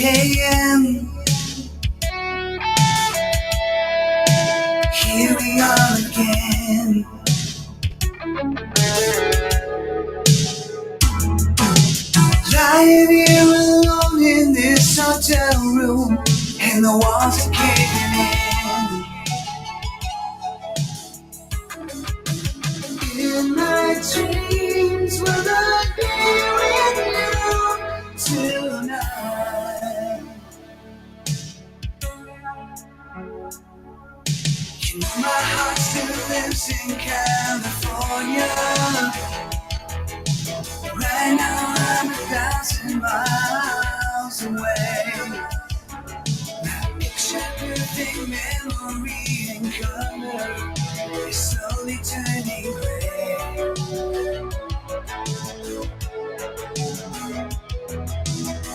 a.m. Here we are again. Lying here alone in this hotel room, and the walls are caving in. In my dreams, will I be with you tonight? You know my heart still lives in California. Right now I'm 1,000 miles away. My picture perfect memory in color is slowly turning gray.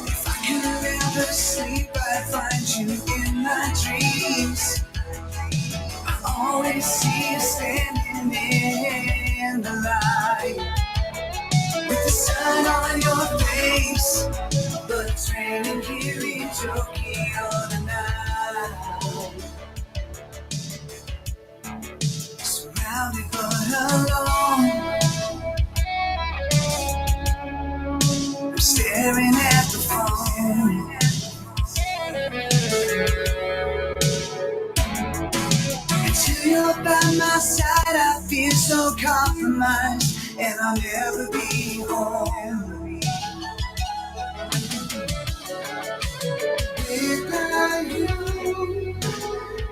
If I could ever sleep, I'd find you in my dreams. I always see you standing in the light, with the sun on your face, but it's raining here in Tokyo tonight. Surrounded but alone, I'm staring at the phone. Until you're by my side, I feel so compromised, and I'll never be home. Without you,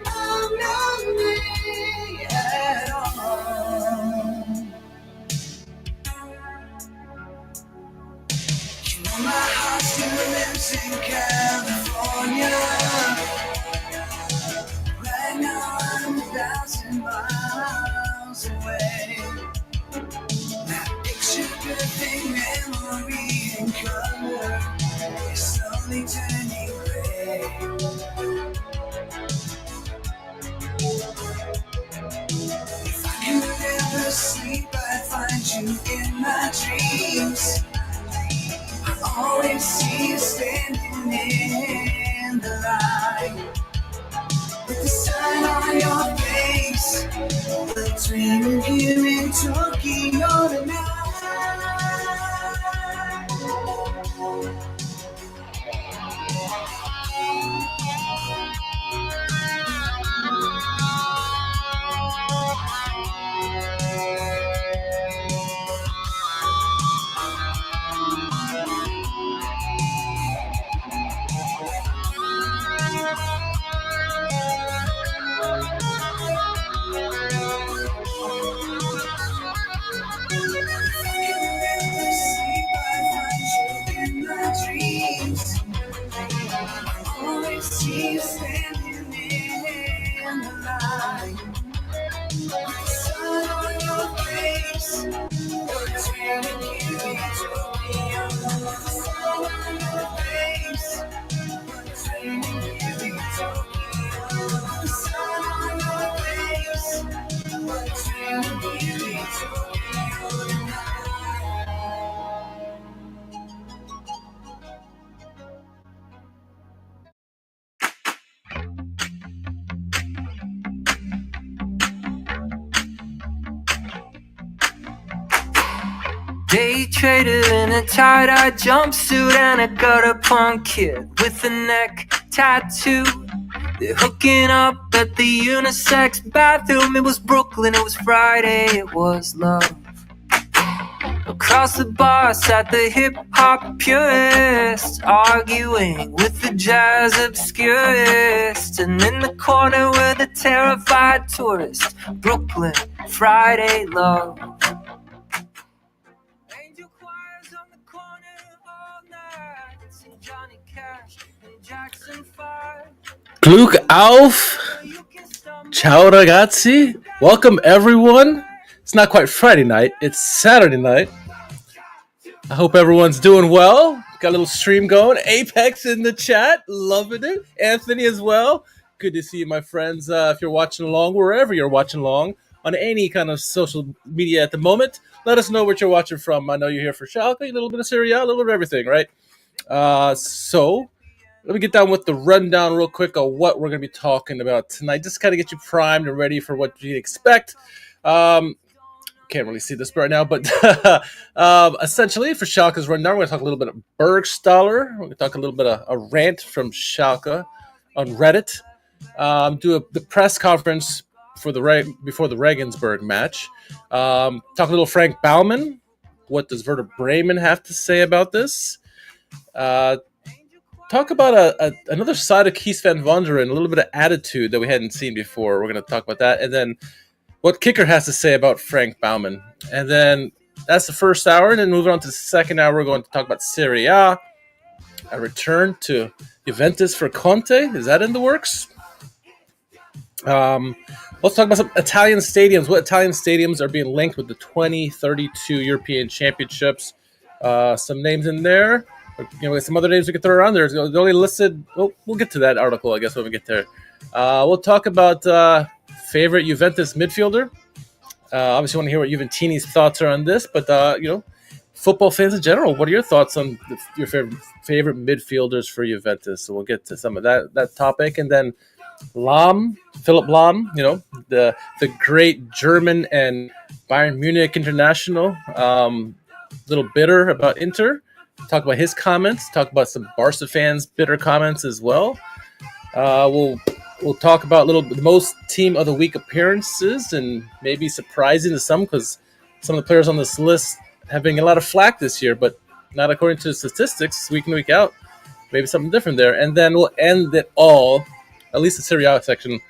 I'm not me at all. You know my heart still lives in California. Right now I'm 1,000 miles away. That picture perfect memory in color is slowly turning gray. If I could ever sleep, I'd find you in my dreams. I always see you standing in the light, with the sun on your face, but it's raining here in Tokyo tonight. See you standing in the light, with the sun on your face, but it's raining here in Tokyo. The sun on your face, but it's raining here in Tokyo. The sun on your face, but it's raining here in Tokyo tonight. Day traded in a tie-dye jumpsuit and a gutter punk kid with a neck tattoo. They're hooking up at the unisex bathroom. It was Brooklyn, it was Friday, it was love. Across the bar sat the hip-hop purists, arguing with the jazz obscurists. And in the corner were the terrified tourists. Brooklyn, Friday, love. Angel choirs on the corner all night. St. Johnny Cash and Jackson 5. Glück auf! Ciao ragazzi! Welcome everyone! It's not quite Friday night, it's Saturday night. I hope everyone's doing well. Got a little stream going. Apex in the chat, loving it. Anthony as well. Good to see you, my friends. If you're watching along, wherever you're watching along, on any kind of social media at the moment, let us know what you're watching from. I know you're here for Schalke, a little bit of Serie A, a little bit of everything, right? So let me get down with the rundown real quick of what we're going to be talking about tonight. Just kind of get you primed and ready for what you expect. Can't really see this right now, but essentially for Schalke's rundown, we're going to talk a little bit of Burgstaller. We're going to talk a little bit of a rant from Schalke on Reddit. The press conference for before the Regensburg match. Talk a little Frank Baumann. What does Werder Bremen have to say about this? Talk about another side of Kies van Wonderen, a little bit of attitude that we hadn't seen before. We're going to talk about that. And then what Kicker has to say about Frank Baumann. And then that's the first hour. And then moving on to the second hour, we're going to talk about Serie A. A return to Juventus for Conte. Is that in the works? Let's talk about some Italian stadiums. What Italian stadiums are being linked with the 2032 European Championships? Some names in there. Some other names we can throw around there. They're only listed. We'll get to that article, I guess, when we get there. We'll talk about favorite Juventus midfielder. Obviously, want to hear what Juventini's thoughts are on this, but football fans in general, what are your thoughts on your favorite midfielders for Juventus? So we'll get to some of that topic, and then Philipp Lahm, the great German and Bayern Munich international, little bitter about Inter. Talk about his comments. Talk about some Barca fans' bitter comments as well. We'll talk about the most team of the week appearances, and maybe surprising to some because some of the players on this list have been getting a lot of flack this year, but not according to the statistics, week in, week out. Maybe something different there. And then we'll end it all, at least the Serie A section,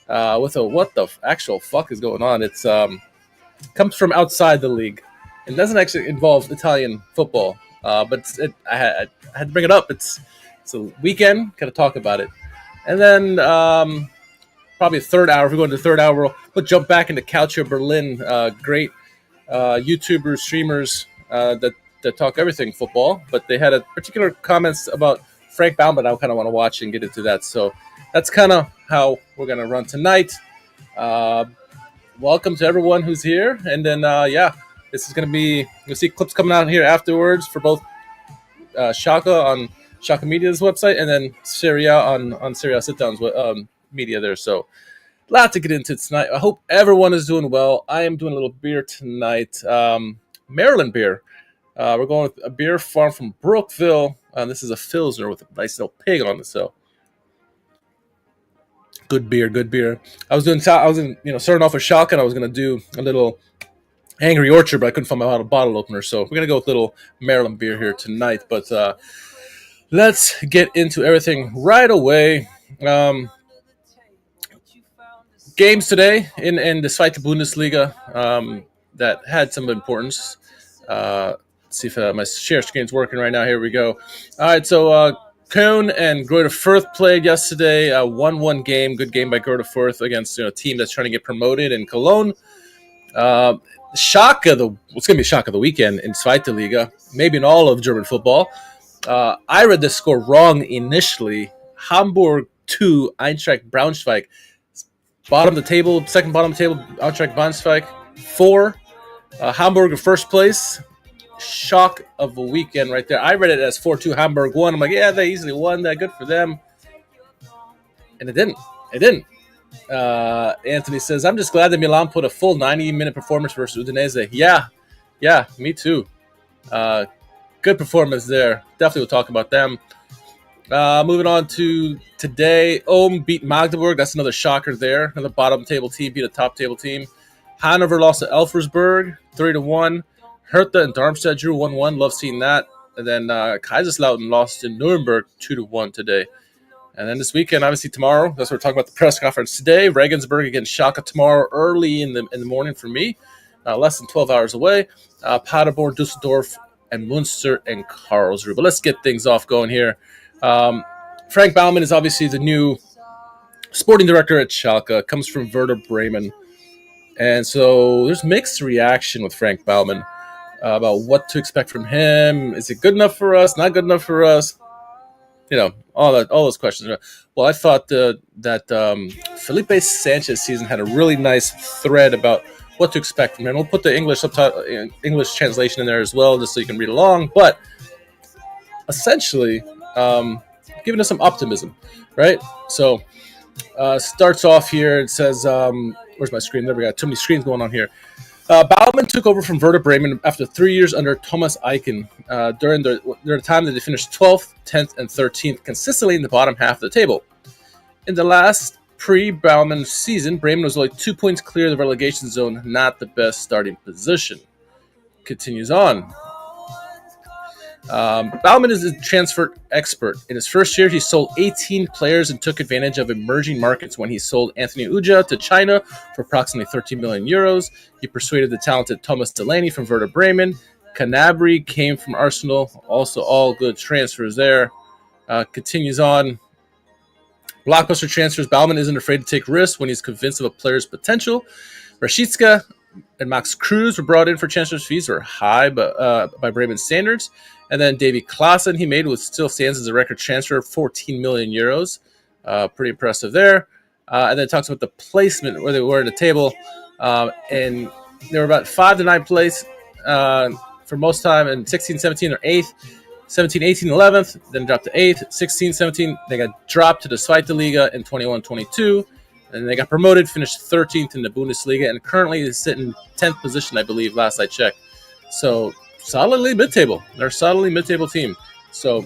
with a what the actual fuck is going on. It's comes from outside the league. It doesn't actually involve Italian football. But I had to bring it up. It's a weekend. Got to talk about it. And then probably a third hour. If we go into the third hour, we'll jump back into CALCIOBERLIN. Great YouTubers, streamers that talk everything football. But they had a particular comments about Frank Baumann. I kind of want to watch and get into that. So that's kind of how we're going to run tonight. Welcome to everyone who's here. And then, this is going to be, you'll see clips coming out here afterwards for both Schalke on Schalke Media's website and then Serie A on Serie A Sit-Down's media there. So a lot to get into tonight. I hope everyone is doing well. I am doing a little beer tonight. Maryland beer. We're going with a beer farm from Brookville. This is a Pilsner with a nice little pig on it. So good beer. I was starting off with Schalke, and I was going to do a little Angry Orchard, but I couldn't find my bottle opener, so we're going to go with a little Maryland beer here tonight. But let's get into everything right away. Games today in the Zweite Bundesliga that had some importance. Let's see if my share screen's working right now. Here we go. All right, so Köln and Greuther Fürth played yesterday. 1-1 game, good game by Greuther Fürth against a team that's trying to get promoted in Cologne. It's going to be Shock of the weekend in Zweite Liga, maybe in all of German football. I read this score wrong initially. Hamburg 2, Eintracht Braunschweig. Second bottom of the table, Eintracht Braunschweig 4. Hamburg in first place. Shock of the weekend right there. I read it as 4-2 Hamburg won. I'm like, yeah, they easily won that. Good for them. And it didn't. Anthony says, I'm just glad that Milan put a full 90-minute performance versus Udinese. Yeah, me too. Good performance there. Definitely we'll talk about them. Moving on to today, Ulm beat Magdeburg. That's another shocker there. Another bottom table team beat a top table team. Hanover lost to Elversberg 3-1. Hertha and Darmstadt drew 1-1. Love seeing that. And then Kaiserslautern lost to Nuremberg 2-1 today. And then this weekend, obviously tomorrow, that's what we're talking about the press conference today. Regensburg against Schalke tomorrow early in the morning for me, less than 12 hours away. Paderborn, Düsseldorf, and Munster and Karlsruhe. But let's get things off going here. Frank Baumann is obviously the new sporting director at Schalke. Comes from Werder Bremen. And so there's mixed reaction with Frank Baumann about what to expect from him. Is it good enough for us? Not good enough for us? All those questions. Well, I thought that Felipe Sanchez's season had a really nice thread about what to expect from him. We'll put the English translation in there as well, just so you can read along. But essentially, giving us some optimism, right? So starts off here. It says, where's my screen? There we got too many screens going on here. Baumann took over from Werder Bremen after 3 years under Thomas Eichen. During the time that they finished 12th, 10th, and 13th, consistently in the bottom half of the table. In the last pre-Baumann season, Bremen was only 2 points clear of the relegation zone, not the best starting position. Continues on. Baumann is a transfer expert. In his first year, he sold 18 players and took advantage of emerging markets when he sold Anthony Uja to China for approximately 13 million euros. He persuaded the talented Thomas Delaney from Werder Bremen. Canabry came from Arsenal. Also, all good transfers there. Continues on. Blockbuster transfers. Baumann isn't afraid to take risks when he's convinced of a player's potential. Rashidska and Max Cruz were brought in for transfer fees, were high by Bremen standards. And then Davy Klaassen, he made, still stands as a record transfer of 14 million euros. Pretty impressive there. And then it talks about the placement, where they were in the table. And they were about 5 to 9 place for most time. And 16, 17 or 8th. 17, 18, 11th. Then dropped to 8th. 16, 17. They got dropped to the Zweite Liga in 21, 22. And they got promoted, finished 13th in the Bundesliga. And currently is sitting 10th position, I believe, last I checked. So solidly mid-table. They're a solidly mid-table team. So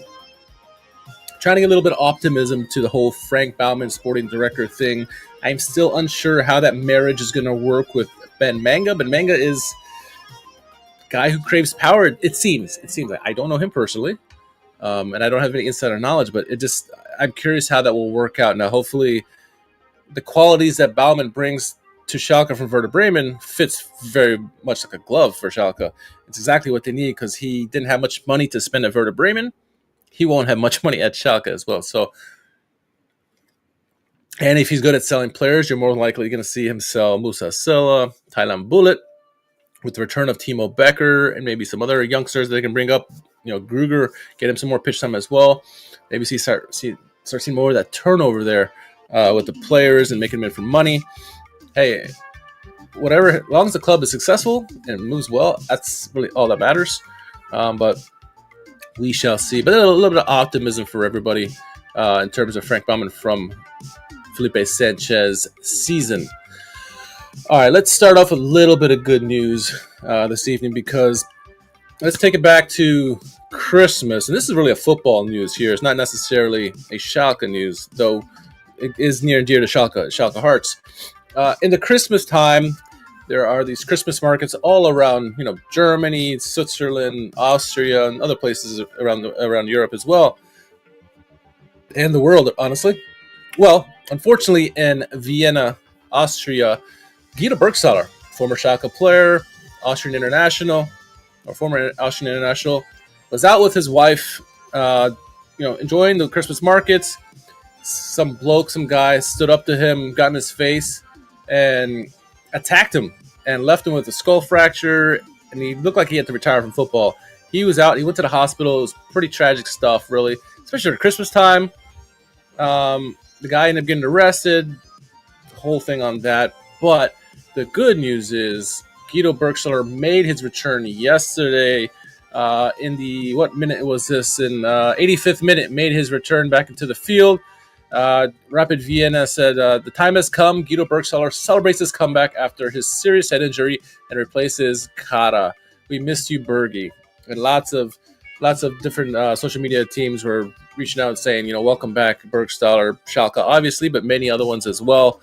trying to get a little bit of optimism to the whole Frank Baumann sporting director thing. I'm still unsure how that marriage is going to work with Ben Manga. Ben Manga is a guy who craves power. It seems like, I don't know him personally, and I don't have any insider knowledge, but I'm curious how that will work out. Now, hopefully the qualities that Baumann brings to Schalke from Werder Bremen fits very much like a glove for Schalke. It's exactly what they need, because he didn't have much money to spend at Werder Bremen. He won't have much money at Schalke as well. So, and if he's good at selling players, you're more likely going to see him sell Musa Silla, Thailand Bullet, with the return of Timo Becker and maybe some other youngsters that they can bring up. Gruger, get him some more pitch time as well. Maybe start seeing more of that turnover there with the players and making them in for money. Hey, whatever, as long as the club is successful and moves well, that's really all that matters. But we shall see. But a little bit of optimism for everybody in terms of Frank Baumann from Felipe Sanchez season. All right, let's start off with a little bit of good news this evening, because let's take it back to Christmas. And this is really a football news here. It's not necessarily a Schalke news, though it is near and dear to Schalke hearts. In the Christmas time, there are these Christmas markets all around, Germany, Switzerland, Austria, and other places around Europe as well, and the world, honestly. Well, unfortunately, in Vienna, Austria, Guido Burgstaller, former Schalke player, Austrian international, was out with his wife, enjoying the Christmas markets. Some guy stood up to him, got in his face, and attacked him and left him with a skull fracture, and he looked like he had to retire from football. He was out. He went to the hospital. It was pretty tragic stuff, really, especially at Christmas time. The guy ended up getting arrested, the whole thing on that. But the good news is Guido Burgstaller made his return yesterday. In the, what minute was this? In 85th minute, made his return back into the field. Rapid Vienna said, the time has come. Guido Burgstaller celebrates his comeback after his serious head injury and replaces Kara. We missed you, Bergie. And lots of different social media teams were reaching out and saying, welcome back, Burgstaller, Schalke, obviously, but many other ones as well.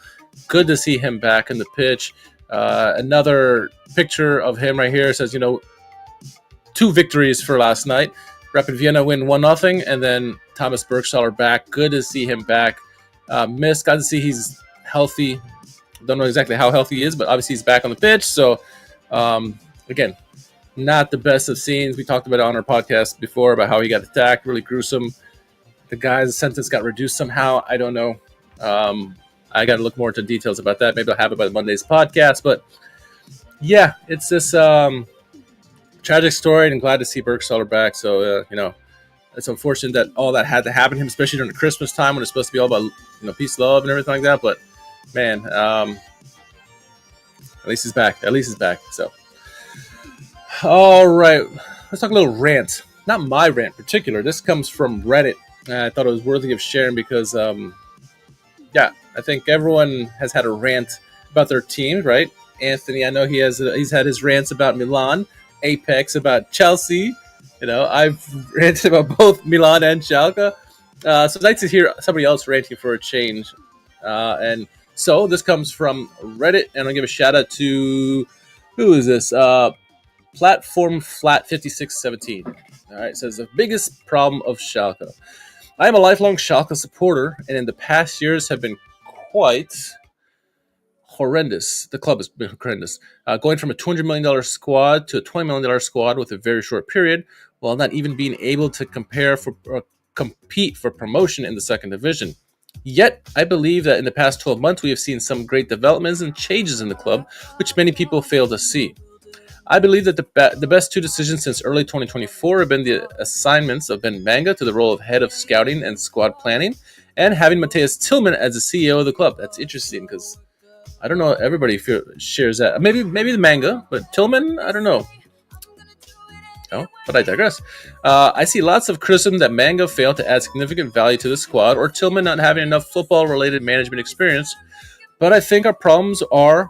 Good to see him back in the pitch. Another picture of him right here says, 2 victories for last night. Rapid Vienna win 1-0, and then Thomas Burgstaller back. Good to see him back. Got to see he's healthy. Don't know exactly how healthy he is, but obviously he's back on the pitch. So, again, not the best of scenes. We talked about it on our podcast before about how he got attacked. Really gruesome. The guy's sentence got reduced somehow. I don't know. I got to look more into details about that. Maybe I'll have it by Monday's podcast. But, yeah, it's this tragic story, and glad to see Burgstaller back. So, it's unfortunate that all that had to happen to him, especially during the Christmas time when it's supposed to be all about, peace, love, and everything like that. But, man, at least he's back. So, all right. Let's talk a little rant. Not my rant in particular. This comes from Reddit. I thought it was worthy of sharing because, yeah, I think everyone has had a rant about their team, right? Anthony, I know he's had his rants about Milan, Apex about Chelsea. I've ranted about both Milan and Schalke. So I'd like to hear somebody else ranting for a change. And so this comes from Reddit, and I'll give a shout out to, who is this? Platform Flat 5617. All right, it says the biggest problem of Schalke. I am a lifelong Schalke supporter, and in the past years have been quite horrendous. The club has been horrendous. Going from a $200 million squad to a $20 million squad with a very short period, while not even being able to compete for promotion in the second division. Yet, I believe that in the past 12 months, we have seen some great developments and changes in the club, which many people fail to see. I believe that the best two decisions since early 2024 have been the assignments of Ben Manga to the role of head of scouting and squad planning, and having Matthias Tillman as the CEO of the club. That's interesting because I don't know everybody shares that. Maybe the Manga, but Tillman, I don't know. Oh, but I digress. I see lots of criticism that Manga failed to add significant value to the squad, or Tillman not having enough football-related management experience. But I think our problems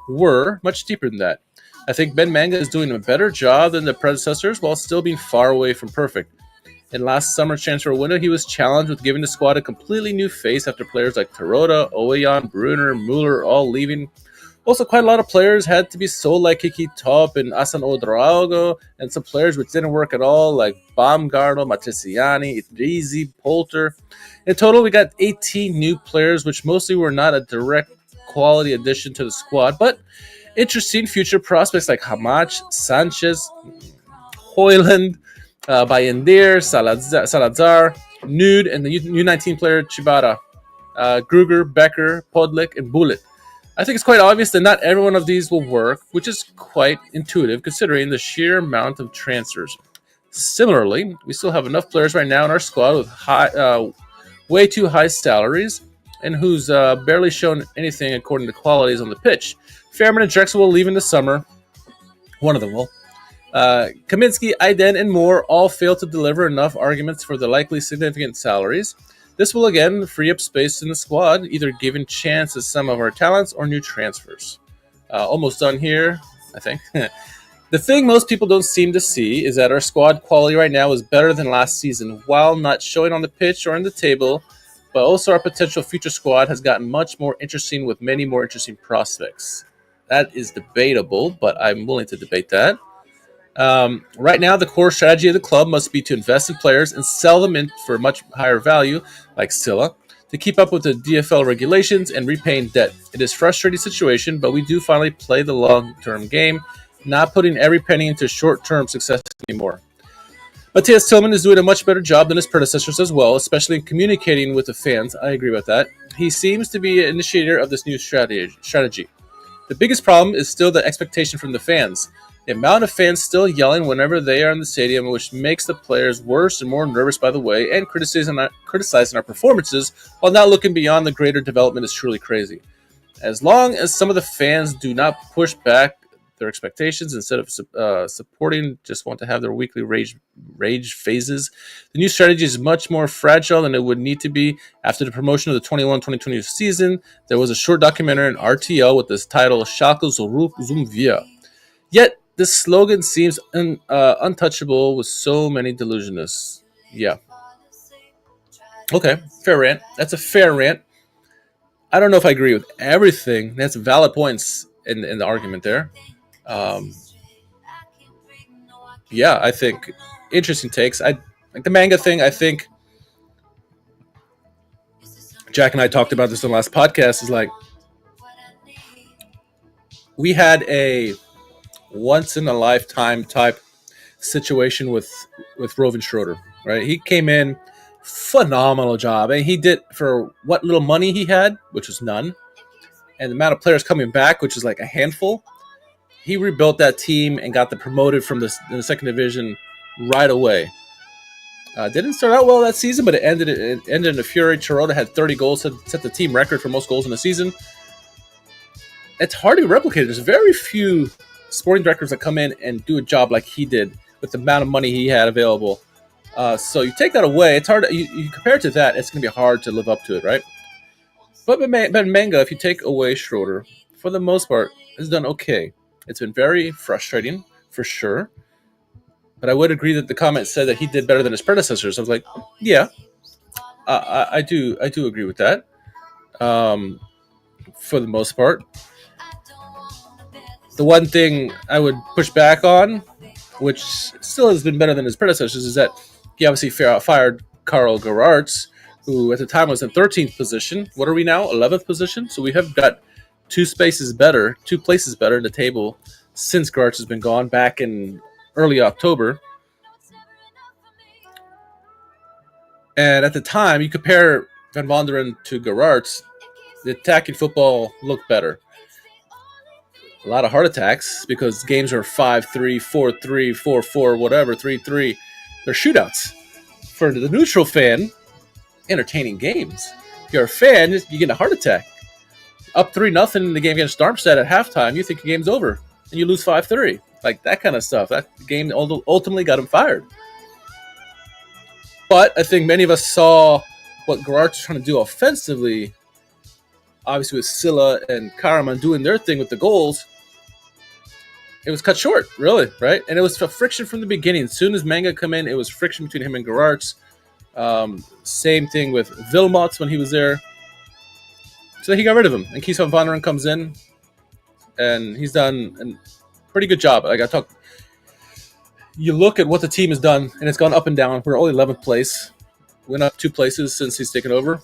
were much deeper than that. I think Ben Manga is doing a better job than the predecessors while still being far away from perfect. In last summer's transfer window, he was challenged with giving the squad a completely new face after players like Terodde, Oweyan, Brunner, Muller all leaving. Also, quite a lot of players had to be sold like Kiki Top and Asan Odraogo, and some players which didn't work at all like Baumgartner, Matriciani, Idrizi, Polter. In total, we got 18 new players, which mostly were not a direct quality addition to the squad, but interesting future prospects like Hamach, Sanchez, Hoyland, Bayendir, Salazar, Nude, and the U19 player Chibata, Gruger, Becker, Podlik, and Bullet. I think it's quite obvious that not every one of these will work, which is quite intuitive considering the sheer amount of transfers. Similarly, we still have enough players right now in our squad with way too high salaries and who's barely shown anything according to qualities on the pitch. Fairman and Drexel will leave in the summer. One of them will. Kaminsky, Aiden, and Moore all failed to deliver enough arguments for the likely significant salaries. This will again free up space in the squad, either giving chance to some of our talents or new transfers. Almost done here, I think. The thing most people don't seem to see is that our squad quality right now is better than last season, while not showing on the pitch or in the table, but also our potential future squad has gotten much more interesting with many more interesting prospects. That is debatable, but I'm willing to debate that. Right now, the core strategy of the club must be to invest in players and sell them in for much higher value, like Silla, to keep up with the DFL regulations and repaying debt. It is a frustrating situation, but we do finally play the long-term game, not putting every penny into short-term success anymore. Matthias Tillman is doing a much better job than his predecessors as well, especially in communicating with the fans. I agree with that. He seems to be an initiator of this new strategy. The biggest problem is still the expectation from the fans. The amount of fans still yelling whenever they are in the stadium, which makes the players worse and more nervous by the way, and criticizing our performances while not looking beyond the greater development is truly crazy. As long as some of the fans do not push back their expectations instead of supporting, just want to have their weekly rage phases, the new strategy is much more fragile than it would need to be. After the promotion of the 21-2020 season, there was a short documentary on RTL with this title, Schalke zurück zum Wir. Yet, this slogan seems untouchable with so many delusionists. Yeah. Okay, fair rant. That's a fair rant. I don't know if I agree with everything. That's valid points in the argument there. Yeah, I think interesting takes. Like the manga thing, I think Jack and I talked about this in the last podcast, is like we had a once-in-a-lifetime type situation with Rovin Schroeder, right? He came in, phenomenal job, and he did for what little money he had, which was none, and the amount of players coming back, which is like a handful. He rebuilt that team and got them promoted from the second division right away. Didn't start out well that season, but it ended in a fury. Terodde had 30 goals, set the team record for most goals in the season. It's hard to replicate. There's very few sporting directors that come in and do a job like he did with the amount of money he had available. So you take that away, it's hard. You compare it to that, it's going to be hard to live up to it, right? But Manga, if you take away Schroeder, for the most part, has done okay. It's been very frustrating, for sure. But I would agree that the comment said that he did better than his predecessors. I was like, yeah, I do agree with that. For the most part, the one thing I would push back on, which still has been better than his predecessors, is that he obviously fired Karel Geraerts, who at the time was in 13th position. What are we now? 11th position. So we have got two places better in the table since Geraerts has been gone back in early October. And at the time, you compare Van Wonderen to Geraerts, the attacking football looked better. A lot of heart attacks because games are 5-3, 4-3, 4-4, whatever, 3-3. They're shootouts. For the neutral fan, entertaining games. If you're a fan, you get a heart attack. Up 3-0 in the game against Darmstadt at halftime, you think the game's over, and you lose 5-3. Like that kind of stuff. That game ultimately got him fired. But I think many of us saw what Geraerts was trying to do offensively, obviously with Silla and Karaman doing their thing with the goals. It was cut short, really, right? And it was a friction from the beginning. As soon as Manga come in, it was friction between him and Geraerts. Same thing with Wilmots when he was there. So he got rid of him. And Kees van Wonderen comes in, and he's done a pretty good job. Like I talked, you look at what the team has done, and it's gone up and down. We're only 11th place. Went up 2 places since he's taken over.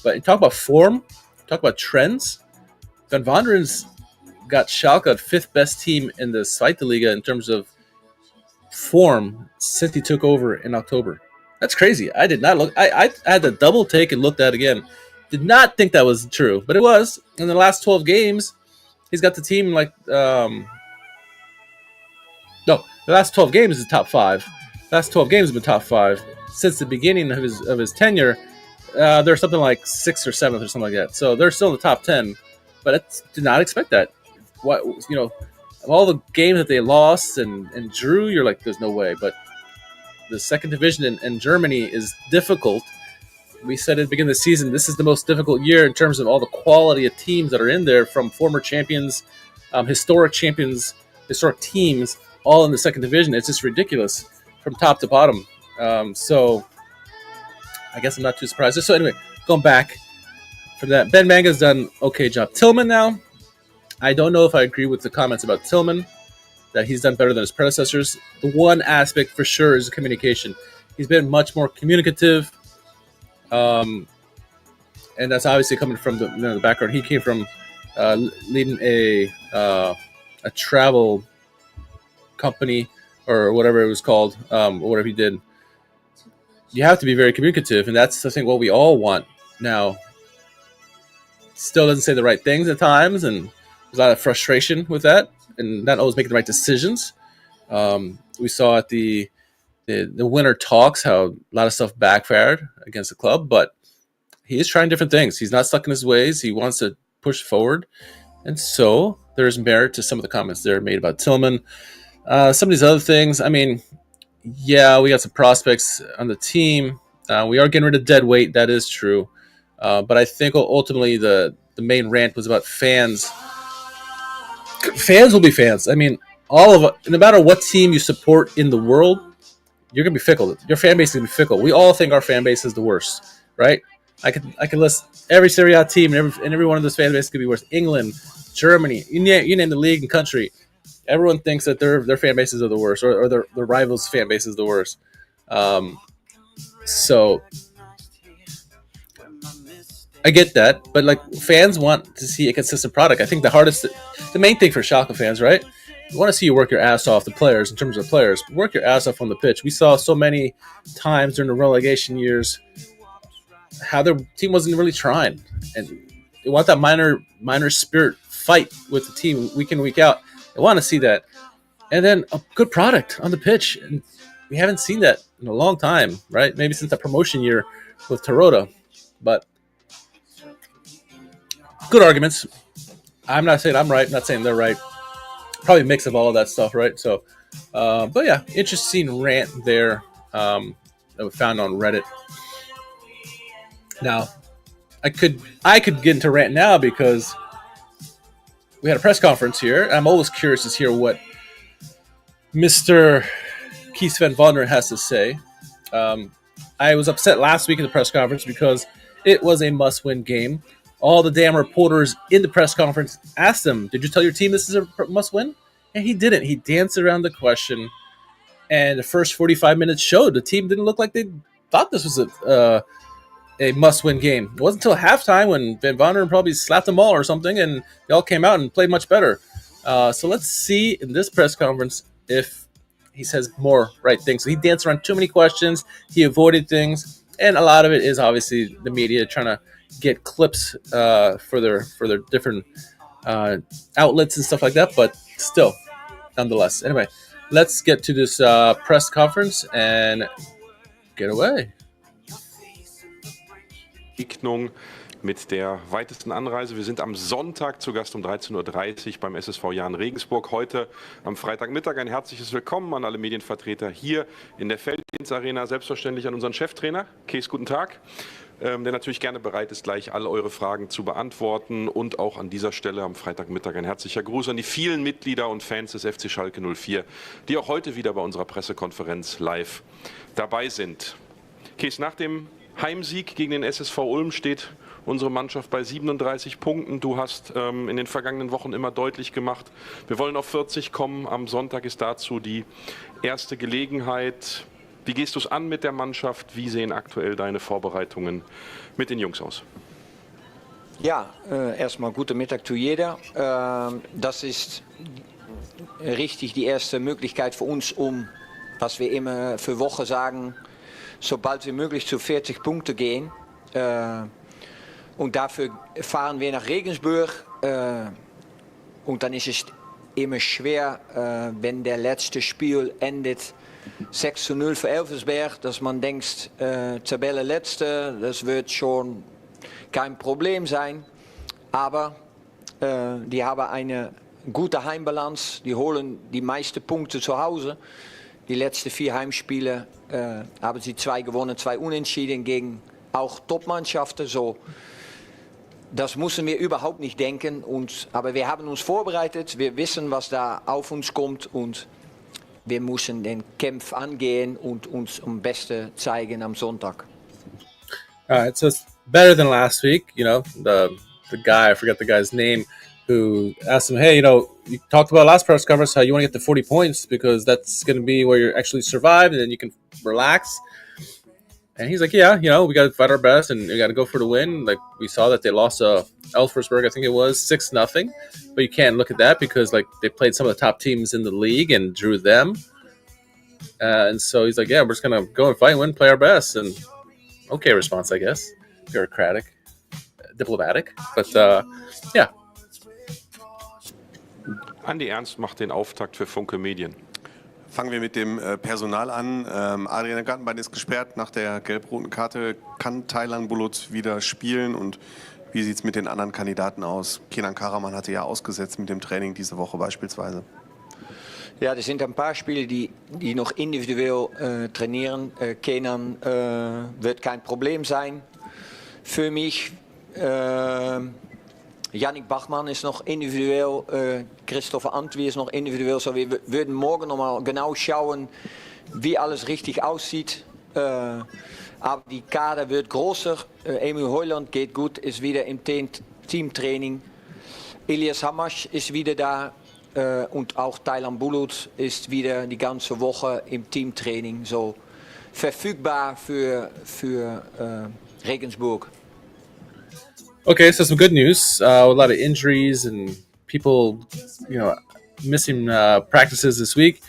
But you talk about form, talk about trends. Van Wonderen's got Schalke at 5th best team in the Zweite Liga in terms of form since he took over in October. That's crazy. I did not look. I had to double take and look that again. Did not think that was true, but it was. In the last 12 games, he's got the team like the last 12 games is top 5. Last 12 games have been top 5 since the beginning of his tenure. They're something like 6th or 7th or something like that. So they're still in the top 10, but I did not expect that. What, of all the games that they lost and drew, you're like, there's no way. But the second division in Germany is difficult. We said at the beginning of the season, this is the most difficult year in terms of all the quality of teams that are in there, from former champions, historic teams, all in the second division. It's just ridiculous from top to bottom. So I guess I'm not too surprised. So anyway, going back from that, Ben Manga's done okay job. Tillman now. I don't know if I agree with the comments about Tillman, that he's done better than his predecessors. The one aspect for sure is communication. He's been much more communicative, and that's obviously coming from the background. He came from leading a travel company or whatever it was called, or whatever he did. You have to be very communicative, and that's I think what we all want now. Still doesn't say the right things at times, and there's a lot of frustration with that, and not always making the right decisions. We saw at the winter talks how a lot of stuff backfired against the club, but he is trying different things. He's not stuck in his ways. He wants to push forward, and so there's merit to some of the comments there made about Tillman. Some of these other things, I mean, yeah, we got some prospects on the team. We are getting rid of dead weight. That is true. But I think ultimately the main rant was about fans. Fans will be fans. I mean, no matter what team you support in the world, you're going to be fickle. Your fan base is going to be fickle. We all think our fan base is the worst, right? I could list every Serie A team, and every one of those fan bases could be worse. England, Germany, you name the league and country. Everyone thinks that their fan bases are the worst, or their rivals' fan base is the worst. So I get that, but like fans want to see a consistent product. I think the main thing for Schalke fans, right? You want to see you work your ass off, the players, in terms of players. Work your ass off on the pitch. We saw so many times during the relegation years how their team wasn't really trying, and they want that minor spirit fight with the team week in, week out. They want to see that, and then a good product on the pitch. And we haven't seen that in a long time, right? Maybe since the promotion year with Tarota, but good arguments. I'm not saying I'm right. I'm not saying they're right. Probably a mix of all of that stuff, right? So, but yeah, interesting rant there. that we found on Reddit. Now, I could get into rant now because we had a press conference here. I'm always curious to hear what Mr. Kees van Wonderen has to say. I was upset last week at the press conference because it was a must-win game. All the damn reporters in the press conference asked him, "Did you tell your team this is a must-win?" And he didn't. He danced around the question, and the first 45 minutes showed the team didn't look like they thought this was a must-win game. It wasn't until halftime when Van Wonderen probably slapped them all or something, and they all came out and played much better. So let's see in this press conference if he says more right things. So he danced around too many questions. He avoided things, and a lot of it is obviously the media trying to get clips for their different outlets and stuff like that. But still, nonetheless. Anyway, let's get to this press conference and get away. Begegnung mit der weitesten Anreise. Wir sind am Sonntag zu Gast um 13:30 Uhr beim SSV Jahn Regensburg. Heute am Freitagmittag ein herzliches Willkommen an alle Medienvertreter hier in der Felddienstarena. Selbstverständlich an unseren Cheftrainer. Kees, guten Tag. Der natürlich gerne bereit ist, gleich alle eure Fragen zu beantworten. Und auch an dieser Stelle am Freitagmittag ein herzlicher Gruß an die vielen Mitglieder und Fans des FC Schalke 04, die auch heute wieder bei unserer Pressekonferenz live dabei sind. Kees, nach dem Heimsieg gegen den SSV Ulm steht unsere Mannschaft bei 37 Punkten. Du hast in den vergangenen Wochen immer deutlich gemacht, wir wollen auf 40 kommen. Am Sonntag ist dazu die erste Gelegenheit. Wie gehst du es an mit der Mannschaft? Wie sehen aktuell deine Vorbereitungen mit den Jungs aus? Ja, erstmal guten Mittag zu jeder. Das ist richtig die erste Möglichkeit für uns, was wir immer für Woche sagen, sobald wie möglich zu 40 Punkte gehen. Und dafür fahren wir nach Regensburg. Und dann ist es immer schwer, wenn der letzte Spiel endet 6:0 für Elversberg, dass man denkt, Tabellenletzte, das wird schon kein Problem sein. Aber die haben eine gute Heimbalance, die holen die meisten Punkte zu Hause. Die letzten 4 Heimspiele haben sie 2 gewonnen, 2 unentschieden gegen auch Topmannschaften. So, das müssen wir überhaupt nicht denken. Aber wir haben uns vorbereitet, wir wissen, was da auf uns kommt und wir müssen den Kampf angehen und uns am besten zeigen am Sonntag. All right, so it's better than last week. You know, the guy, I forget the guy's name, who asked him, "Hey, you know, you talked about last press conference how you want to get to 40 points because that's going to be where you actually survive and then you can relax." And he's like, "Yeah, you know, we got to fight our best and we got to go for the win." Like we saw that they lost Elversberg, I think it was 6-0, but you can't look at that because like they played some of the top teams in the league and drew them. And so he's like, "Yeah, we're just gonna go and fight, win, play our best." And okay response, I guess, bureaucratic, diplomatic, but yeah. Andi Ernst macht den Auftakt für Funke Medien. Fangen wir mit dem Personal an. Adrian Gartenbein ist gesperrt nach der gelb-roten Karte. Kann Taylan Bulut wieder spielen? Und wie sieht es mit den anderen Kandidaten aus? Kenan Karaman hatte ja ausgesetzt mit dem Training diese Woche beispielsweise. Ja, er sind ein paar Spieler, die noch individuell trainieren. Kenan wird kein Problem sein für mich. Yannick Bachmann ist noch individuell, Christopher Antwi ist noch individuell. So, wir würden morgen nochmal genau schauen, wie alles richtig aussieht. Aber die Kader wird größer. Emil Heuland geht gut, ist wieder im Teamtraining. Elias Hamasch ist wieder da. Und auch Taylan Bulut ist wieder die ganze Woche im Teamtraining. So verfügbar für Regensburg. Okay, so some good news. A lot of injuries and people, you know, missing practices this week.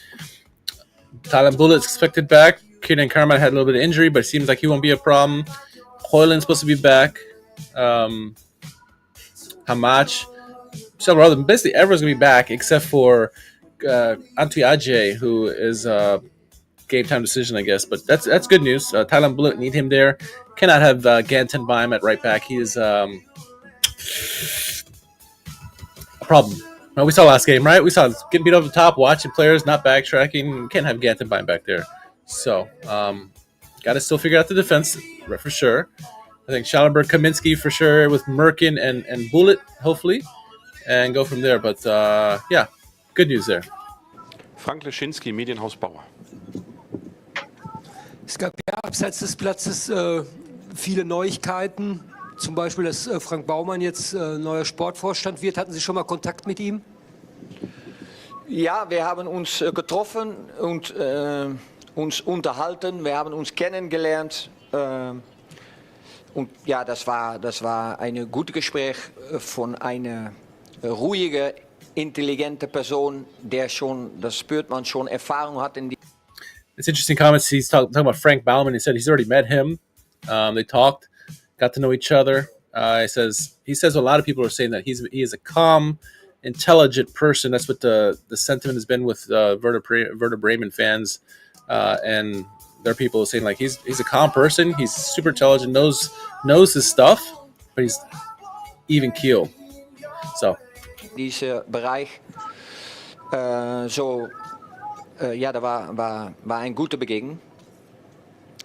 Taylan Bulut's expected back. Kenan Karaman had a little bit of injury, but it seems like he won't be a problem. Hoyland's supposed to be back. Hamach, several other. Basically, everyone's gonna be back except for Antwi Ajay, who is game time decision, I guess. But that's good news. Taylan Bulut, need him there. Cannot have Ganten by him at right back. He is a problem. Well, we saw last game, right? We saw getting beat over the top, watching players, not backtracking. Can't have Ganten by him back there. So, got to still figure out the defense for sure. I think Schallenberg, Kaminsky for sure with Merkin and Bullet, hopefully, and go from there. But yeah, good news there. Frank Leschinski, Medienhaus Bauer. Es gab ja abseits des Platzes viele Neuigkeiten. Zum Beispiel, dass Frank Baumann jetzt neuer Sportvorstand wird. Hatten Sie schon mal Kontakt mit ihm? Ja, wir haben uns getroffen und uns unterhalten. Wir haben uns kennengelernt. Und ja, das war ein gutes Gespräch von einer ruhigen, intelligenten Person, der schon, das spürt man schon, Erfahrung hat in die. It's interesting comments. He's talking about Frank Baumann. He said he's already met him. They talked, got to know each other. He says a lot of people are saying that he is a calm, intelligent person. That's what the sentiment has been with Werder Bremen fans, and there are people saying like he's a calm person. He's super intelligent, knows his stuff, but he's even keel. So. Dieser Bereich, ja, da war eine gute Begegnung.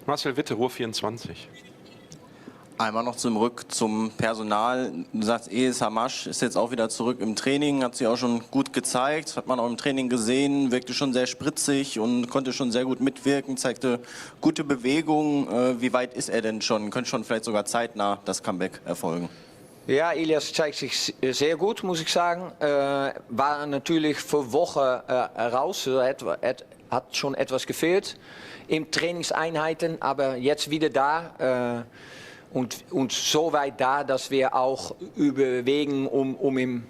Marcel Witte, Ruhr 24. Einmal noch zurück zum Personal. Du sagst, Es Hamasch ist jetzt auch wieder zurück im Training, hat sich auch schon gut gezeigt, hat man auch im Training gesehen, wirkte schon sehr spritzig und konnte schon sehr gut mitwirken, zeigte gute Bewegungen. Wie weit ist er denn schon? Könnte schon vielleicht sogar zeitnah das Comeback erfolgen? Ja, Elias zeigt sich sehr gut, muss ich sagen. War natürlich für Wochen raus, hat schon etwas gefehlt in Trainingseinheiten, aber jetzt wieder da und so weit da, dass wir auch überlegen, um ihn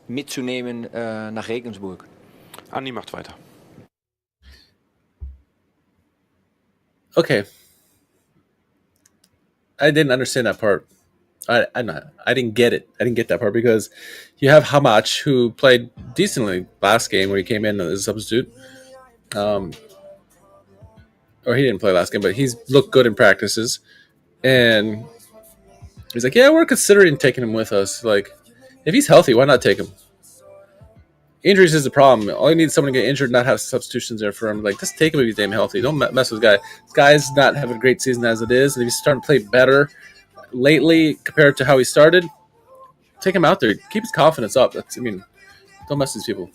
mitzunehmen nach Regensburg. Andi macht weiter. Okay. I didn't understand that part. I didn't get it. I didn't get that part because you have Hamach, who played decently last game when he came in as a substitute. Or he didn't play last game, but he's looked good in practices. And he's like, yeah, we're considering taking him with us. Like, if he's healthy, why not take him? Injuries is the problem. All you need is someone to get injured, not have substitutions there for him. Like, just take him if he's damn healthy. Don't mess with this guy. This guy's not having a great season as it is. And if he's starting to play better lately compared to how he started, take him out there. Keep his confidence up. Don't mess with these people.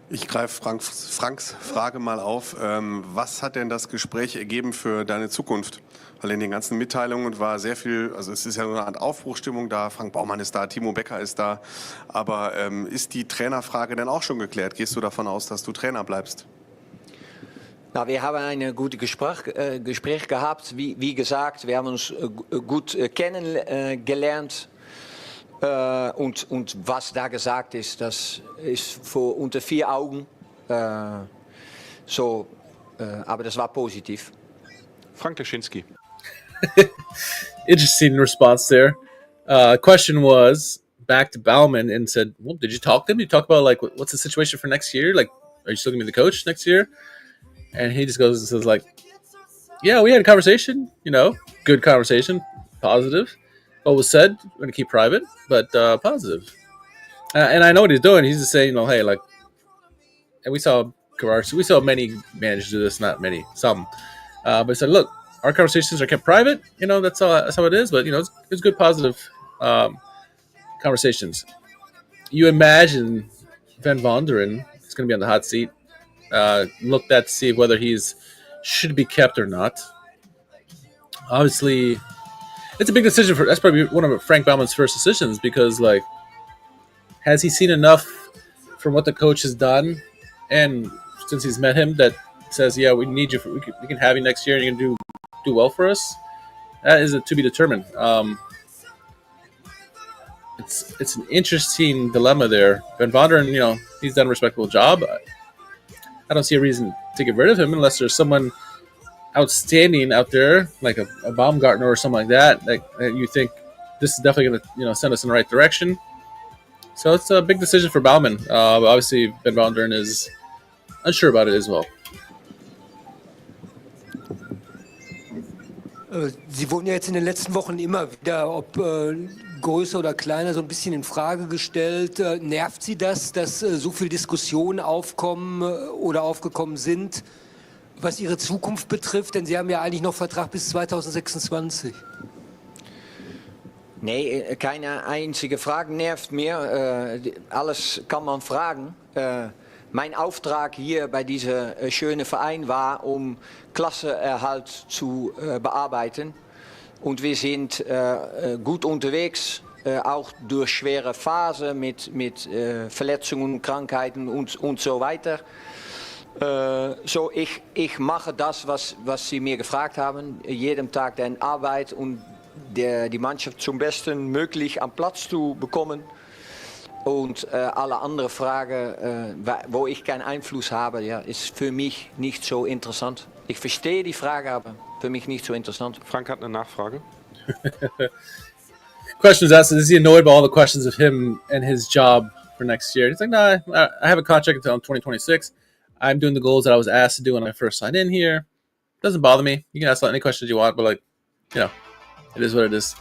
Ich greife Franks Frage mal auf. Was hat denn das Gespräch ergeben für deine Zukunft? Weil in den ganzen Mitteilungen war sehr viel, also es ist ja so eine Art Aufbruchstimmung da. Frank Baumann ist da, Timo Becker ist da. Aber ist die Trainerfrage denn auch schon geklärt? Gehst du davon aus, dass du Trainer bleibst? Na, wir haben ein gutes Gespräch gehabt. Wie gesagt, wir haben uns gut kennengelernt. Und was da gesagt ist, das ist vor unter 4 Augen. Aber das war positiv. Frank Leschinski. Interesting response there. Question was back to Baumann and said, well, did you talk to him? Did you talk about like what's the situation for next year? Like, are you still going to be the coach next year? And he just goes and says like, yeah, we had a conversation, good conversation, positive. What was said, we're going to keep private, but positive. And I know what he's doing. He's just saying, hey, like, and we saw Geraerts, we saw many managers do this, not many, some. But he said, look, our conversations are kept private. That's how it is. But, it's good, positive conversations. You imagine Van Vonderen is going to be on the hot seat. Looked at to see whether he's should be kept or not. Obviously, it's a big decision that's probably one of Frank Baumann's first decisions because, like, has he seen enough from what the coach has done, and since he's met him, that says, yeah, we need you. We can have you next year, and you can do well for us. That is to be determined. It's an interesting dilemma there. Van Vonderen, he's done a respectable job. I don't see a reason to get rid of him unless there's someone outstanding out there, like a Baumgartner or something like that you think this is definitely going to send us in the right direction. So it's a big decision for Baumann. Obviously, Van Vonderen is unsure about it as well. Sie wurden ja jetzt in den letzten Wochen immer wieder, ob größer oder kleiner, so ein bisschen in Frage gestellt. Nervt Sie das, dass so viele Diskussionen aufkommen oder aufgekommen sind, was Ihre Zukunft betrifft? Denn Sie haben ja eigentlich noch Vertrag bis 2026. Nee, keine einzige Frage nervt mir. Alles kann man fragen. Mein Auftrag hier bei diesem schönen Verein war, um Klassenerhalt zu bearbeiten. Und wir sind gut unterwegs, auch durch schwere Phasen mit Verletzungen, Krankheiten und so weiter. Ich mache das, was Sie mir gefragt haben, jeden Tag deine Arbeit und die Mannschaft zum Besten möglich am Platz zu bekommen. Und alle anderen Fragen, wo ich keinen Einfluss habe, ja, ist für mich nicht so interessant. Ich verstehe die Frage, aber für mich nicht so interessant. Frank hat eine Nachfrage. Question is asked, is he annoyed by all the questions of him and his job for next year? He's like, no, I have a contract until 2026. I'm doing the goals that I was asked to do when I first signed in here. Doesn't bother me. You can ask any questions you want, but like, you know, it is what it is.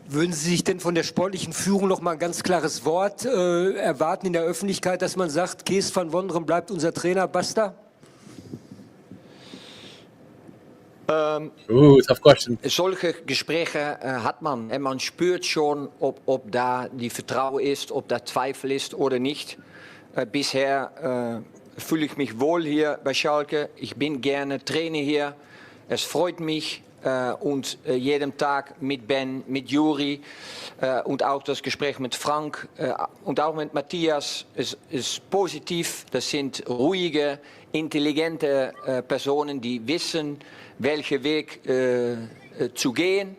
Würden Sie sich denn von der sportlichen Führung noch mal ein ganz klares Wort erwarten in der Öffentlichkeit, dass man sagt, Kees van Wonderen bleibt unser Trainer, basta? Tough question. Solche Gespräche hat man en man spürt schon, ob da die Vertrauen ist, ob da Zweifel ist oder nicht. Bisher fühle ich mich wohl hier bei Schalke. Ich bin gerne Trainer hier. Es freut mich. Und jeden Tag mit Ben, mit Juri und auch das Gespräch mit Frank und auch mit Matthias ist positiv. Das sind ruhige, intelligente Personen, die wissen, welchen Weg zu gehen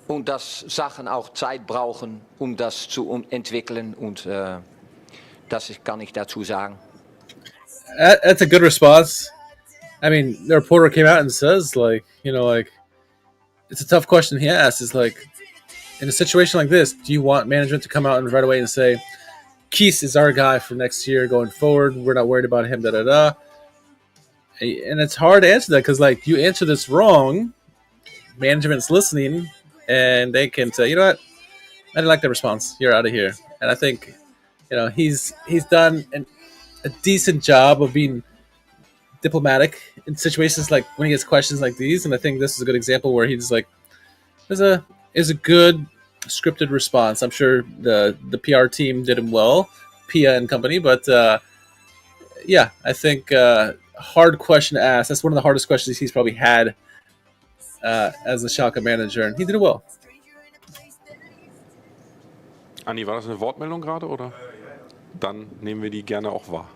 und dass Sachen auch Zeit brauchen, um das zu entwickeln. Und das kann ich dazu sagen. That's a good response. I mean, the reporter came out and says, like, you know, like, it's a tough question he asked. Is like, in a situation like this, do you want management to come out and right away and say, Kees is our guy for next year going forward. We're not worried about him, da-da-da. And it's hard to answer that because, like, you answer this wrong, management's listening, and they can say, you know what, I didn't like the response. You're out of here. And I think, you know, he's done a decent job of being diplomatic in situations like when he gets questions like these, and I think this is a good example where he's like, is a good scripted response. I'm sure the PR team did him well, Pia and company, but yeah, I think hard question to ask. That's one of the hardest questions he's probably had as a Schalke manager, and he did it well. Anni, war das eine Wortmeldung gerade, oder? Dann nehmen wir die gerne auch wahr.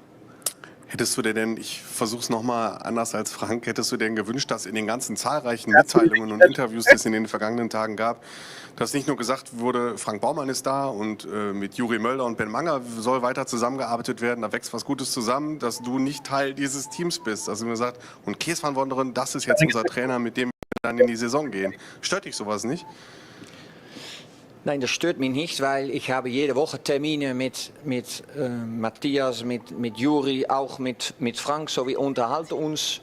Hättest du dir denn, ich versuche es nochmal anders als Frank, hättest du dir denn gewünscht, dass in den ganzen zahlreichen Mitteilungen und Interviews, die es in den vergangenen Tagen gab, dass nicht nur gesagt wurde, Frank Baumann ist da und mit Juri Mölder und Ben Manger soll weiter zusammengearbeitet werden, da wächst was Gutes zusammen, dass du nicht Teil dieses Teams bist. Also mir gesagt, und Kees van Wonderen, das ist jetzt unser Trainer, mit dem wir dann in die Saison gehen. Stört dich sowas nicht? Nein, das stört mich nicht, weil ich habe jede Woche Termine mit Matthias, mit Juri, auch mit Frank. So wir unterhalten uns,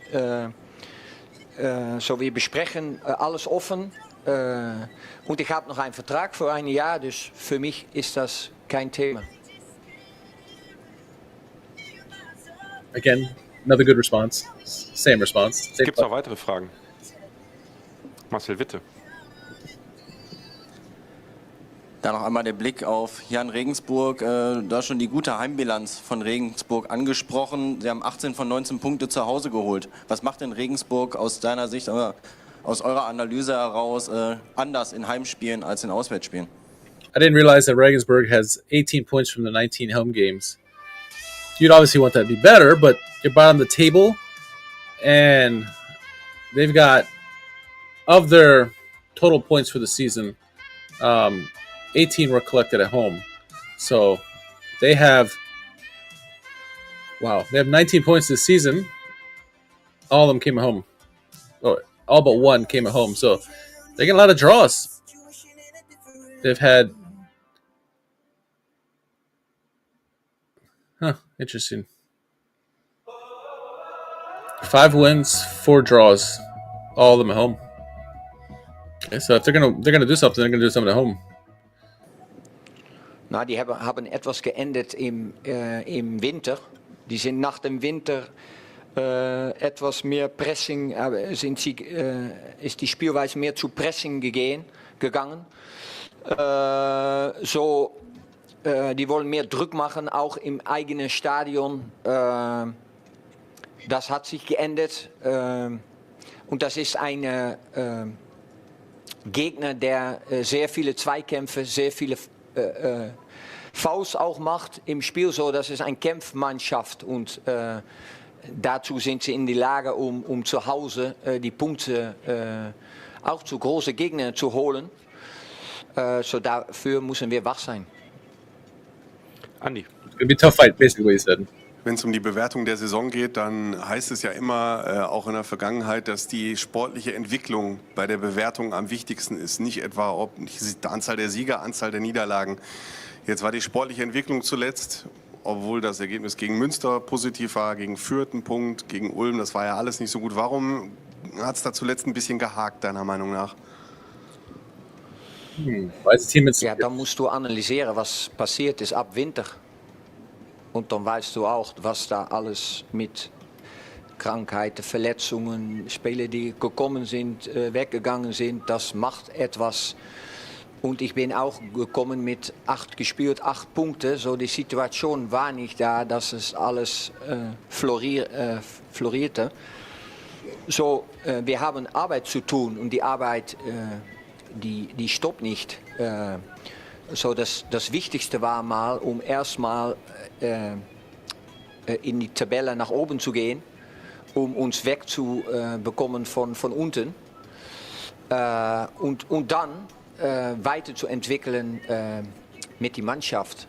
so wir besprechen alles offen. Und ich habe noch einen Vertrag für ein Jahr, dus für mich ist das kein Thema. Again, another good response. Same response. Gibt es noch weitere Fragen? Marcel Witte. Da noch einmal der Blick auf Jan Regensburg. Du hast schon die gute Heimbilanz von Regensburg angesprochen. Sie haben 18 von 19 Punkte zu Hause geholt. Was macht denn Regensburg aus deiner Sicht, aus eurer Analyse heraus, anders in Heimspielen als in Auswärtsspielen? I didn't realize that Regensburg has 18 points from the 19 home games. You'd obviously want that to be better, but you're bottom of the table, and they've got, of their total points for the season, 18 were collected at home. So they have 19 points this season. All of them came at home. All but one came at home. So they get a lot of draws. They've had... interesting. 5 wins, 4 draws. All of them at home. Okay, so if they're gonna do something, they're gonna do something at home. Nou, die haben etwas geändert im Winter. Die sind nach dem Winter etwas mehr Pressing, ist die Spielweise mehr zu Pressing gegangen. Die wollen mehr Druck machen, auch im eigenen Stadion. Das hat sich geändert. Und das ist ein Gegner, der sehr viele Zweikämpfe, sehr viele Fouls auch macht im Spiel. So, das ist eine Kampfmannschaft. Und dazu sind sie in die Lage, um zu Hause die Punkte auch zu großen Gegnern zu holen. So dafür müssen wir wach sein. Andi. It'll be a tough fight, basically what you said. Wenn es um die Bewertung der Saison geht, dann heißt es ja immer, auch in der Vergangenheit, dass die sportliche Entwicklung bei der Bewertung am wichtigsten ist. Nicht etwa die Anzahl der Sieger, Anzahl der Niederlagen. Jetzt war die sportliche Entwicklung zuletzt, obwohl das Ergebnis gegen Münster positiv war, gegen Fürth ein Punkt, gegen Ulm, das war ja alles nicht so gut. Warum hat es da zuletzt ein bisschen gehakt, deiner Meinung nach? Ja, dann musst du analysieren, was passiert ist ab Winter. Und dann weißt du auch, was da alles mit Krankheiten, Verletzungen, Spieler, die gekommen sind, weggegangen sind, das macht etwas. Und ich bin auch gekommen mit 8 Punkte. So die Situation war nicht da, dass es alles florierte. So, wir haben Arbeit zu tun und die Arbeit, die stoppt nicht. So, das Wichtigste war mal, um erstmal in die Tabelle nach oben zu gehen, um uns wegzubekommen von unten und dann weiterzuentwickeln mit der Mannschaft.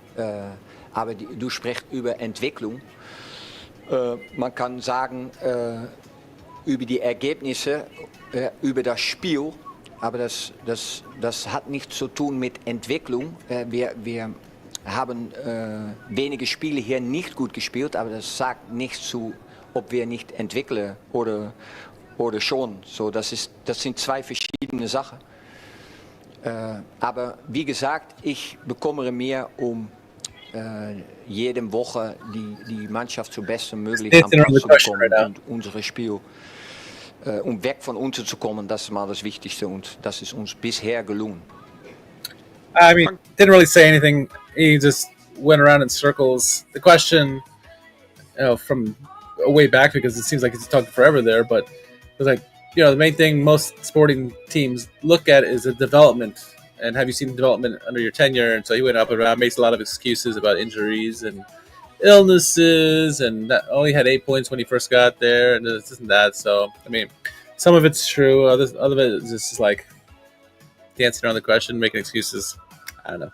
Aber du sprichst über Entwicklung. Man kann sagen, über die Ergebnisse, über das Spiel, aber das hat nichts zu tun mit Entwicklung. Wir haben wenige Spiele hier nicht gut gespielt, aber das sagt nichts zu, ob wir nicht entwickeln oder schon. So, das sind zwei verschiedene Sachen. Aber wie gesagt, ich bekümmere mich um jede Woche die Mannschaft so besten möglich am Platz zu bekommen und unser Spiel, um weg von uns zu kommen, das ist mal das Wichtigste und das ist uns bisher gelungen. I mean, didn't really say anything. He just went around in circles. The question, from way back, because it seems like he's talking forever there, but it was like, the main thing most sporting teams look at is the development. And have you seen development under your tenure? And so he went up and around, makes a lot of excuses about injuries and illnesses, and only had 8 points when he first got there, and this and that. So, I mean, some of it's true. Other of it is just like dancing around the question, making excuses. I don't know.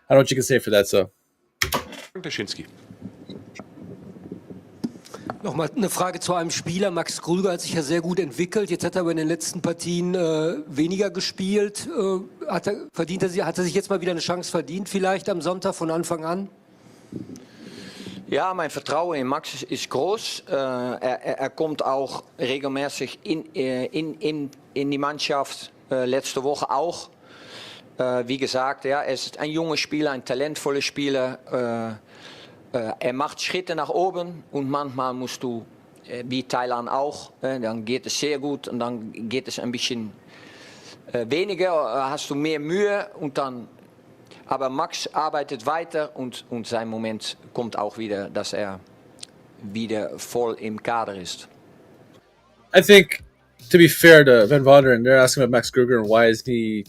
I don't know what you can say for that. So, Nochmal eine Frage zu einem Spieler. Max Krüger hat sich ja sehr gut entwickelt. Jetzt hat er aber in den letzten Partien weniger gespielt. Hat er sich jetzt mal wieder eine Chance verdient, vielleicht am Sonntag von Anfang an? Ja, mein Vertrauen in Max ist groß. Er kommt auch regelmäßig in die Mannschaft. Letzte Woche auch. Wie gesagt, ja, er ist ein junger Spieler, ein talentvoller Spieler. Er macht Schritte nach oben und manchmal musst du, wie Thailand auch, dann geht es sehr gut und dann geht es ein bisschen weniger, hast du mehr Mühe und dann. Aber Max arbeitet weiter und sein Moment kommt auch wieder, dass er wieder voll im Kader ist. I think, to be fair to Van Vonderen, they're asking about Max Kruger and why isn't he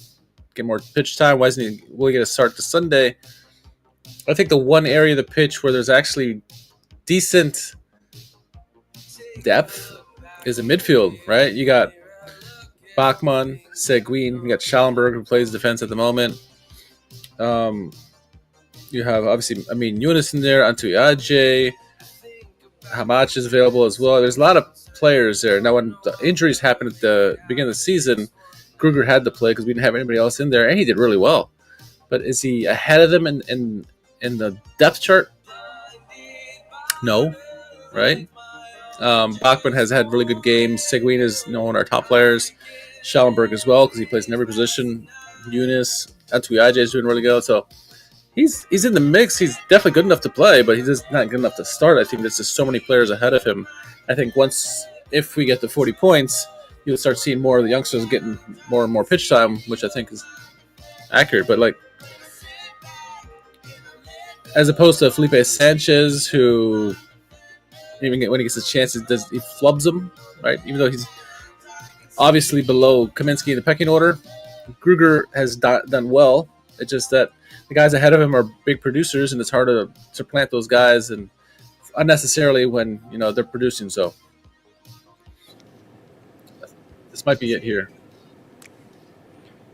get more pitch time? Why isn't he will he get a start this Sunday? I think the one area of the pitch where there's actually decent depth is in midfield, right? You got Baumann, Seguin, you got Schallenberg who plays defense at the moment. You have obviously Younes in there, Antuyaje, Hamach is available as well. There's a lot of players there. Now, when the injuries happened at the beginning of the season, Kruger had to play because we didn't have anybody else in there, and he did really well. But is he ahead of them in the depth chart? No, right? Bachmann has had really good games. Seguin is one of our top players. Schallenberg as well because he plays in every position. Younes, Antuyaje is doing really good. So he's in the mix. He's definitely good enough to play, but he's just not good enough to start. I think there's just so many players ahead of him. I think if we get to 40 points, you'll start seeing more of the youngsters getting more and more pitch time, which I think is accurate. But like, as opposed to Felipe Sanchez, who even when he gets his chances, he flubs them, right? Even though he's obviously below Kaminsky in the pecking order, Gruger has done well. It's just that the guys ahead of him are big producers, and it's hard to supplant those guys and unnecessarily when they're producing. So this might be it here.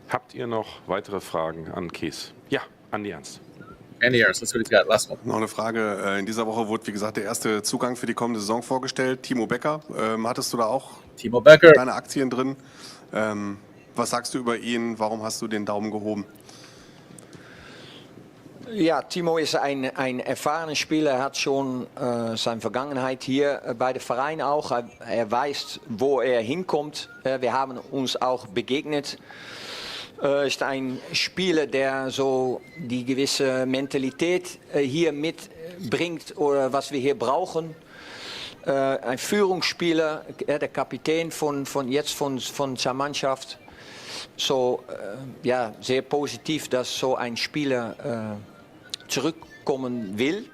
Habt ihr noch weitere Fragen an Kees? Ja, Andi Ernst. Andy Ernst, let's see what he's got. Last one. Noch eine Frage. In dieser Woche wurde, wie gesagt, der erste Zugang für die kommende Saison vorgestellt. Timo Becker. Hattest du da auch Timo Becker. deine Aktien drin? Was sagst du über ihn? Warum hast du den Daumen gehoben? Ja, Timo ist ein erfahrener Spieler. Er hat schon seine Vergangenheit hier bei dem Verein auch. Er weiß, wo er hinkommt. Wir haben uns auch begegnet. Ist ein Spieler, der so die gewisse Mentalität hier mitbringt oder was wir hier brauchen. Ein Führungsspieler, der Kapitän von der Mannschaft. So, ja, sehr positiv, dass so ein Spieler zurückkommen will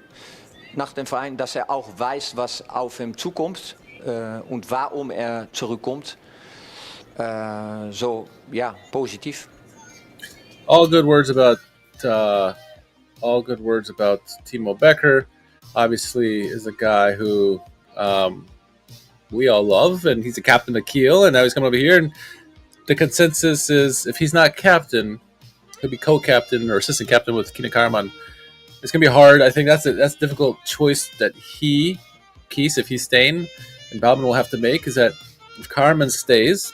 nach dem Verein, dass er auch weiß, was auf ihm zukommt und warum er zurückkommt. So, ja, positiv. All good words about Timo Becker. Obviously, is a guy who we all love, and he's a captain of Kiel, and now he's coming over here. And the consensus is, if he's not captain, he'll be co-captain or assistant captain with Keenan Karman. It's gonna be hard. I think that's a difficult choice that Kees, if he's staying, and Baumann will have to make. Is that if Karman stays,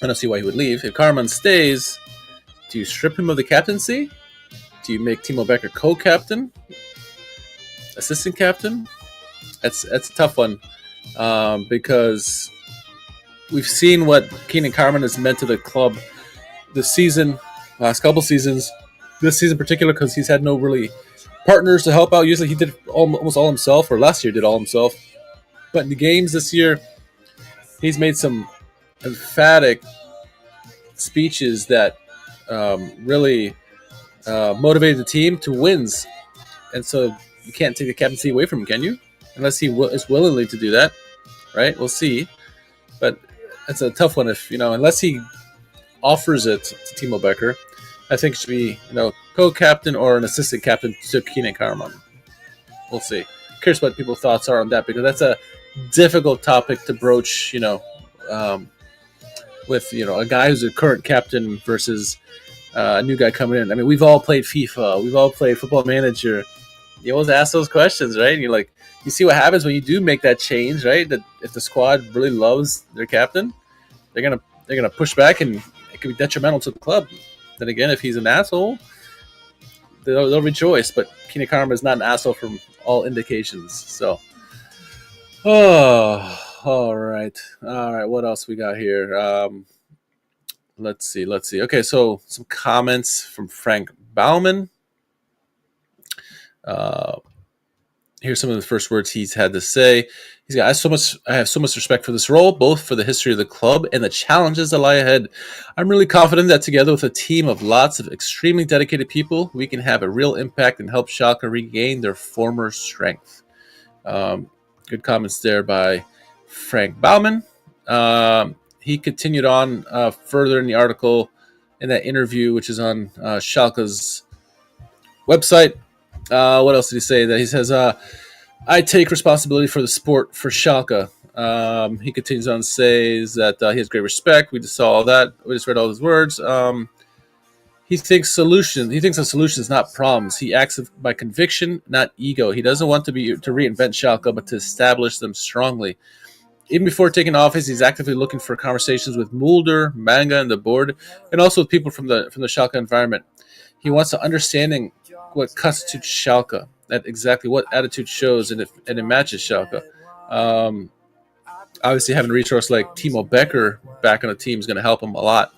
I don't see why he would leave. If Karman stays, do you strip him of the captaincy? Do you make Timo Becker co-captain, assistant captain? That's a tough one because we've seen what Keenan Karman has meant to the club this season, last couple seasons. This season in particular, because he's had no really partners to help out. Usually he did almost all himself, or last year did all himself. But in the games this year, he's made some emphatic speeches that really motivated the team to wins. And so you can't take the captaincy away from him, can you? Unless he is willingly to do that, right? We'll see. But it's a tough one unless he offers it to Timo Becker. I think it should be, co-captain or an assistant captain to Keenan Karman. We'll see. Curious what people's thoughts are on that, because that's a difficult topic to broach, with, a guy who's a current captain versus a new guy coming in. I mean, we've all played FIFA. We've all played Football Manager. You always ask those questions, right? And you're like, you see what happens when you do make that change, right? That if the squad really loves their captain, they're gonna push back, and it could be detrimental to the club. Then again, if he's an asshole, they'll rejoice. But Keenan Karman is not an asshole from all indications. So, all right. What else we got here? Let's see. Okay, so some comments from Frank Baumann. Here's some of the first words he's had to say. He's got, I have so much respect for this role, both for the history of the club and the challenges that lie ahead. I'm really confident that together with a team of lots of extremely dedicated people, we can have a real impact and help Schalke regain their former strength. Good comments there by Frank Baumann. He continued on further in the article, in that interview, which is on Schalke's website. What else did he say? That he says, I take responsibility for the sport for Schalke. He continues on to say that he has great respect. We just saw all that. We just read all his words. He thinks of solutions, not problems. He acts by conviction, not ego. He doesn't want to reinvent Schalke, but to establish them strongly. Even before taking office, he's actively looking for conversations with Mulder, Manga, and the board, and also with people from the Schalke environment. He wants to understanding what constitutes Schalke, that exactly what attitude shows, and it matches Schalke. Obviously, having a resource like Timo Becker back on the team is going to help him a lot,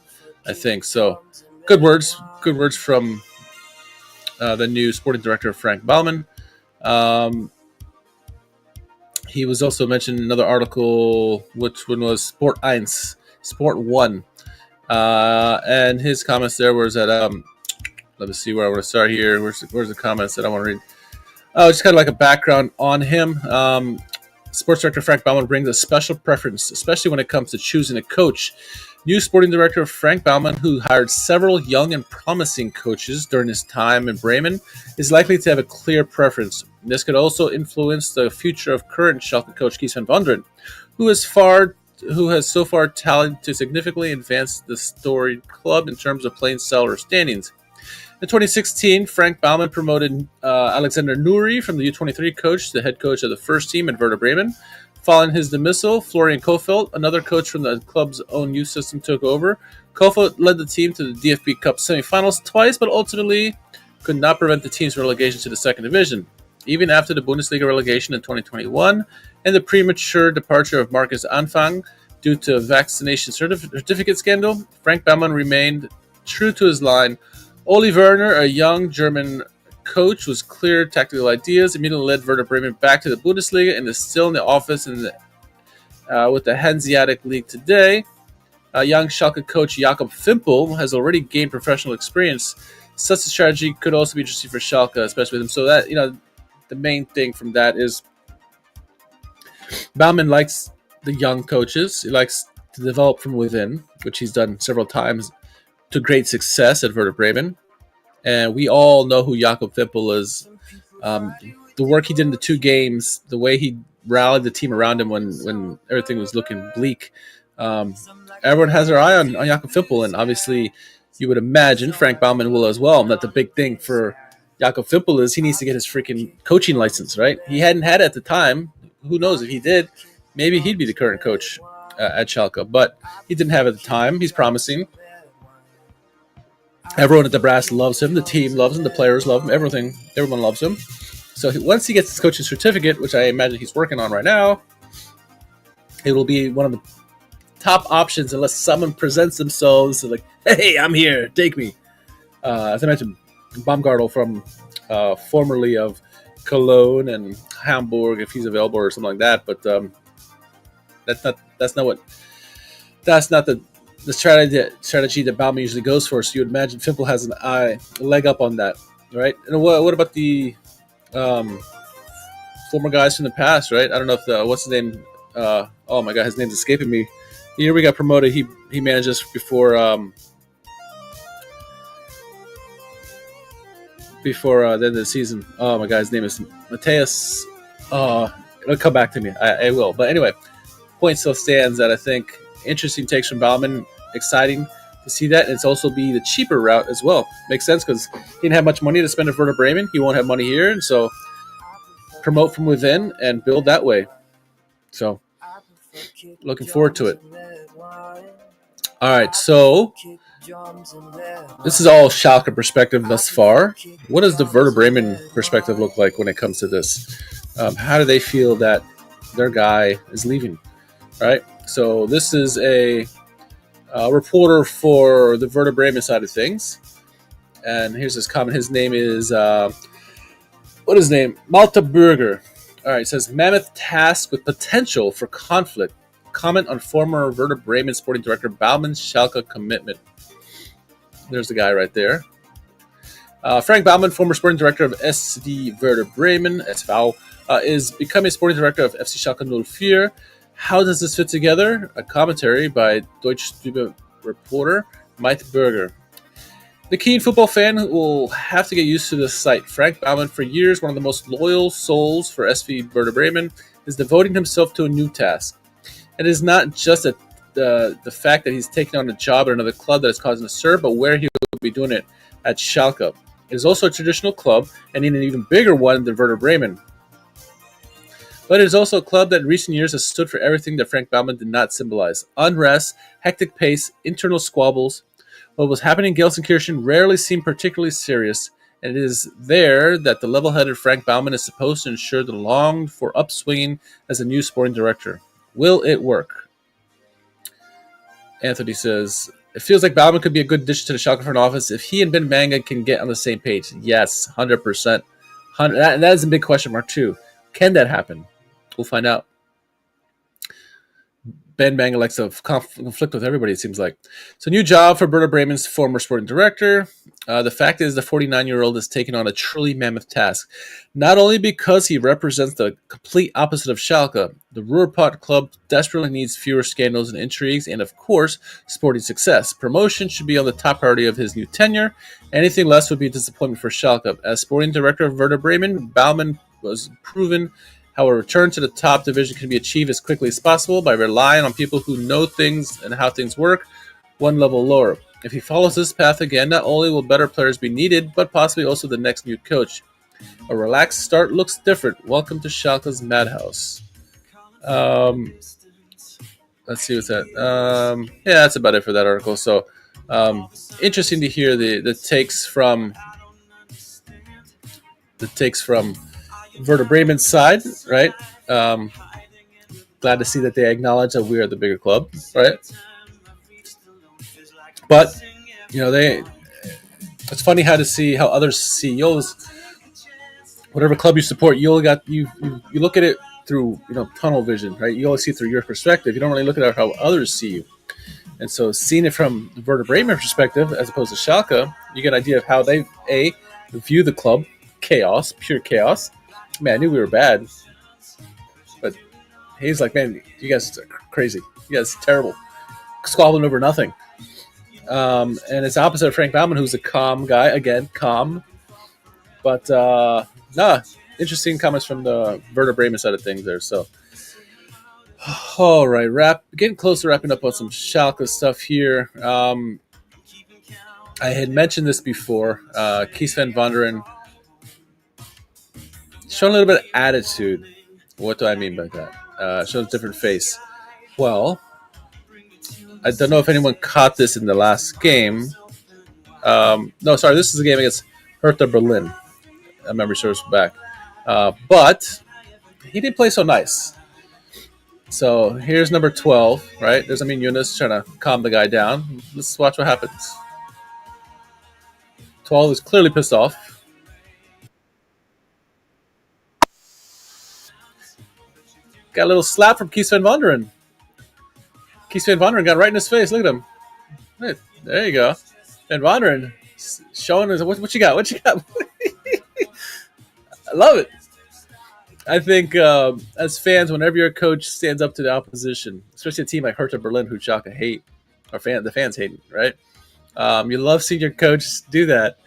I think. So, good words from the new sporting director, Frank Baumann. He was also mentioned in another article, which one was Sport 1. And his comments there was that, let me see where I want to start here. Where's the comments that I want to read? Oh, just kind of like a background on him. Sports director Frank Baumann brings a special preference, especially when it comes to choosing a coach. New sporting director Frank Baumann, who hired several young and promising coaches during his time in Bremen, is likely to have a clear preference. This could also influence the future of current Schalke coach Guido Burgstaller, who has so far tallied to significantly advance the storied club in terms of playing style or standings. In 2016, Frank Baumann promoted Alexander Nuri from the U23 coach to the head coach of the first team at Werder Bremen. Following his dismissal, Florian Kohfeldt, another coach from the club's own youth system, took over. Kohfeldt led the team to the DFB Cup semifinals twice, but ultimately could not prevent the team's relegation to the second division. Even after the Bundesliga relegation in 2021 and the premature departure of Marcus Anfang due to a vaccination certificate scandal, Frank Baumann remained true to his line. Oli Werner, a young German coach with clear tactical ideas, immediately led Werder Bremen back to the Bundesliga and is still in the office with the Hanseatic League today. Young Schalke coach Jakob Fimpel has already gained professional experience. Such a strategy could also be interesting for Schalke, especially with him. So that, the main thing from that is Baumann likes the young coaches. He likes to develop from within, which he's done several times to great success at Werder Bremen. And we all know who Jakob Fimpel is. The work he did in the 2 games, the way he rallied the team around him when everything was looking bleak. Everyone has their eye on Jakob Fimpel, and obviously you would imagine Frank Baumann will as well. And that the big thing for Jakob Fimpel is he needs to get his freaking coaching license, right? He hadn't had it at the time. Who knows if he did? Maybe he'd be the current coach at Schalke, but he didn't have it at the time. He's promising. Everyone at the brass loves him. The team loves him. The players love him. Everyone loves him. So once he gets his coaching certificate, which I imagine he's working on right now, it will be one of the top options unless someone presents themselves like, hey, I'm here, take me. As I mentioned, Baumgartel from formerly of Cologne and Hamburg, if he's available or something like that. But that's not the strategy that Baumann usually goes for. So you would imagine Fimpel has a leg up on that, right? And what about the former guys from the past, right? I don't know if what's his name? Oh my God, his name's escaping me. The year we got promoted, he managed us before the end of the season. Oh my God, his name is Mateus. It'll come back to me. I will. But anyway, point still stands that I think interesting takes from Baumann. Exciting to see that. And it's also be the cheaper route as well. Makes sense because he didn't have much money to spend at Werder Bremen. He won't have money here. And so promote from within and build that way. So looking forward to it. All right. So this is all Schalke perspective thus far. What does the Werder Bremen perspective look like when it comes to this? How do they feel that their guy is leaving? All right. So this is a reporter for the Werder Bremen side of things. And here's his comment. His name is, what is his name? Malte Berger. All right, it says, mammoth task with potential for conflict. Comment on former Werder Bremen sporting director Baumann's Schalke commitment. There's the guy right there. Frank Baumann, former sporting director of SV Werder Bremen, SV, is becoming sporting director of FC Schalke 04. How does this fit together? A commentary by Deutsche Stube reporter Malte Berger. The keen football fan will have to get used to this sight. Frank Baumann, for years one of the most loyal souls for SV Werder Bremen, is devoting himself to a new task. It is not just the fact that he's taking on a job at another club that is causing a stir, but where he will be doing it at Schalke. It is also a traditional club and in an even bigger one than Werder Bremen. But it is also a club that in recent years has stood for everything that Frank Baumann did not symbolize. Unrest, hectic pace, internal squabbles. What was happening in Gelsenkirchen rarely seemed particularly serious, and it is there that the level-headed Frank Baumann is supposed to ensure the longed-for upswinging as a new sporting director. Will it work? Anthony says, It feels like Baumann could be a good addition to the Schalke front office if he and Ben Manga can get on the same page. Yes, 100%. That is a big question mark too. Can that happen? We'll find out. Ben Manga likes to conflict with everybody, it seems like. So, new job for Werder Bremen's former sporting director. The fact is, the 49-year-old is taking on a truly mammoth task. Not only because he represents the complete opposite of Schalke, the Ruhrpott club desperately needs fewer scandals and intrigues, and of course, sporting success. Promotion should be on the top priority of his new tenure. Anything less would be a disappointment for Schalke. As sporting director of Werder Bremen, Baumann was proven how a return to the top division can be achieved as quickly as possible by relying on people who know things and how things work one level lower. If he follows this path again, not only will better players be needed, but possibly also the next new coach. A relaxed start looks different. Welcome to Schalke's madhouse. Let's see what's that. Yeah, that's about it for that article. So, interesting to hear the takes from Werder Bremen's side, right? Glad to see that they acknowledge that we are the bigger club, right? But it's funny how to see how other CEOs, whatever club you support, you look at it through tunnel vision, right? You always see through your perspective. You don't really look at how others see you. And so, seeing it from the Werder Bremen perspective as opposed to Schalke, you get an idea of how they view the club. Chaos, pure chaos. Man, I knew we were bad, but he's like, man, you guys are crazy. You guys are terrible. Squabbling over nothing. And it's opposite of Frank Baumann, who's a calm guy. Again, calm. But, interesting comments from the Werder Bremen side of things there. So, all right, getting close to wrapping up on some Schalke stuff here. I had mentioned this before. Kees van Wonderen showing a little bit of attitude. What do I mean by that? Shows a different face. Well, I don't know if anyone caught this in the last game. No, sorry, this is the game against Hertha Berlin. I memory serves back. But he didn't play so nice. So here's number 12, right? There's Amin Yunus trying to calm the guy down. Let's watch what happens. 12 is clearly pissed off. Got a little slap from Kees van Wonderen. Kees van Wonderen got right in his face. Look at him. Hey, there you go. Van Wonderen showing us what you got. What you got? I love it. I think as fans, whenever your coach stands up to the opposition, especially a team like Hertha Berlin, who Schalke hate, the fans hate, right? You love seeing your coach do that.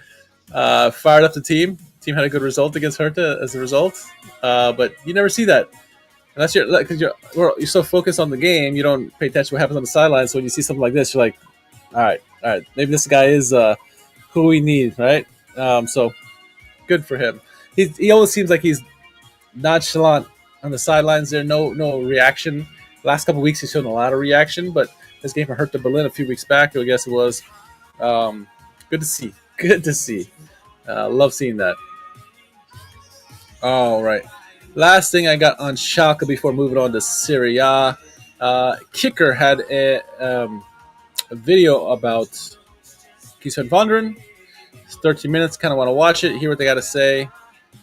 Fired up the team. Team had a good result against Hertha as a result, but you never see that. And that's because you're so focused on the game, you don't pay attention to what happens on the sidelines. So when you see something like this, you're like, all right, maybe this guy is who we need, right? So good for him. He always seems like he's nonchalant on the sidelines. There, no reaction. Last couple of weeks, he's shown a lot of reaction, but this game for Hertha Berlin a few weeks back, I guess it was, good to see. Good to see. Love seeing that. All right. Last thing I got on Schalke before moving on to Serie A. Kicker had a video about Kees van Wonderen. It's 13 minutes. Kind of want to watch it, hear what they got to say.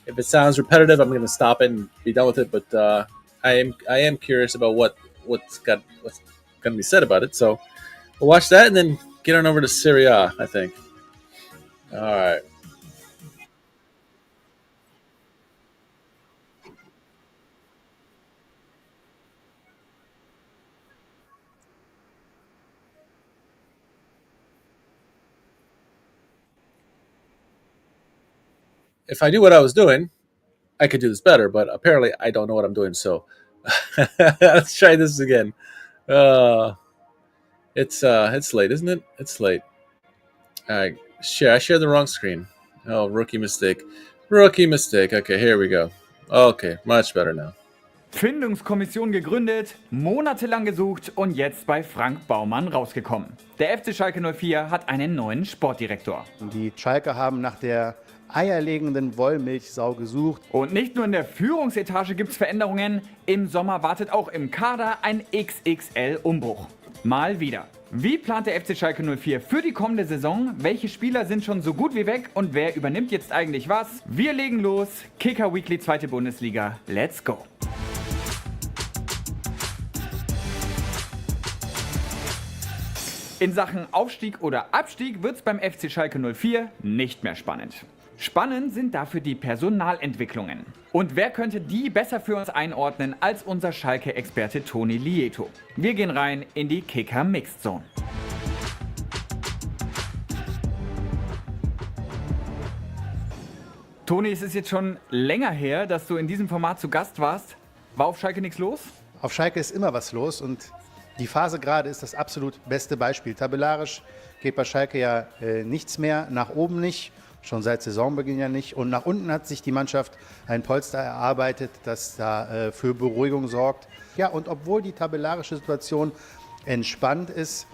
If it sounds repetitive, I'm going to stop it and be done with it. But I am curious about what's going to be said about it. So we'll watch that and then get on over to Serie A, I think. All right. If I knew what I was doing, I could do this better, but apparently I don't know what I'm doing, so let's try this again. It's late, isn't it? It's late. I shared the wrong screen. Oh, rookie mistake. Okay, here we go. Okay, much better now. Findungskommission gegründet, monatelang gesucht und jetzt bei Frank Baumann rausgekommen. Der FC Schalke 04 hat einen neuen Sportdirektor. Die Schalke haben nach der eierlegenden Wollmilchsau gesucht. Und nicht nur in der Führungsetage gibt es Veränderungen, im Sommer wartet auch im Kader ein XXL-Umbruch. Mal wieder. Wie plant der FC Schalke 04 für die kommende Saison? Welche Spieler sind schon so gut wie weg und wer übernimmt jetzt eigentlich was? Wir legen los. Kicker Weekly 2. Bundesliga. Let's go! In Sachen Aufstieg oder Abstieg wird es beim FC Schalke 04 nicht mehr spannend. Spannend sind dafür die Personalentwicklungen. Und wer könnte die besser für uns einordnen als unser Schalke-Experte Toni Lieto? Wir gehen rein in die Kicker Mixed Zone. Toni, es ist jetzt schon länger her, dass du in diesem Format zu Gast warst. War auf Schalke nichts los? Auf Schalke ist immer was los und die Phase gerade ist das absolut beste Beispiel. Tabellarisch geht bei Schalke ja nichts mehr, nach oben nicht, schon seit Saisonbeginn ja nicht. Und nach unten hat sich die Mannschaft ein Polster erarbeitet, das da für Beruhigung sorgt. Ja, und obwohl die tabellarische Situation entspannt ist,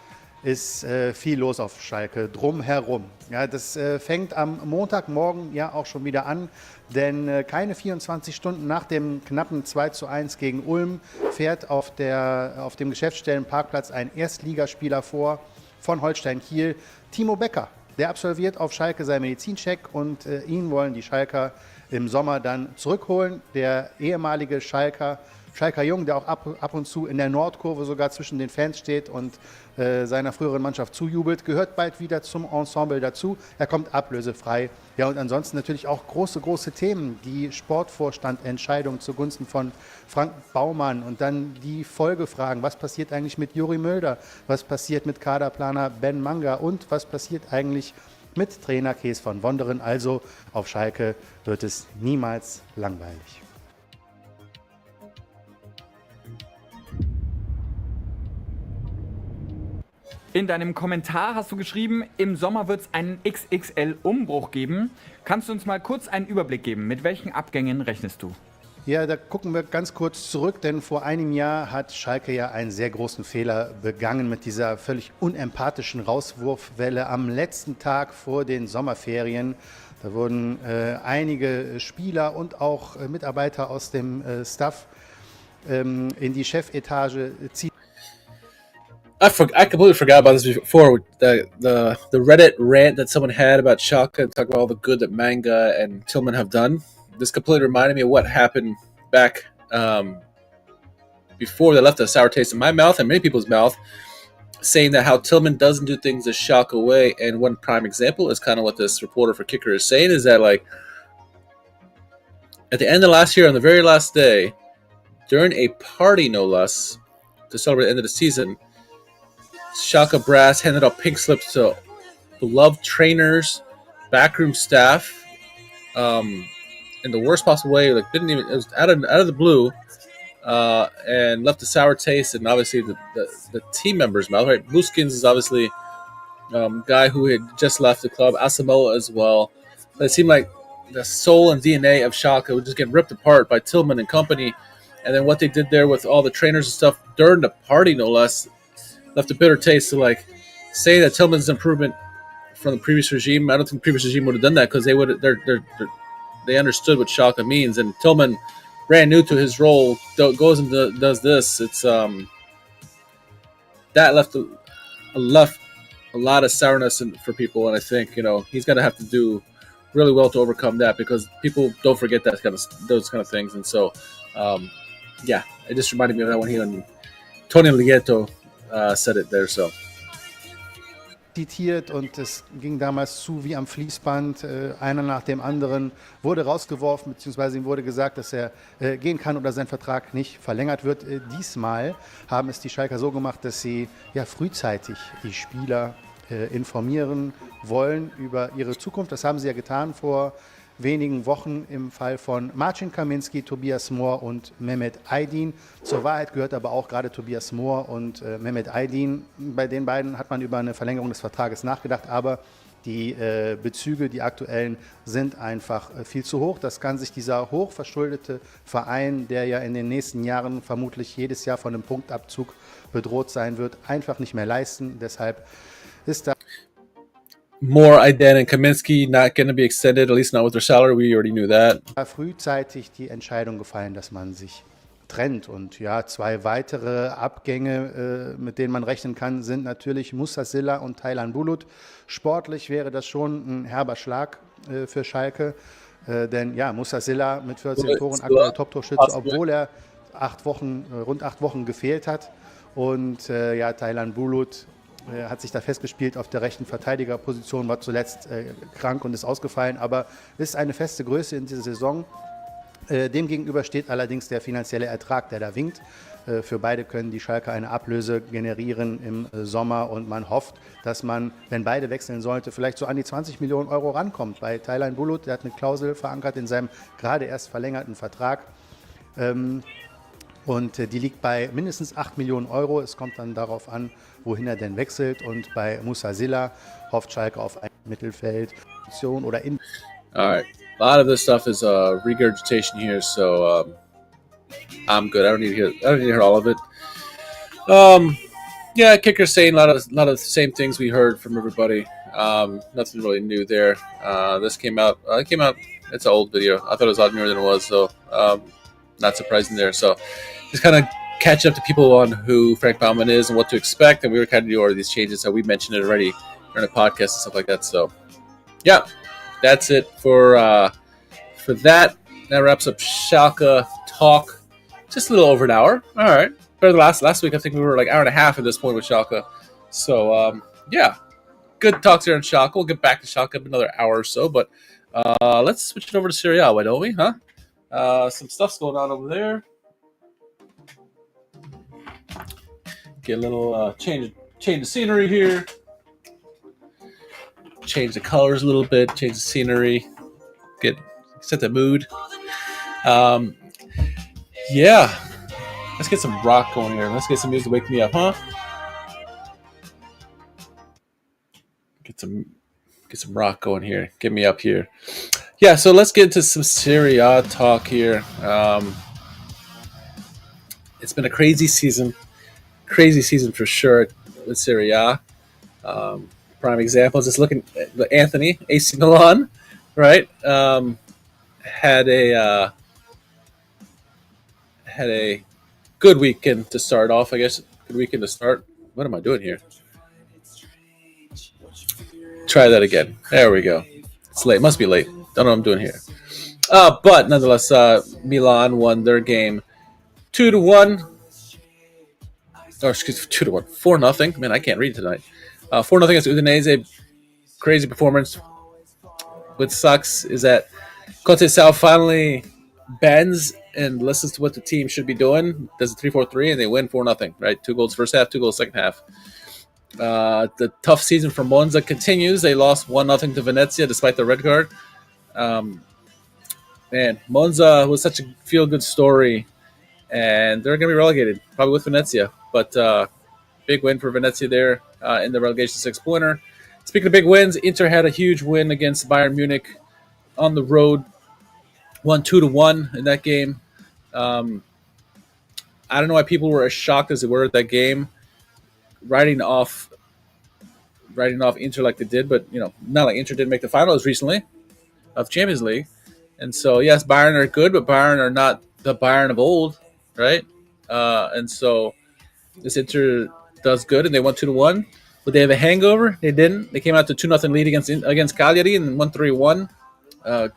ist viel los auf Schalke drumherum. Ja, das fängt am Montagmorgen ja auch schon wieder an, denn keine 24 Stunden nach dem knappen 2:1 gegen Ulm fährt auf dem Geschäftsstellenparkplatz ein Erstligaspieler vor von Holstein Kiel, Timo Becker. Der absolviert auf Schalke seinen Medizincheck und ihn wollen die Schalker im Sommer dann zurückholen. Der ehemalige Schalker Jung, der auch ab und zu in der Nordkurve sogar zwischen den Fans steht und seiner früheren Mannschaft zujubelt, gehört bald wieder zum Ensemble dazu. Er kommt ablösefrei. Ja, und ansonsten natürlich auch große Themen. Die Sportvorstandentscheidung zugunsten von Frank Baumann und dann die Folgefragen. Was passiert eigentlich mit Juri Mölder? Was passiert mit Kaderplaner Ben Manga? Und was passiert eigentlich mit Trainer Kees van Wonderen? Also auf Schalke wird es niemals langweilig. In deinem Kommentar hast du geschrieben, im Sommer wird es einen XXL-Umbruch geben. Kannst du uns mal kurz einen Überblick geben? Mit welchen Abgängen rechnest du? Ja, da gucken wir ganz kurz zurück, denn vor einem Jahr hat Schalke ja einen sehr großen Fehler begangen mit dieser völlig unempathischen Rauswurfwelle am letzten Tag vor den Sommerferien. Da wurden einige Spieler und auch Mitarbeiter aus dem Staff in die Chefetage ziehen. I completely forgot about this before. The Reddit rant that someone had about Schalke and talking about all the good that Manga and Tillman have done. This completely reminded me of what happened back before they left a sour taste in my mouth and many people's mouth, saying that how Tillman doesn't do things the Schalke way. And one prime example is kind of what this reporter for Kicker is saying, is that like at the end of last year, on the very last day, during a party no less, to celebrate the end of the season, Schalke brass handed out pink slips to beloved trainers, backroom staff, in the worst possible way. Like it was out of the blue, and left a sour taste in obviously the team members' mouth. Right, Blueskins is obviously guy who had just left the club, Asamoah as well. But it seemed like the soul and DNA of Schalke would just get ripped apart by Tillman and company, and then what they did there with all the trainers and stuff during the party, no less, left a bitter taste. To like say that Tillman's improvement from the previous regime, I don't think the previous regime would have done that, because they understood what Schalke means. And Tillman, brand new to his role, goes and does this. It's that left a lot of sourness for people, and I think he's going to have to do really well to overcome that, because people don't forget those kind of things. And so, yeah, it just reminded me of that when he and Tony Lieto said it there. So. Zitiert, und es ging damals zu wie am Fließband. Einer nach dem anderen wurde rausgeworfen, beziehungsweise ihm wurde gesagt, dass er gehen kann oder sein Vertrag nicht verlängert wird. Diesmal haben es die Schalker so gemacht, dass sie frühzeitig die Spieler informieren wollen über ihre Zukunft. Das haben sie ja getan vor wenigen Wochen im Fall von Marcin Kaminski, Tobias Mohr und Mehmet Aydin. Zur Wahrheit gehört aber auch gerade Tobias Mohr und Mehmet Aydin. Bei den beiden hat man über eine Verlängerung des Vertrages nachgedacht, aber die Bezüge, die aktuellen, sind einfach viel zu hoch. Das kann sich dieser hochverschuldete Verein, der ja in den nächsten Jahren vermutlich jedes Jahr von einem Punktabzug bedroht sein wird, einfach nicht mehr leisten. Deshalb ist da Moore, Aydin, and Kaminski not going to be extended, at least not with their salary. We already knew that. Frühzeitig die Entscheidung gefallen, dass man sich trennt. Und ja, 2 weitere Abgänge, mit denen man rechnen kann, sind natürlich Musasilla und Taylan Bulut. Sportlich wäre das schon ein herber Schlag für Schalke. Denn ja, Musasilla mit 14 Toren aktuell Top-Torschütze, obwohl er rund 8 Wochen gefehlt hat. Und ja, Taylan Bulut hat sich da festgespielt auf der rechten Verteidigerposition, war zuletzt krank und ist ausgefallen, aber ist eine feste Größe in dieser Saison. Demgegenüber steht allerdings der finanzielle Ertrag, der da winkt. Für beide können die Schalke eine Ablöse generieren im Sommer und man hofft, dass man, wenn beide wechseln sollte, vielleicht so an die 20 Millionen Euro rankommt. Bei Taylan Bulut, der hat eine Klausel verankert in seinem gerade erst verlängerten Vertrag. Und die liegt bei mindestens 8 Millionen Euro. Es kommt dann darauf an, wohin er denn wechselt. Und bei Musasilla hofft Schalke auf ein Mittelfeldposition oder in. All right. A lot of this stuff is regurgitation here, so I'm good. I don't need to hear all of it. Yeah, kicker saying a lot of the same things we heard from everybody. Nothing really new there. This came out. It's an old video. I thought it was a lot newer than it was, so not surprising there. So just kind of catch up to people on who Frank Baumann is and what to expect, and we were kind of doing all of these changes. So we mentioned it already during the podcast and stuff like that. So yeah. That's it for that. That wraps up Schalke talk. Just a little over an hour. All right. Better than last week. I think we were like an hour and a half at this point with Schalke. So, yeah. Good talks here on Schalke. We'll get back to Schalke in another hour or so. But let's switch it over to Serie A, why don't we? Huh? Some stuff's going on over there. Get a little change the scenery here. Change the colors a little bit, change the scenery, set the mood. Yeah, let's get some rock going here. Let's get some music to wake me up, huh? Get some rock going here. Get me up here. Yeah, so let's get into some Serie A talk here. It's been a crazy season for sure with Serie A. Prime example is just looking at Anthony, AC Milan, right? Had a good weekend to start off, I guess. Good weekend to start. What am I doing here? Try that again. There we go. It's late. Must be late. Don't know what I'm doing here. But nonetheless, Milan won their game 2-1. Or excuse me, 2-1. 4-0. Man, I can't read tonight. 4-0 against Udinese. Crazy performance. What sucks is that Conceição finally bends and listens to what the team should be doing. Does a 3-4-3 and they win 4-0. Right, 2 goals first half, 2 goals second half. The tough season for Monza continues. They lost 1-0 to Venezia despite the red card. Man, Monza was such a feel-good story, and they're going to be relegated, probably with Venezia. But big win for Venezia there in the relegation 6-pointer. Speaking of big wins, Inter had a huge win against Bayern Munich on the road, won 2-1 in that game. I don't know why people were as shocked as they were at that game, writing off Inter like they did, but not like Inter didn't make the finals recently of Champions League. And so yes, Bayern are good, but Bayern are not the Bayern of old, right? And so this Inter does good, and they won 2-1. Would they have a hangover? They didn't. They came out to 2-0 lead against Cagliari and won 3-1.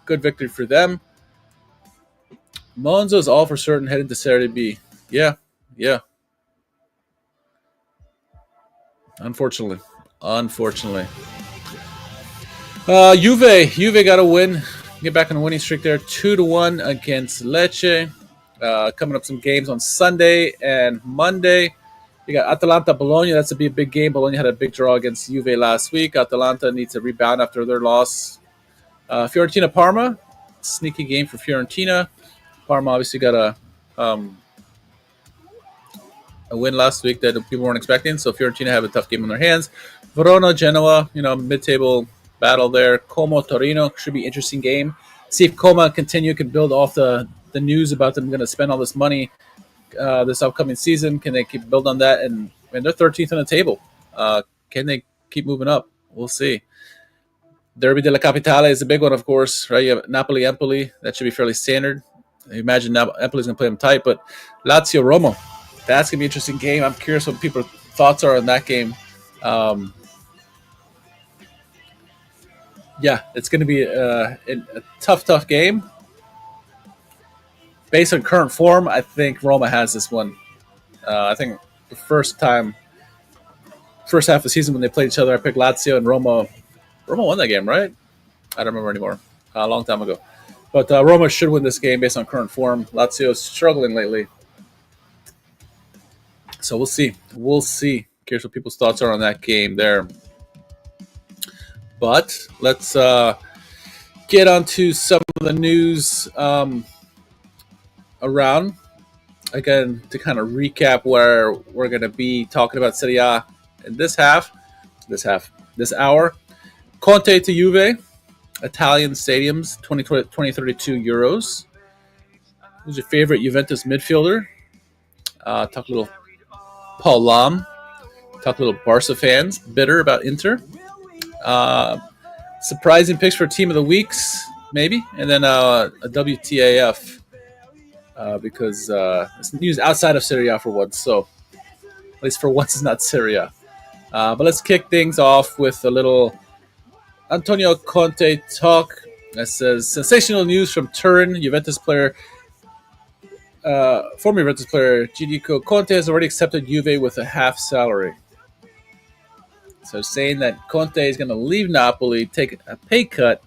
Good victory for them. Monza is all for certain heading to Serie B. Yeah. Unfortunately. Juve got a win. Get back on the winning streak there. 2-1 against Lecce. Coming up some games on Sunday and Monday. You got Atalanta Bologna. That's a big game. Bologna had a big draw against Juve last week. Atalanta needs to rebound after their loss. Fiorentina Parma. Sneaky game for Fiorentina. Parma obviously got a win last week that people weren't expecting. So Fiorentina have a tough game on their hands. Verona, Genoa, mid-table battle there. Como, Torino should be an interesting game. See if Como can build off the news about them going to spend all this money this upcoming season. Can they keep build on that? And they're 13th on the table. Can they keep moving up? We'll see. Derby della Capitale is a big one, of course, right? You have Napoli-Empoli. That should be fairly standard. imagine Napoli's going to play them tight, but Lazio Roma, that's going to be an interesting game. I'm curious what people's thoughts are on that game. Yeah, it's going to be a tough game. Based on current form, I think Roma has this one. I think the first half of the season when they played each other, I picked Lazio, and Roma won that game, right? I don't remember anymore. A long time ago. But Roma should win this game based on current form. Lazio is struggling lately. So we'll see. Curious what people's thoughts are on that game there. But let's get on to some of the news around. Again, to kind of recap where we're going to be talking about Serie A in this hour. Conte to Juve, Italian stadiums, 2032 euros. Who's your favorite Juventus midfielder? Talk a little Paul Lam. Talk a little Barca fans, bitter about Inter. Surprising picks for team of the weeks, maybe. And then a WTAF. Because it's news outside of Serie A for once, so at least for once it's not Serie A. But let's kick things off with a little Antonio Conte talk. That says, sensational news from Turin. Former Juventus player Guido Conte has already accepted Juve with a half salary. So saying that Conte is going to leave Napoli, take a pay cut,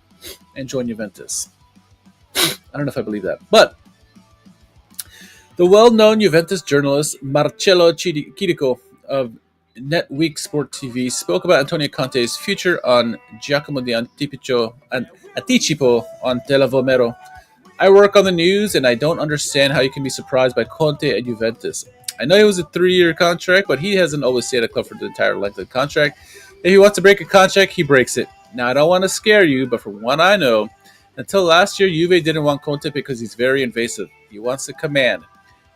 and join Juventus. I don't know if I believe that, but the well-known Juventus journalist Marcello Chirico of NetWeek Sport TV spoke about Antonio Conte's future on Giacomo di Anticipo on Televomero. I work on the news, and I don't understand how you can be surprised by Conte at Juventus. I know it was a 3-year contract, but he hasn't always stayed at a club for the entire length of the contract. If he wants to break a contract, he breaks it. Now, I don't want to scare you, but from what I know, until last year, Juve didn't want Conte because he's very invasive. He wants to command.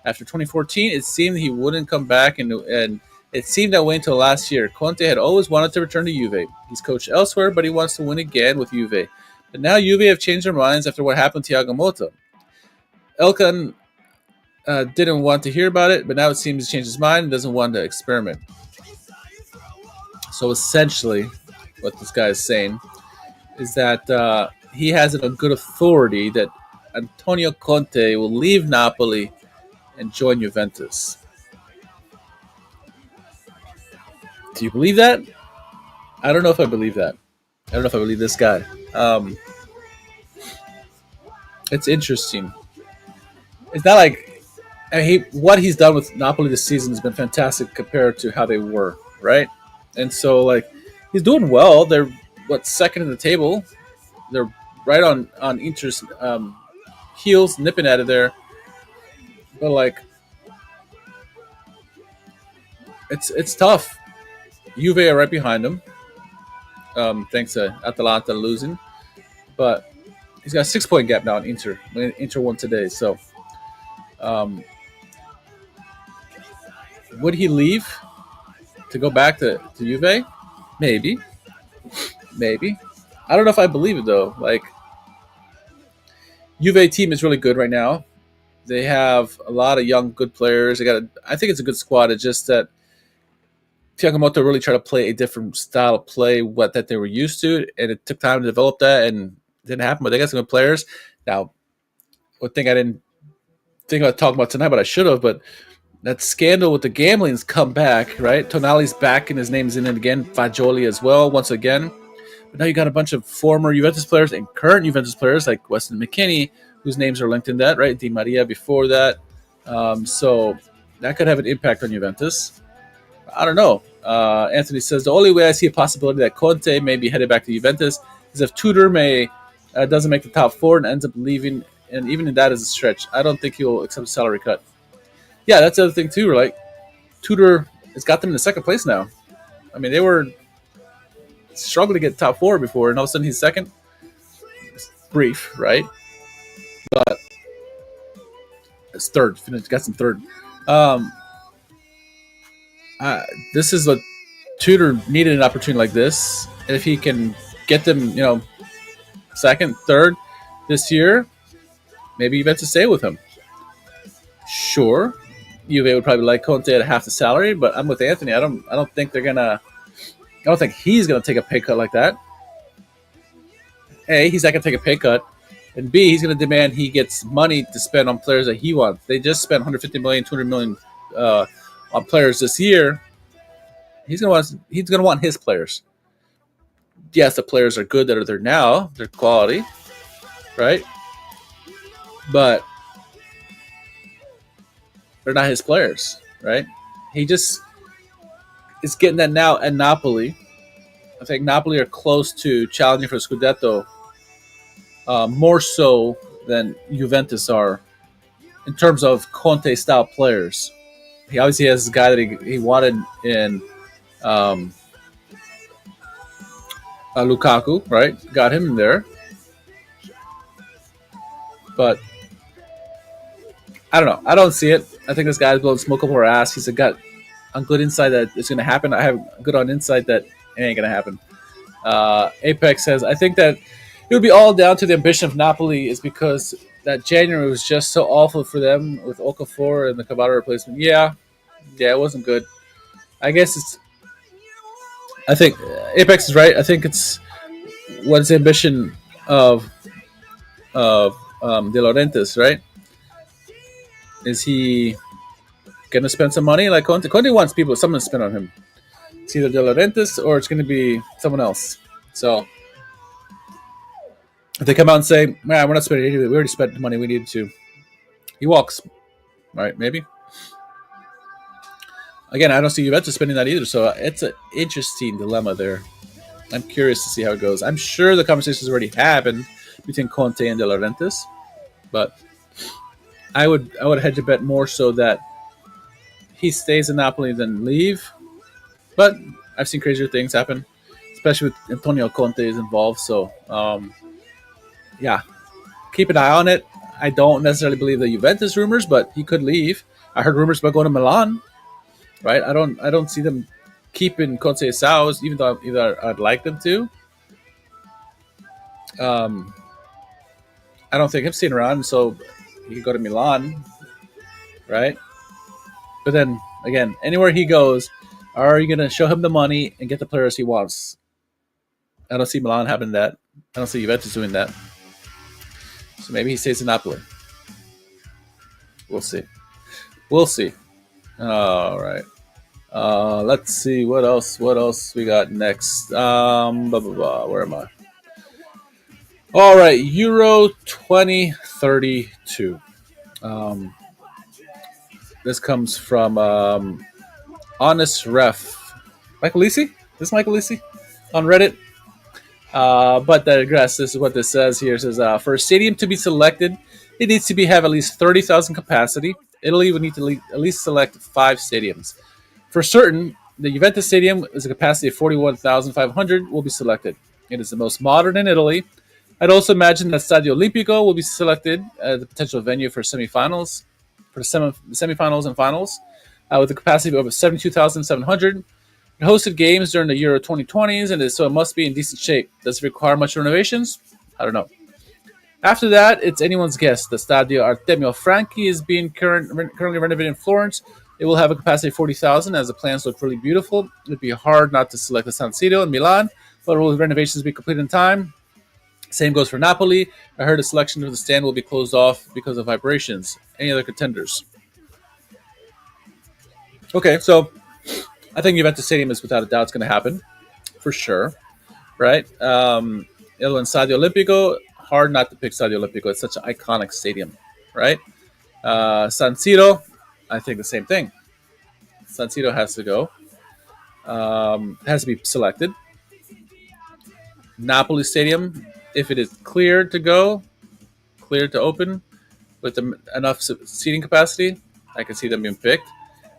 After 2014, it seemed he wouldn't come back, and it seemed that way until last year. Conte had always wanted to return to Juve. He's coached elsewhere, but he wants to win again with Juve. But now Juve have changed their minds after what happened to Thiago Motta. Elkan didn't want to hear about it, but now it seems he's changed his mind and doesn't want to experiment. So essentially, what this guy is saying is that he has it on good authority that Antonio Conte will leave Napoli and join Juventus. Do you believe that? I don't know if I believe that. I don't know if I believe this guy. It's interesting. It's not like what he's done with Napoli this season has been fantastic compared to how they were, right? And so, like, he's doing well. They're second in the table. They're right on Inter's heels, nipping out of there. But like, it's tough. Juve are right behind him, thanks to Atalanta losing. But he's got a 6-point gap now on Inter. Inter won today, so would he leave to go back to Juve? Maybe. I don't know if I believe it though. Like, Juve team is really good right now. They have a lot of young, good players. I think it's a good squad. It's just that Thiago Motta really tried to play a different style of play, that they were used to, and it took time to develop that, and it didn't happen. But they got some good players. Now, one thing I didn't think about talking about tonight, but I should have. But that scandal with the gambling's come back, right? Tonali's back, and his name's in it again. Fagioli as well, once again. But now you got a bunch of former Juventus players and current Juventus players like Weston McKennie, whose names are linked in that, right? Di Maria before that. So that could have an impact on Juventus. I don't know. Anthony says, the only way I see a possibility that Conte may be headed back to Juventus is if Tudor doesn't make the top 4 and ends up leaving, and even that is a stretch. I don't think he'll accept a salary cut. Yeah, that's the other thing too, like, Tudor has got them in the second place now. I mean, they were struggling to get top 4 before, and all of a sudden he's second. It's brief, right? But it's third. Got some third. This is what Tudor needed, an opportunity like this. And if he can get them, second, third this year, maybe Juventus stay with him. Sure, Juve would probably like Conte at half the salary, but I'm with Anthony. I don't think they're gonna. I don't think he's gonna take a pay cut like that. A, he's not gonna take a pay cut, and B, he's gonna demand he gets money to spend on players that he wants. They just spent 150 million, 200 million on players this year. He's gonna want his players. Yes, the players are good that are there now. They're quality, right? But they're not his players, right? He just is getting that now at Napoli. I think Napoli are close to challenging for Scudetto, more so than Juventus are in terms of Conte-style players. He obviously has this guy that he wanted in Lukaku, right? Got him in there. But I don't know. I don't see it. I think this guy's blowing smoke up our ass. He's got on good insight that it's going to happen. I have good on insight that it ain't going to happen. Apex says, I think that it would be all down to the ambition of Napoli is because that January was just so awful for them with Okafor and the Cavada replacement. Yeah, it wasn't good. I think Apex is right. I think it's what's the ambition of De Laurentiis, right? Is he going to spend some money like Conte? Conte wants someone to spend on him. It's either De Laurentiis or it's going to be someone else. So if they come out and say, man, we're not spending anything, we already spent the money we needed to, he walks. Right, maybe. Again, I don't see Juventus spending that either, so it's an interesting dilemma there. I'm curious to see how it goes. I'm sure the conversations already happened between Conte and De Laurentiis, but I would hedge a bet more so that he stays in Napoli than leave. But I've seen crazier things happen, especially with Antonio Conte is involved. So, yeah, keep an eye on it. I don't necessarily believe the Juventus rumors, but he could leave. I heard rumors about going to Milan. Right? I don't see them keeping Conte Saus, even though I'd like them to. I don't think him staying around, so he could go to Milan, right? But then again, anywhere he goes, are you going to show him the money and get the players he wants? I don't see Milan having that. I don't see Juventus doing that. So maybe he stays in Napoli. We'll see. All right. Let's see what else we got next. Where am I? All right, Euro 2032. This comes from Honest Ref. Michael Lisi? This is Michael Lisi on Reddit. But digress. This is what this says here. It says, for a stadium to be selected, it needs to have at least 30,000 capacity. Italy would need to at least select 5 stadiums. For certain, the Juventus Stadium is a capacity of 41,500 will be selected. It is the most modern in Italy. I'd also imagine that Stadio Olimpico will be selected as the potential venue for semifinals, semifinals and finals, with a capacity of over 72,700. It hosted games during the Euro 2020s, and so it must be in decent shape. Does it require much renovations? I don't know. After that, it's anyone's guess. The Stadio Artemio Franchi is being currently renovated in Florence. It will have a capacity of 40,000 as the plans look really beautiful. It would be hard not to select the San Siro in Milan, but will the renovations be completed in time? Same goes for Napoli. I heard a selection of the stand will be closed off because of vibrations. Any other contenders? Okay, so I think Juventus Stadium is without a doubt going to happen, for sure, right? Stadio Olimpico, hard not to pick Stadio Olimpico. It's such an iconic stadium, right? San Siro, I think the same thing. San Siro has to go. Has to be selected. Napoli Stadium, if it is cleared to go, cleared to open, with enough seating capacity, I can see them being picked.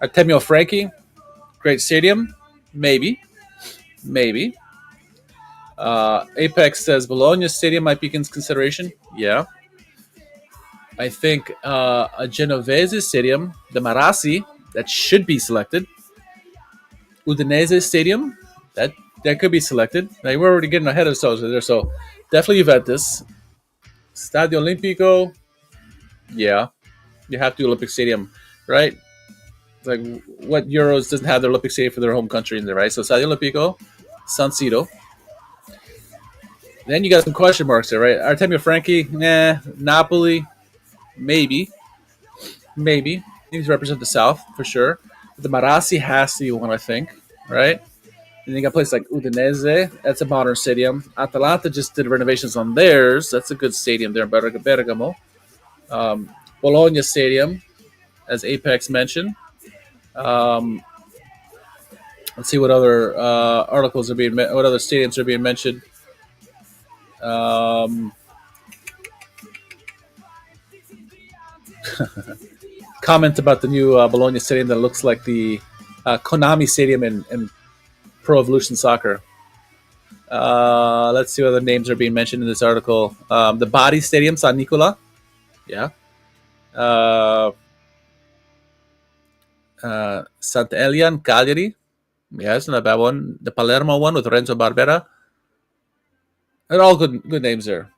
Artemio Franchi, great stadium, maybe. Apex says Bologna Stadium might be in consideration. Yeah. I think a Genovese Stadium, the Marassi, that should be selected. Udinese Stadium, that could be selected. Like, we're already getting ahead of ourselves there, so definitely Juventus. Stadio Olimpico, Yeah, you have to Olympic Stadium, right? It's like what Euros doesn't have their Olympic Stadium for their home country in there, right? So Stadio Olimpico, San Siro. Then you got some question marks there, right? Artemio Franky, nah. Napoli, maybe. Maybe. He needs to represent the South for sure. But the Marassi has to be one, I think, right? And you got places like Udinese. That's a modern stadium. Atalanta just did renovations on theirs. That's a good stadium there in Bergamo. Bologna Stadium, as Apex mentioned. Let's see what other articles are being what other stadiums are being mentioned. Comment about the new Bologna Stadium that looks like the Konami Stadium in Pro Evolution Soccer. Let's see what other names are being mentioned in this article. The Bari Stadium, San Nicola. Yeah. Sant'Elian, Cagliari. Yes, not a bad one. The Palermo one with Renzo Barbera. They're all good names there.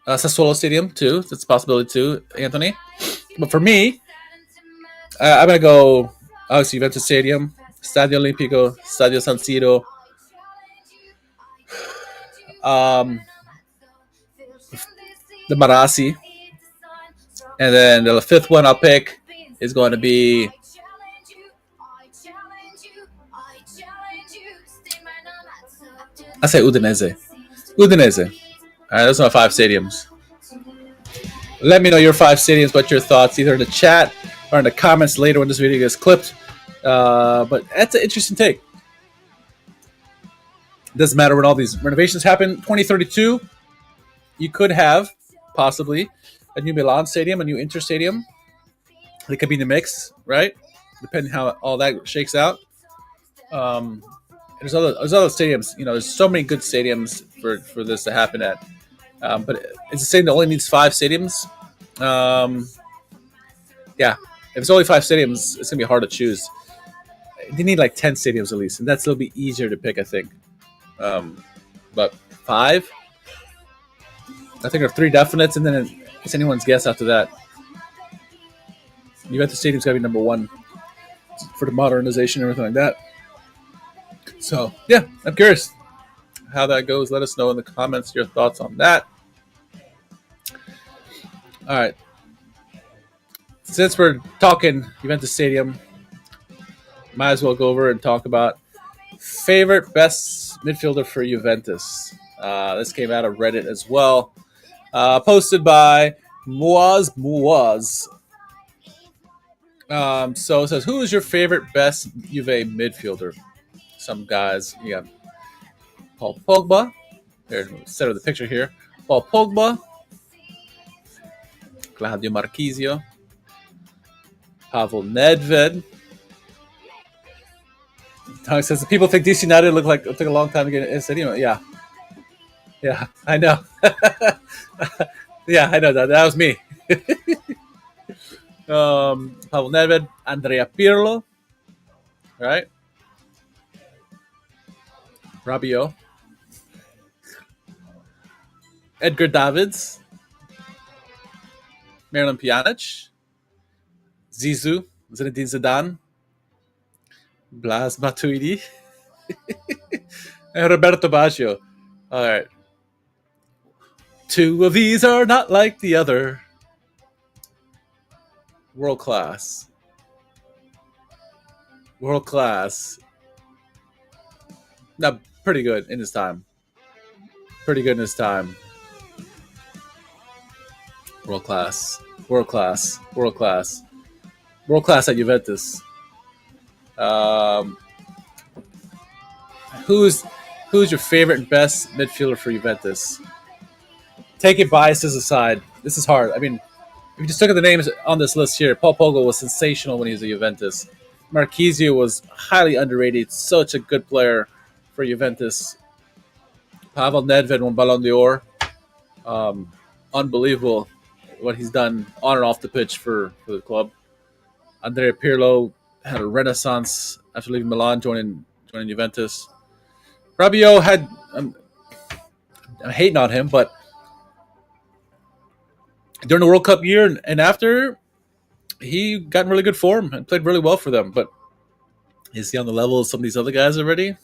Sassuolo Stadium, too. That's a possibility, too, Anthony. But for me, I'm going to go, obviously, Juventus Stadium, Stadio Olimpico, Stadio San Siro. The Marassi. And then the fifth one I'll pick is going to be I say Udinese. Udinese. All right, those are my 5 stadiums. Let me know your 5 stadiums, what your thoughts, either in the chat or in the comments later when this video gets clipped. But that's an interesting take. It doesn't matter when all these renovations happen. 2032, you could have possibly a new Milan stadium, a new Inter stadium. They could be in the mix, right? Depending how all that shakes out. There's other stadiums. You know, there's so many good stadiums for this to happen at. But it's a stadium that only needs 5 stadiums. Yeah, if it's only 5 stadiums, it's gonna be hard to choose. You need like 10 stadiums at least, and that's a little bit easier to pick, I think. But 5, I think, are 3 definites, and then it's anyone's guess after that. Juventus Stadium's gotta be number 1 for the modernization and everything like that. So yeah, I'm curious how that goes. Let us know in the comments your thoughts on that. All right. Since we're talking Juventus Stadium, might as well go over and talk about favorite best midfielder for Juventus. This came out of Reddit as well. Posted by Muaz. So it says, who is your favorite best Juve midfielder? Some guys, you got Paul Pogba. There's instead of the picture here. Paul Pogba, Claudio Marchisio, Pavel Nedved. Tom says people think DC United look like it took a long time to get in stadium. Yeah, I know. Yeah, I know that was me. Pavel Nedved, Andrea Pirlo, right? Rabiot, Edgar Davids, Miralem Pjanic, Zizou, Zinedine Zidane, Blas Matuidi, and Roberto Baggio. All right. 2 of these are not like the other. World class. World class. Not pretty good in his time. Pretty good in his time. World class. World class. World class. World class at Juventus. Who's your favorite and best midfielder for Juventus? Taking biases aside, this is hard. I mean, if you just look at the names on this list here, Paul Pogba was sensational when he was at Juventus. Marchisio was highly underrated. Such a good player for Juventus. Pavel Nedved won Ballon d'Or. Unbelievable what he's done on and off the pitch for the club. Andrea Pirlo had a renaissance after leaving Milan, joining Juventus. Rabiot had... I'm hating on him, but during the World Cup year and after, he got in really good form and played really well for them. But is he on the level of some of these other guys already?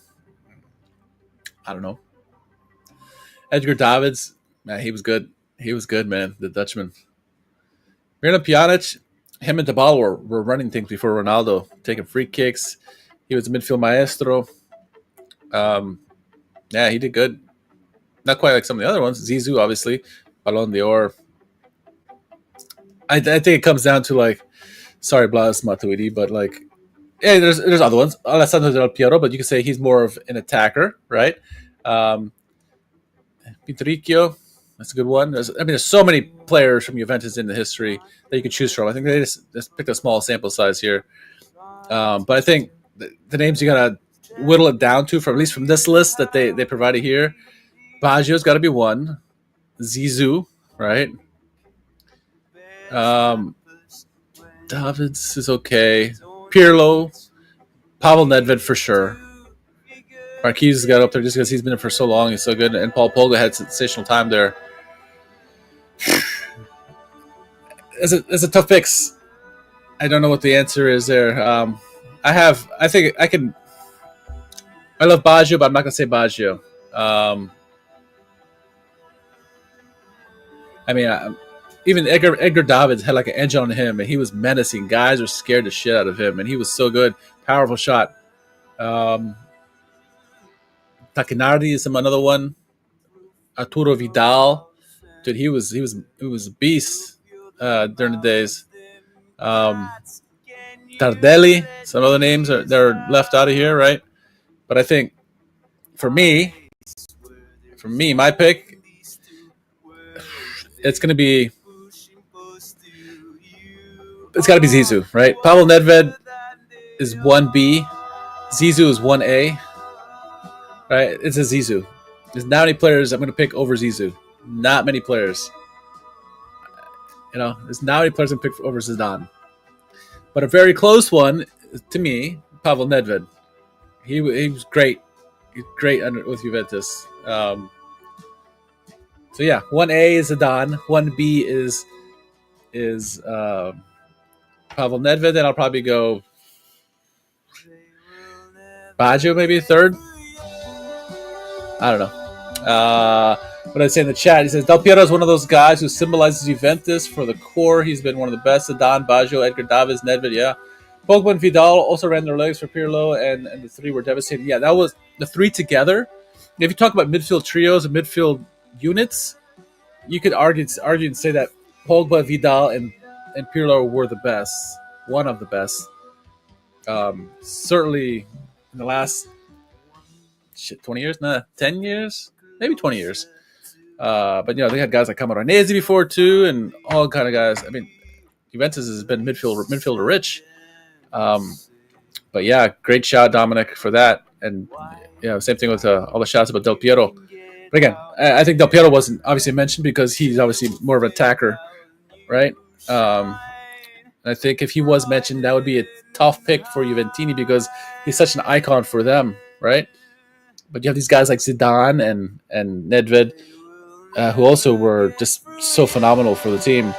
I don't know. Edgar Davids, man, he was good. He was good, man, the Dutchman. Mirna Pjanic, him and Tabal were running things before Ronaldo, taking free kicks. He was a midfield maestro. Yeah, he did good. Not quite like some of the other ones. Zizou, obviously. Ballon d'Or. I think it comes down to, like, sorry, Blas Matuidi, but, like, yeah, there's other ones. Alessandro Del Piero, but you can say he's more of an attacker, right? Pinturicchio, that's a good one. There's so many players from Juventus in the history that you can choose from. I think they just picked a small sample size here. But I think the names you got to whittle it down to, from at least from this list that they provided here. Baggio's got to be one. Zizou, right? Davids is okay. Pirlo, Pavel Nedved for sure. Marquise got up there just because he's been there for so long. He's so good. And Paul Pogba had sensational time there. It's a tough fix. I don't know what the answer is there. I love Baggio, but I'm not going to say Baggio. Even Edgar Davids had like an edge on him, and he was menacing. Guys were scared the shit out of him, and he was so good. Powerful shot. Takinardi is another one. Arturo Vidal, dude, he was a beast during the days. Tardelli, some other names they're left out of here, right? But I think for me, my pick, it's got to be Zizou, right? Pavel Nedved is 1B, Zizou is 1A, right? It's a Zizou. There's not many players I'm going to pick over Zizou. Not many players. There's not many players I'm going to pick over Zidane. But a very close one, to me, Pavel Nedved. He was great. He's great with Juventus. So yeah, 1A is Zidane. 1B is Pavel Nedved. Then I'll probably go Baggio, maybe third. I don't know. What I say in the chat, he says Del Piero is one of those guys who symbolizes Juventus for the core. He's been one of the best. Zidane, Baggio, Edgar Davids, Nedved, yeah. Pogba and Vidal also ran their legs for Pirlo, and the three were devastating. Yeah, that was the three together. If you talk about midfield trios and midfield units, you could argue and say that Pogba, Vidal, and Pirlo were the best, one of the best. Certainly in the last 20 years, 10 years, maybe 20 years. But they had guys like Camoranesi before too, and all kind of guys. I mean, Juventus has been midfielder rich. But yeah, great shot, Dominic, for that. And same thing with all the shots about Del Piero. But again, I think Del Piero wasn't obviously mentioned because he's obviously more of an attacker, right? I think if he was mentioned, that would be a tough pick for Juventini because he's such an icon for them, right? But you have these guys like Zidane and Nedved, who also were just so phenomenal for the team.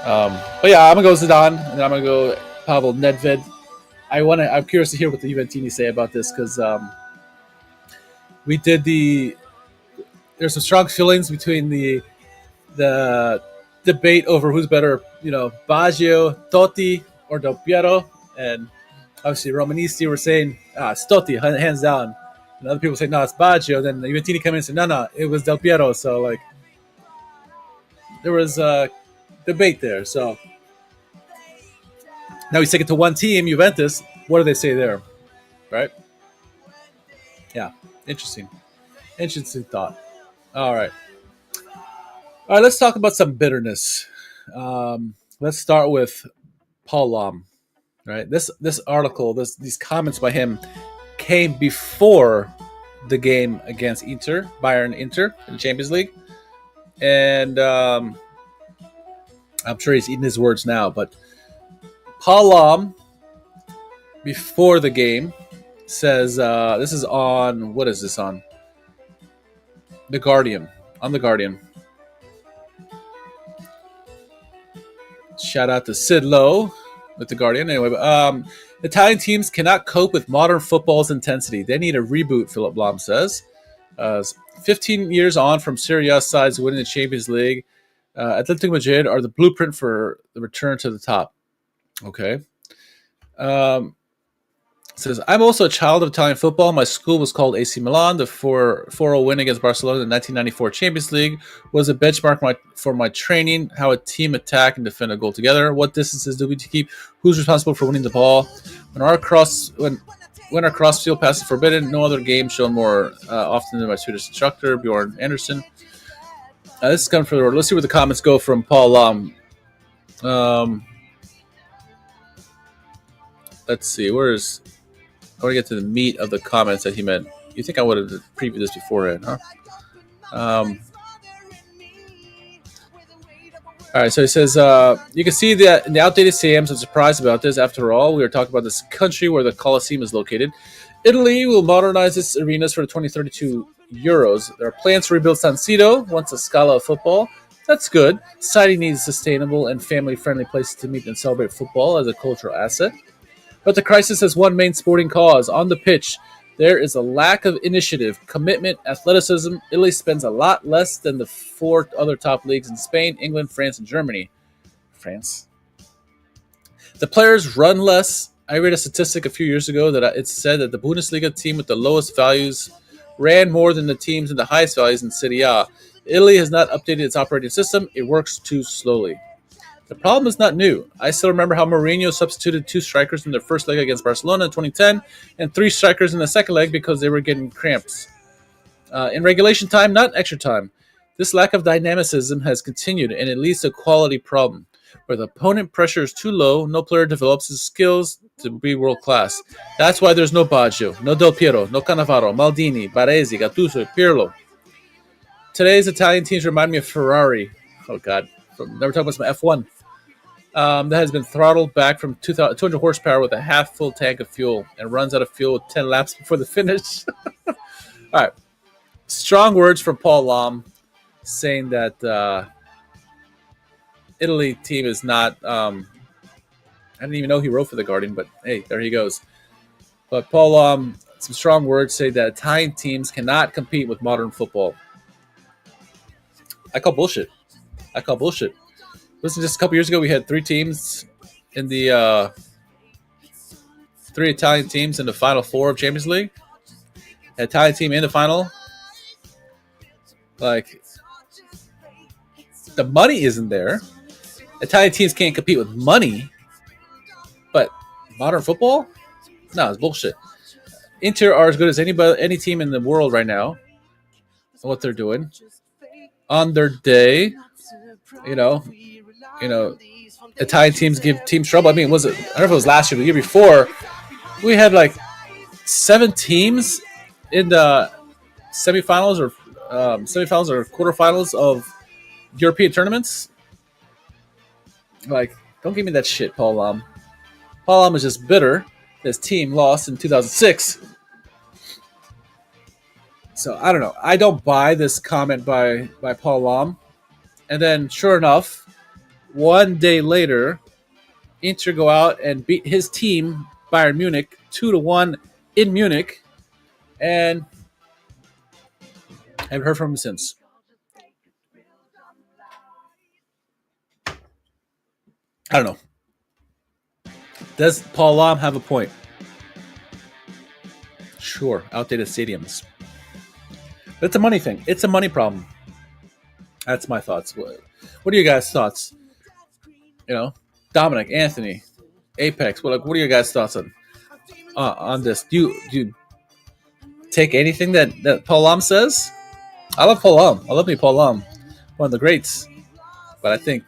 But yeah, I'm gonna go Zidane, and I'm gonna go Pavel Nedved. I'm curious to hear what the Juventini say about this because there's some strong feelings between the debate over who's better, Baggio, Totti, or Del Piero, and obviously Romanisti were saying it's Totti, hands down. And other people say, no, it's Baggio. Then the Juventini come in and say, no, it was Del Piero. So, like, there was a debate there. So, now we stick it to one team, Juventus. What do they say there? Right? Yeah. Interesting thought. All right, let's talk about some bitterness. Let's start with Paul Lahm. Right? This article, these comments by him came before the game against Bayern Inter in the Champions League. And I'm sure he's eating his words now, but Paul Lahm, before the game, says, this is on, what is this on? The Guardian. On The Guardian. Shout out to Sid Lowe with The Guardian. Anyway, Italian teams cannot cope with modern football's intensity. They need a reboot, Philip Lahm says. 15 years on from Serie A sides winning the Champions League, Atletico Madrid are the blueprint for the return to the top. Okay. Says, I'm also a child of Italian football. My school was called AC Milan. The 4-0 win against Barcelona in the 1994 Champions League was a benchmark for my training, how a team attack and defend a goal together. What distances do we keep? Who's responsible for winning the ball? When our cross-field pass is forbidden, no other game shown more often than my Swedish instructor, Bjorn Anderson. This is coming from the word. Let's see where the comments go from Paul Lahm. Let's see. I want to get to the meat of the comments that he meant. You think I would have previewed this beforehand, huh? All right, so he says, you can see that in the outdated stadiums. I'm surprised about this. After all, we are talking about this country where the Colosseum is located. Italy will modernize its arenas for the 2032 Euros. There are plans to rebuild San Siro, once a Scala of football. That's good. Society needs sustainable and family-friendly places to meet and celebrate football as a cultural asset. But the crisis has one main sporting cause. On the pitch, there is a lack of initiative, commitment, athleticism. Italy spends a lot less than the 4 other top leagues in Spain, England, France, and Germany. France. The players run less. I read a statistic a few years ago that it said that the Bundesliga team with the lowest values ran more than the teams with the highest values in Serie A. Italy has not updated its operating system. It works too slowly. The problem is not new. I still remember how Mourinho substituted 2 strikers in their first leg against Barcelona in 2010 and 3 strikers in the second leg because they were getting cramps. In regulation time, not extra time. This lack of dynamicism has continued, and it leads to a quality problem. Where the opponent pressure is too low, no player develops his skills to be world class. That's why there's no Baggio, no Del Piero, no Cannavaro, Maldini, Baresi, Gattuso, Pirlo. Today's Italian teams remind me of Ferrari. Oh, God. Never talking about some F1. That has been throttled back from 200 horsepower with a half-full tank of fuel and runs out of fuel with 10 laps before the finish. All right. Strong words from Paul Lahm saying that Italy team is not I didn't even know he wrote for The Guardian, but hey, there he goes. But Paul Lahm, some strong words say that Italian teams cannot compete with modern football. I call bullshit. Listen, just a couple years ago, we had 3 teams in the 3 Italian teams in the Final 4 of Champions League. An Italian team in the final. Like, the money isn't there. Italian teams can't compete with money. But modern football? No, it's bullshit. Inter are as good as any team in the world right now. What they're doing. On their day, you know, Italian teams give teams trouble. I mean, I don't know if it was last year, but the year before, we had like 7 teams in the semifinals or quarterfinals of European tournaments. Like, don't give me that shit, Paul Lahm. Paul Lahm is just bitter that his team lost in 2006. So, I don't know. I don't buy this comment by Paul Lahm. And then, sure enough, one day later, Inter go out and beat his team, Bayern Munich, 2-1 in Munich. And I haven't heard from him since. I don't know. Does Paul Lahm have a point? Sure, outdated stadiums. But it's a money thing. It's a money problem. That's my thoughts. What are your guys' thoughts? You know, Dominic, Anthony, Apex. What are your guys' thoughts on this? Do you take anything that Paul Lahm says? I love Paul Lahm. I love me Paul Lahm, one of the greats. But I think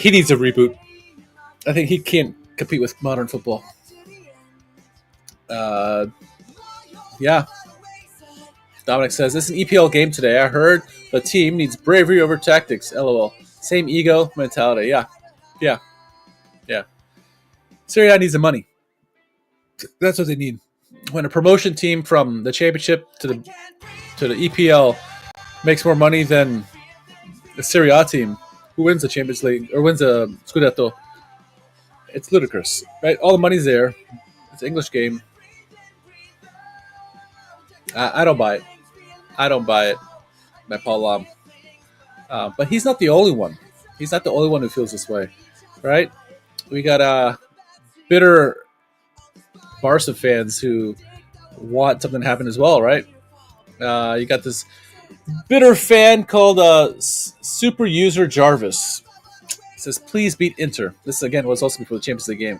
he needs a reboot. I think he can't compete with modern football. Yeah. Dominic says, this is an EPL game today. I heard the team needs bravery over tactics. LOL. Same ego mentality. Yeah. Serie A needs the money. That's what they need. When a promotion team from the championship to the EPL makes more money than the Serie A team, who wins the Champions League or wins a Scudetto, it's ludicrous, right? All the money's there. It's an English game. I don't buy it. I don't buy it by Paul Lam. But he's not the only one. He's not the only one who feels this way, right? We got bitter Barca fans who want something to happen as well, right? You got this bitter fan called Super User Jarvis. He says, please beat Inter. This, again, was also before the Champions League game.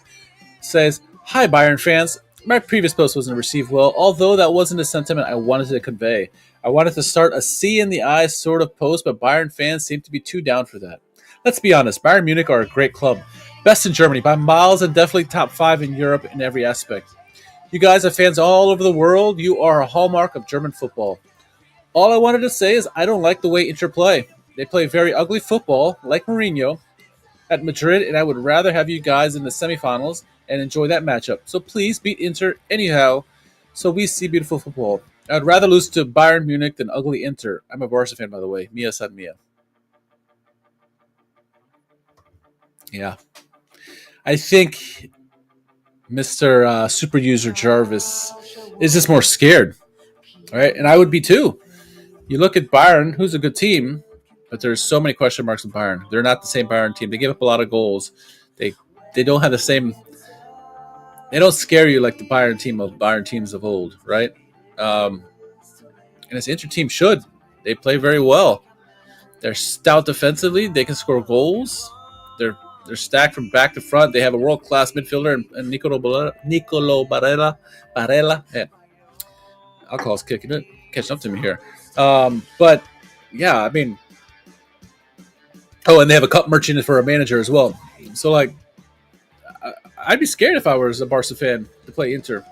Says, hi, Bayern fans. My previous post wasn't received well, although that wasn't a sentiment I wanted to convey. I wanted to start a C in the eyes sort of post, but Bayern fans seem to be too down for that. Let's be honest, Bayern Munich are a great club. Best in Germany by miles and definitely top 5 in Europe in every aspect. You guys have fans all over the world. You are a hallmark of German football. All I wanted to say is I don't like the way Inter play. They play very ugly football, like Mourinho, at Madrid, and I would rather have you guys in the semifinals and enjoy that matchup. So please beat Inter anyhow so we see beautiful football. I'd rather lose to Bayern Munich than ugly Inter. I'm a Barca fan, by the way. Mia San Mia. Yeah. I think Mr. Super User Jarvis is just more scared. All right? And I would be too. You look at Bayern, who's a good team, but there's so many question marks in Bayern. They're not the same Bayern team. They give up a lot of goals. They don't have the same. They don't scare you like the Bayern teams of old, right? And this Inter team should. They play very well. They're stout defensively. They can score goals. They're stacked from back to front. They have a world-class midfielder and Nicolo Barella. Yeah. Alcohol's kicking it. Catching up to me here. But, yeah, I mean. Oh, and they have a cup merchant for a manager as well. So, like, I'd be scared if I was a Barca fan to play Inter.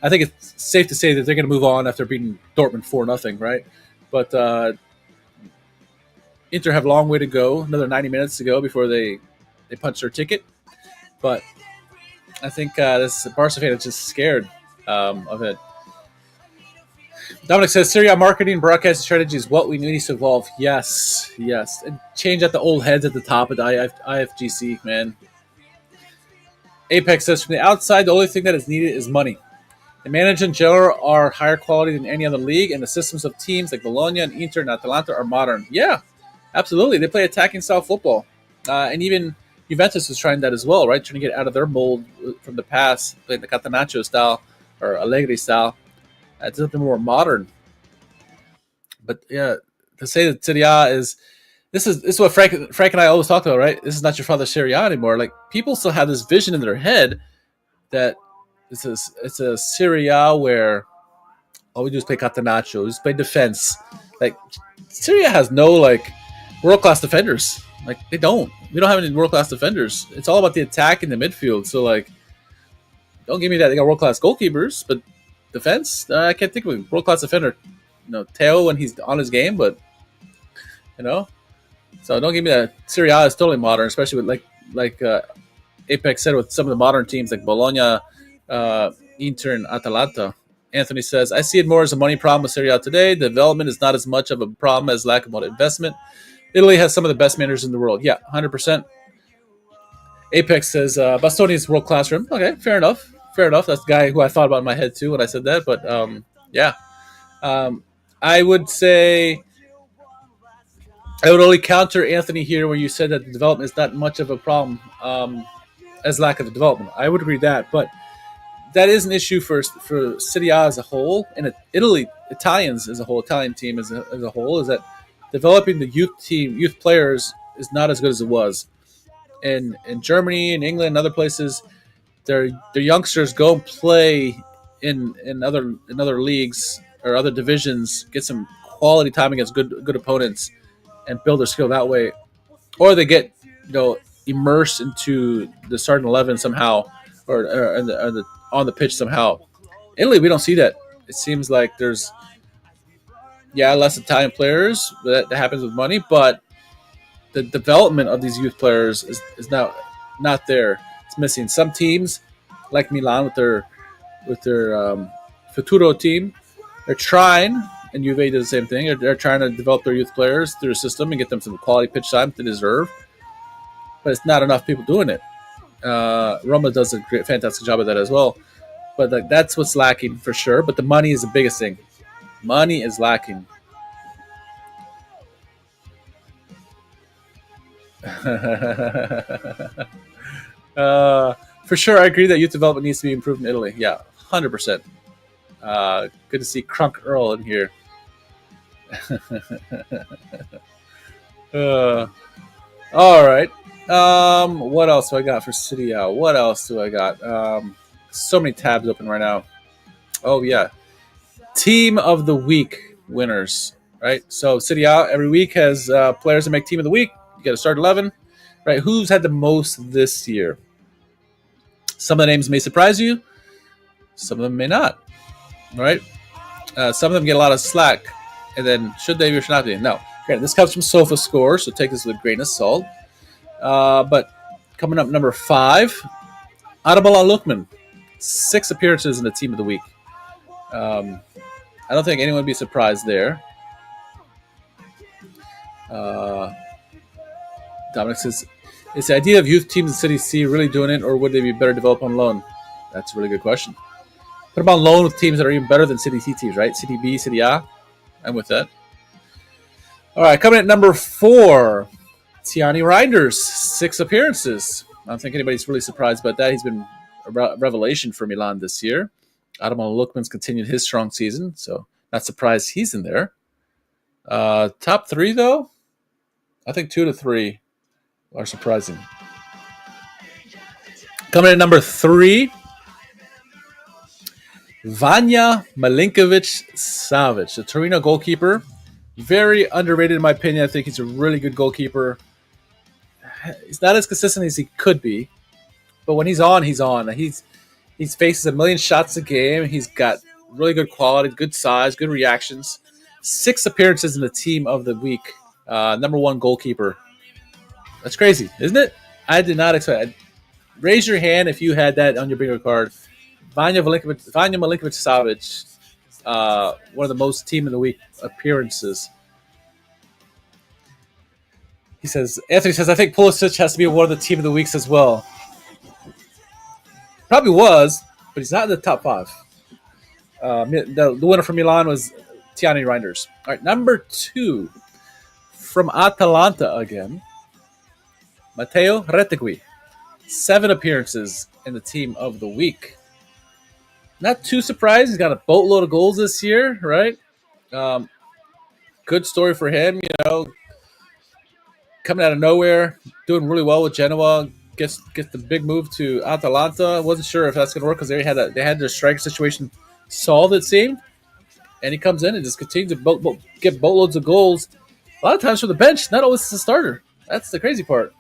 I think it's safe to say that they're going to move on after beating Dortmund 4-0, right? But Inter have a long way to go, another 90 minutes to go before they punch their ticket. But I think this Barca fan is just scared of it. Dominic says, Serie A marketing broadcast strategy is what we need to evolve. Yes. And change out the old heads at the top of the IFGC, man. Apex says, from the outside, the only thing that is needed is money. The managers in general are higher quality than any other league, and the systems of teams like Bologna and Inter and Atalanta are modern. Yeah, absolutely. They play attacking style football. And even Juventus was trying that as well, right? Trying to get out of their mold from the past, playing the Catenaccio style or Allegri style. It's something more modern. But yeah, to say that Serie A is this is what Frank and I always talk about, right? This is not your father's Serie A anymore. Like, people still have this vision in their head that it's a Serie A where all we do is play Catenaccio, we just play defense. Like, Serie A has no like world class defenders. Like, we don't have any world class defenders. It's all about the attack in the midfield. So like, don't give me that. They got world class goalkeepers, but defense, I can't think of a world class defender. Theo when he's on his game, but so don't give me that. Serie A is totally modern, especially with like Apex said, with some of the modern teams like Bologna, Inter, and Atalanta. Anthony says, I see it more as a money problem with Serie A today. Development is not as much of a problem as lack of investment. Italy has some of the best managers in the world. Yeah, 100%. Apex says, Bastoni is world class for him. Okay, fair enough. That's the guy who I thought about in my head too when I said that. But yeah. I would say I would only counter Anthony here where you said that the development is not much of a problem as lack of development. I would agree with that, but that is an issue for Serie A as a whole, and Italians as a whole, Italian team as a whole, is that developing the youth players is not as good as it was. In Germany, in England, and other places, their youngsters go and play in other leagues or other divisions, get some quality time against good opponents, and build their skill that way, or they get immersed into the starting 11 somehow, or on the pitch somehow. Italy, we don't see that. It seems like there's less Italian players. That happens with money, but the development of these youth players is now not there. It's missing. Some teams, like Milan with their Futuro team, they're trying. and Juve does the same thing. They're trying to develop their youth players through a system and get them some quality pitch time they deserve. But it's not enough people doing it. Roma does a fantastic job of that as well. But that's what's lacking for sure. But the money is the biggest thing. Money is lacking. For sure, I agree that youth development needs to be improved in Italy. Yeah, 100%. Good to see Crunk Earl in here. All right. What else do I got for Serie A? What else do I got? So many tabs open right now. Oh, yeah. Team of the Week winners, right? So Serie A every week has players that make Team of the Week. You got to start 11, right? Who's had the most this year? Some of the names may surprise you. Some of them may not, right? Some of them get a lot of slack. And then should they or should not they? No. Okay, this comes from SofaScore, so take this with a grain of salt. But coming up, number 5, Ademola Lookman. 6 appearances in the Team of the Week. I don't think anyone would be surprised there. Dominic says, is the idea of youth teams in City C really doing it, or would they be better developed on loan? That's a really good question. Put them on loan with teams that are even better than City C teams, right? City B, City A. I'm with that. All right, coming at number 4, Tiani Reinders, 6 appearances. I don't think anybody's really surprised about that. He's been a revelation for Milan this year. Ademola Lookman's continued his strong season, so not surprised he's in there. Top 3, though? I think 2 to 3 are surprising. Coming at number 3, Vanja Milinkovic-Savic, the Torino goalkeeper. Very underrated in my opinion. I think he's a really good goalkeeper. He's not as consistent as he could be, but when he's on, he's on. He faces a million shots a game. He's got really good quality, good size, good reactions. 6 appearances in the Team of the Week. Number 1 goalkeeper. That's crazy, isn't it? I did not expect it. Raise your hand if you had that on your bingo card. Vanja Milinkovic-Savic, one of the most Team of the Week appearances. Anthony says, I think Pulisic has to be one of the Team of the Weeks as well. Probably was, but he's not in the top 5. The winner from Milan was Tiani Reinders. All right, number 2, from Atalanta again, Matteo Retegui. 7 appearances in the Team of the Week. Not too surprised. He's got a boatload of goals this year, right? Good story for him, coming out of nowhere, doing really well with Genoa. Gets the big move to Atalanta. Wasn't sure if that's going to work because they had their striker situation solved, it seemed. And he comes in and just continues to get boatloads of goals. A lot of times from the bench, not always as a starter. That's the crazy part.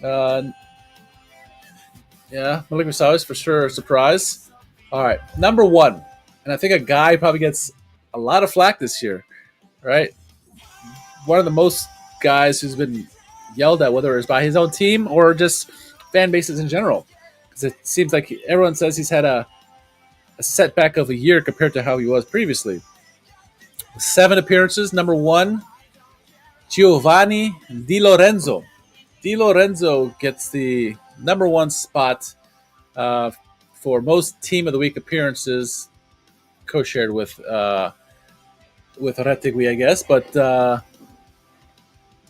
Milinkovic-Savic for sure a surprise. All right, number 1, and I think a guy probably gets a lot of flack this year, right? One of the most guys who's been yelled at, whether it's by his own team or just fan bases in general, because it seems like everyone says he's had a setback of a year compared to how he was previously. 7 appearances. Number 1, Giovanni Di Lorenzo. Di Lorenzo gets the number 1 spot for most Team of the Week appearances, co-shared with Retegui, I guess. But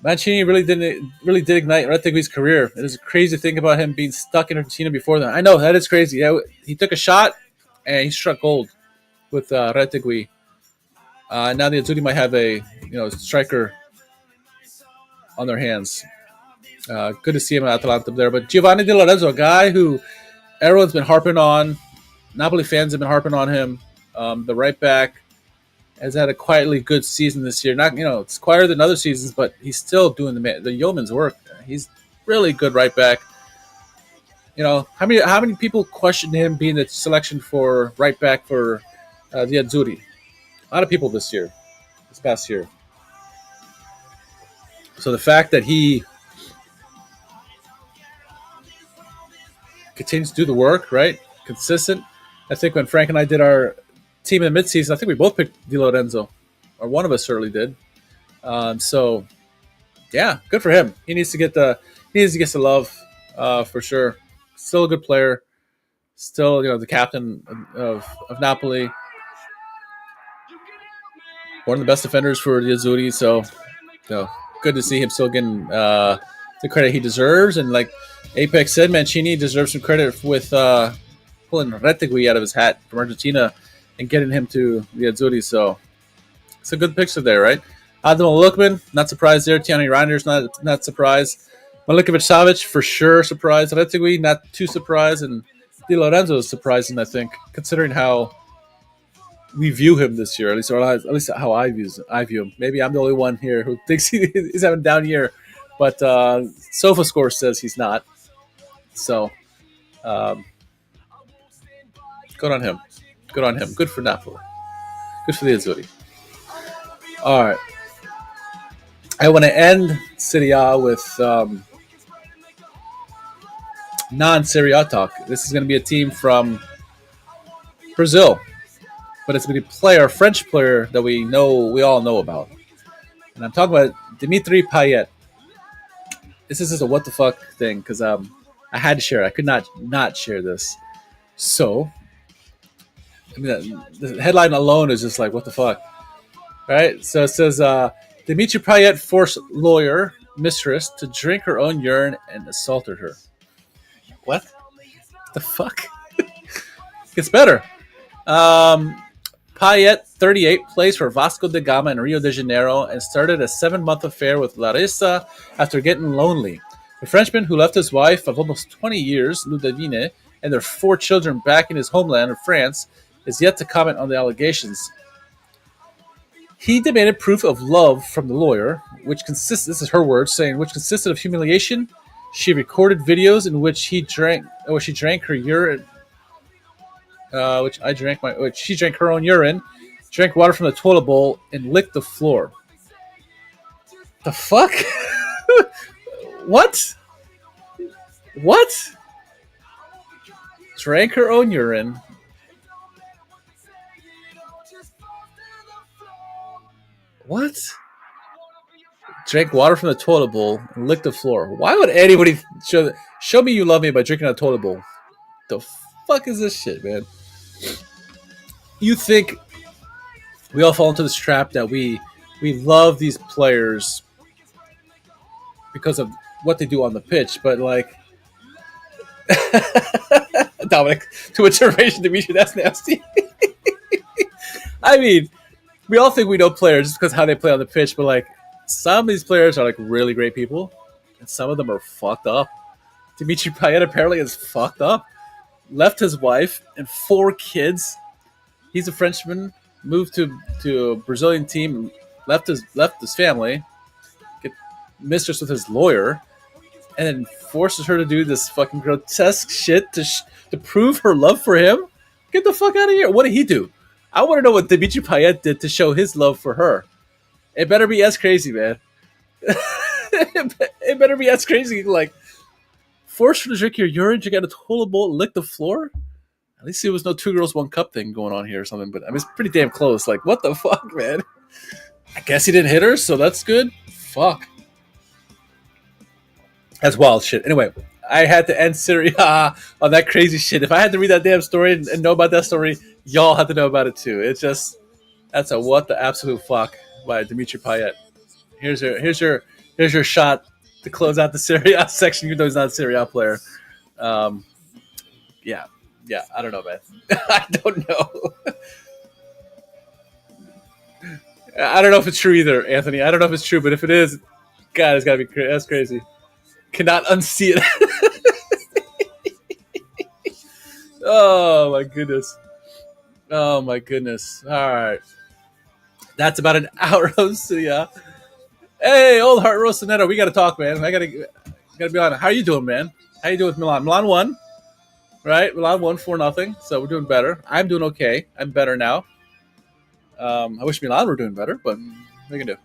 Mancini really did ignite Retegui's career. It is crazy to think about him being stuck in Argentina before that. I know that is crazy. Yeah, he took a shot and he struck gold with Retegui. Now the Azzurri might have a striker on their hands. Good to see him at Atalanta there. But Giovanni Di Lorenzo, a guy who everyone's been harping on. Napoli fans have been harping on him. The right back has had a quietly good season this year. Not it's quieter than other seasons, but he's still doing the yeoman's work. He's really good right back. How many people questioned him being the selection for right back for the Azzurri? A lot of people this past year. So the fact that he continues to do the work, right? Consistent. I think when Frank and I did our team in the midseason, I think we both picked Di Lorenzo, or one of us certainly did. So, yeah, good for him. He needs to get the love for sure. Still a good player. Still, the captain of Napoli. One of the best defenders for the Azzurri. So, good to see him still getting the credit he deserves. And like Apex said, Mancini deserves some credit with pulling Retegui out of his hat from Argentina and getting him to the Azzurri. So, it's a good picture there, right? Ademo Lukman, not surprised there. Tiani Reiners, not surprised. Milinkovic-Savic, for sure, surprised. Retegui, not too surprised. And Di Lorenzo is surprising, I think, considering how we view him this year, at least how I view him. Maybe I'm the only one here who thinks he's having a down year, but SofaScore says he's not. So, good on him. Good on him. Good for Napoli. Good for the Azzurri. All right. I want to end Serie A with non-Serie A talk. This is going to be a team from Brazil, but it's going to be a French player that we all know about. And I'm talking about Dimitri Payet. This is just a what the fuck thing because I had to share it. I could not share this. So, the headline alone is just like, what the fuck? Right? So it says, Dimitri Payet forced lawyer mistress to drink her own urine and assaulted her. What the fuck? Gets better. Payet, 38, plays for Vasco da Gama in Rio de Janeiro and started a 7-month affair with Larissa after getting lonely. The Frenchman, who left his wife of almost 20 years, Ludivine, and their 4 children back in his homeland of France, is yet to comment on the allegations. He demanded proof of love from the lawyer, this is her words, saying, which consisted of humiliation. She recorded videos in which she drank her urine, she drank her own urine, drank water from the toilet bowl, and licked the floor. The fuck? What? Drank her own urine. What? Drank water from the toilet bowl and licked the floor. Why would anybody show me you love me by drinking a toilet bowl? The fuck is this shit, man? You think we all fall into this trap that we love these players because of what they do on the pitch, but like Dominic, too much information to me, that's nasty. I mean, we all think we know players just because of how they play on the pitch, but like some of these players are like really great people, and some of them are fucked up. Dimitri Payet apparently is fucked up. Left his wife and 4 kids. He's a Frenchman. Moved to a Brazilian team. Left his family. Get mistress with his lawyer, and then forces her to do this fucking grotesque shit to prove her love for him. Get the fuck out of here! What did he do? I want to know what Dimitri Payet did to show his love for her. It better be as crazy, man. It better be as crazy. Like, force her to drink your urine, drink out a toilet bowl, lick the floor? At least it was no 2 girls, 1 cup thing going on here or something. But I mean, it's pretty damn close. Like, what the fuck, man? I guess he didn't hit her, so that's good. Fuck. That's wild shit. Anyway, I had to end Serie A on that crazy shit. If I had to read that damn story and know about that story, y'all have to know about it too. It's just, that's a what the absolute fuck by Dimitri Payet. Here's your shot to close out the Serie A section, even though he's not a Serie A player. Yeah, I don't know, man. I don't know. I don't know if it's true either, Anthony. I don't know if it's true, but if it is, God, it's got to be that's crazy. Cannot unsee it. Oh, my goodness. Oh, my goodness. All right. That's about an hour of Serie A. Hey, old heart Rosanetto, we got to talk, man. I gotta be on. How you doing, man? How you doing with Milan? Milan won, right? Milan won 4-0, so we're doing better. I'm doing okay. I'm better now. I wish Milan were doing better, but what can do?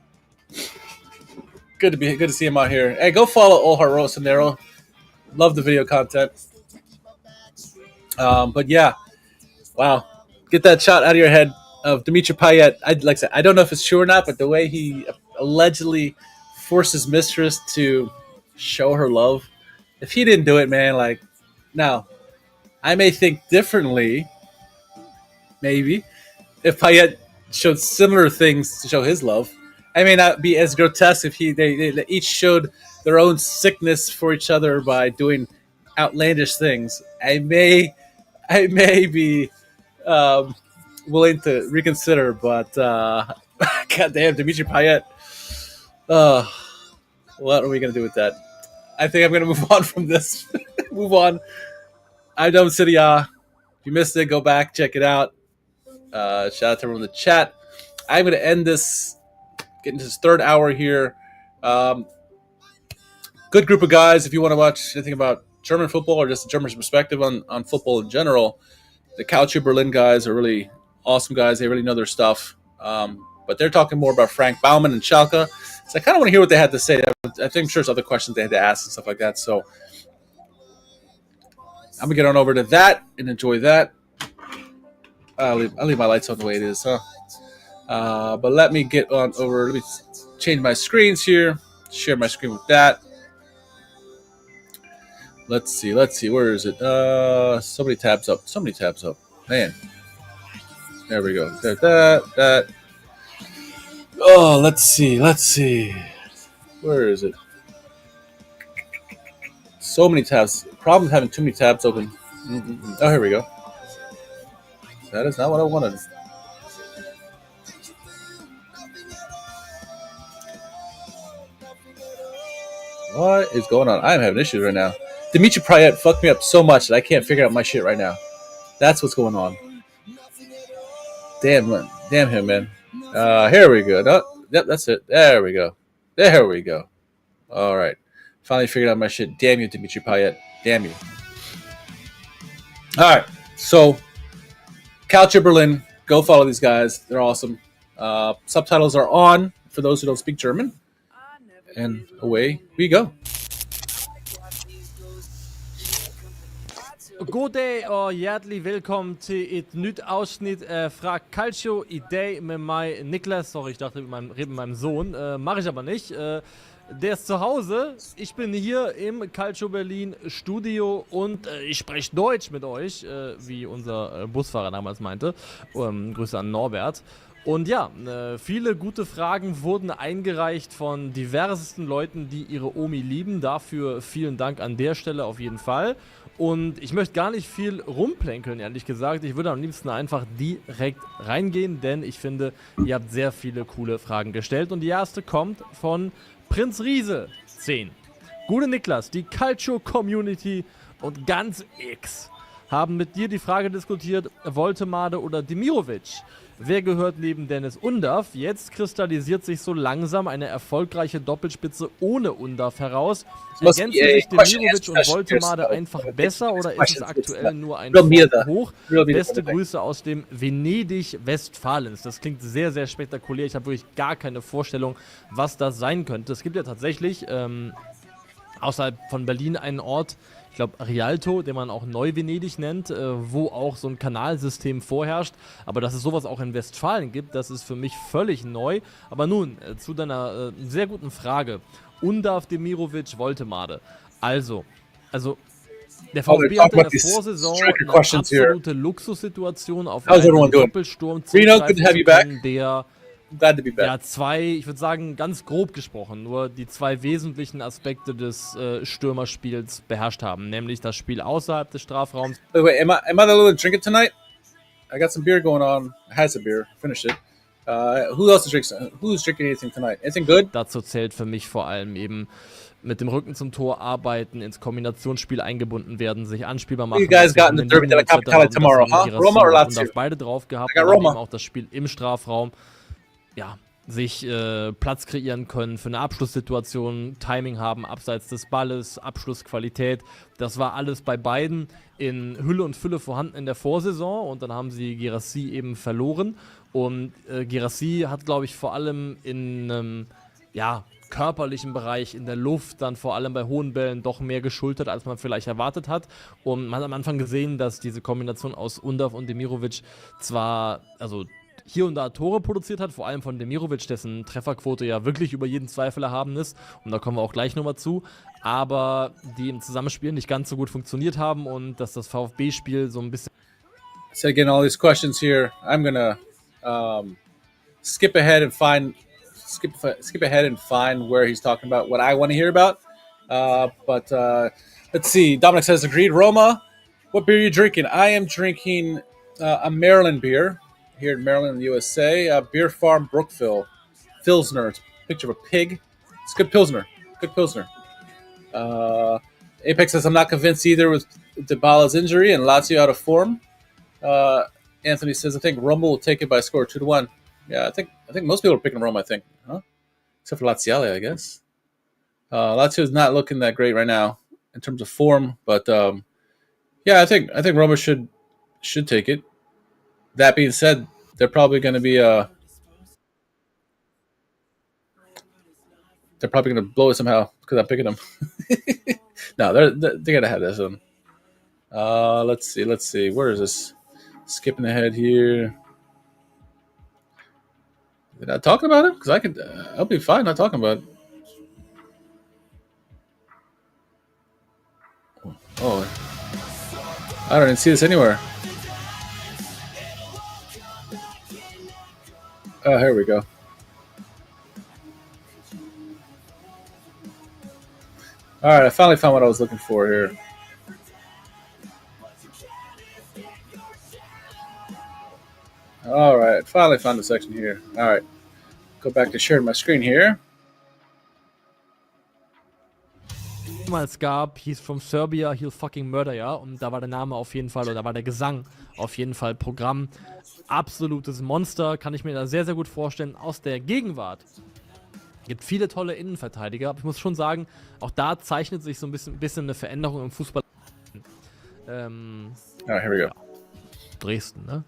Good to see him out here. Hey, go follow Old Heart Rosanetto. Love the video content. But yeah, wow. get that shot out of your head of Dimitri Payet. Like I said, I don't know if it's true or not, but the way he allegedly forced his mistress to show her love. If he didn't do it, man, like, now, I may think differently, maybe, if Payet showed similar things to show his love. I may not be as grotesque if they each showed their own sickness for each other by doing outlandish things. I may be willing to reconsider, but goddamn, Dimitri Payet. What are we gonna do with that? I think I'm gonna move on from this. Move on. I'm done with Serie A. If you missed it, go back, check it out. Shout out to everyone in the chat. I'm gonna end this, get into this third hour here. Good group of guys. If you want to watch anything about German football or just a German perspective on football in general, the CALCIOBERLIN guys are really awesome guys. They really know their stuff. But they're talking more about Frank Baumann and Schalke. So I kind of want to hear what they had to say. I think I'm sure there's other questions they had to ask and stuff like that. So I'm gonna get on over to that and enjoy that. I'll leave my lights on the way it is, huh? But let me get on over. Let me change my screens here. Share my screen with that. Let's see. Where is it? So many tabs up. Man. There we go. There's that. Oh, let's see. Where is it? So many tabs. Problem having too many tabs open. Oh, here we go. That is not what I wanted. What is going on? I'm having issues right now. Dimitri Payet fucked me up so much that I can't figure out my shit right now. That's what's going on. Damn him, man. Here we go. No, yep, that's it. There we go. All right. Finally figured out my shit. Damn you, Dimitri Payet. Damn you. All right. So, CALCIOBERLIN. Go follow these guys. They're awesome. Subtitles are on for those who don't speak German. And away we go. Goddag og hjertelig velkommen til et nyt afsnit fra Calcio i dag med mig, Niklas. Sorry, ich dachte, ich rede mit meinem Sohn. Mache ich aber nicht. Der ist zu Hause. Ich bin hier im CALCIOBERLIN Studio und ich spreche Deutsch mit euch, wie unser Busfahrer damals meinte. Grüße an Norbert. Und ja, viele gute Fragen wurden eingereicht von diversesten Leuten, die ihre Omi lieben. Dafür vielen Dank an der Stelle auf jeden Fall. Und ich möchte gar nicht viel rumplänkeln, ehrlich gesagt. Ich würde am liebsten einfach direkt reingehen, denn ich finde, ihr habt sehr viele coole Fragen gestellt. Und die erste kommt von Prinz Riese 10. Gute Niklas, die Calcio-Community und ganz X haben mit dir die Frage diskutiert, Woltemade oder Demirovic. Wer gehört neben Dennis Undav? Jetzt kristallisiert sich so langsam eine erfolgreiche Doppelspitze ohne Undav heraus. Ergänzen sich Demirovic und Woltemade einfach besser oder ist es aktuell nur ein Hoch? Beste Grüße aus dem Venedig Westfalens. Das klingt sehr, sehr spektakulär. Ich habe wirklich gar keine Vorstellung, was das sein könnte. Es gibt ja tatsächlich außerhalb von Berlin einen Ort, ich glaube Rialto, den man auch Neu-Venedig nennt, wo auch so ein Kanalsystem vorherrscht. Aber dass es sowas auch in Westfalen gibt, das ist für mich völlig neu. Aber nun, zu deiner sehr guten Frage. Undav, Demirovic, Woltemade. Also, der VfB hatte in der Vorsaison eine absolute Luxussituation auf einen Doppelsturm zugreifen zu können, der ja, ich würde sagen, ganz grob gesprochen, nur die zwei wesentlichen Aspekte des Stürmerspiels beherrscht haben, nämlich das Spiel außerhalb des Strafraums. Wait, am I the little drinking tonight? I got some beer going on. I had some beer. Finished it. Who's drinking anything tonight? Anything good? Dazu zählt für mich vor allem eben mit dem Rücken zum Tor arbeiten, ins Kombinationsspiel eingebunden werden, sich anspielbar machen. You guys got in the derby de la Capitale tomorrow, huh? Roma or Lazio? Und auf beide drauf gehabt, aber eben auch das Spiel im Strafraum. Ja, sich Platz kreieren können für eine Abschlusssituation, Timing haben abseits des Balles, Abschlussqualität. Das war alles bei beiden in Hülle und Fülle vorhanden in der Vorsaison und dann haben sie Geraerts eben verloren. Und Geraerts hat, glaube ich, vor allem in einem körperlichen Bereich in der Luft, dann vor allem bei hohen Bällen doch mehr geschultert, als man vielleicht erwartet hat. Und man hat am Anfang gesehen, dass diese Kombination aus Undav und Demirovic zwar, also hier und da Tore produziert hat, vor allem von Demirovic, dessen Trefferquote ja wirklich über jeden Zweifel erhaben ist. Und da kommen wir auch gleich nochmal zu. Aber die im Zusammenspiel nicht ganz so gut funktioniert haben und dass das VfB-Spiel so ein bisschen... So again, all these questions here, I'm gonna skip ahead and find where he's talking about what I want to hear about. But let's see. Dominic says, agreed. Roma, what beer are you drinking? I am drinking a Maryland beer here in Maryland, USA. Beer Farm Brookville. Pilsner. It's a picture of a pig. It's good Pilsner. Good Pilsner. Apex says, I'm not convinced either with Dybala's injury and Lazio out of form. Anthony says, I think Roma will take it by a score 2-1. Yeah, I think most people are picking Roma, I think. Huh? Except for Laziale, I guess. Lazio is not looking that great right now in terms of form, but yeah, I think Roma should take it. That being said, they're probably going to be they're probably going to blow it somehow because I'm picking them. No, they're going to have this one. Let's see. Where is this? Skipping ahead here. They're not talking about it? Because I'll be fine not talking about it. Oh, I don't even see this anywhere. Oh, here we go. All right, I finally found what I was looking for here. All right, finally found the section here. All right, go back to sharing my screen here. Es gab, hieß from Serbia, he'll fucking murder, ja. Und da war der Name auf jeden Fall, oder da war der Gesang auf jeden Fall Programm. Absolutes Monster, kann ich mir da sehr, sehr gut vorstellen. Aus der Gegenwart gibt viele tolle Innenverteidiger, aber ich muss schon sagen, auch da zeichnet sich so ein bisschen eine Veränderung im Fußball. Here we go. Ja. Dresden, ne?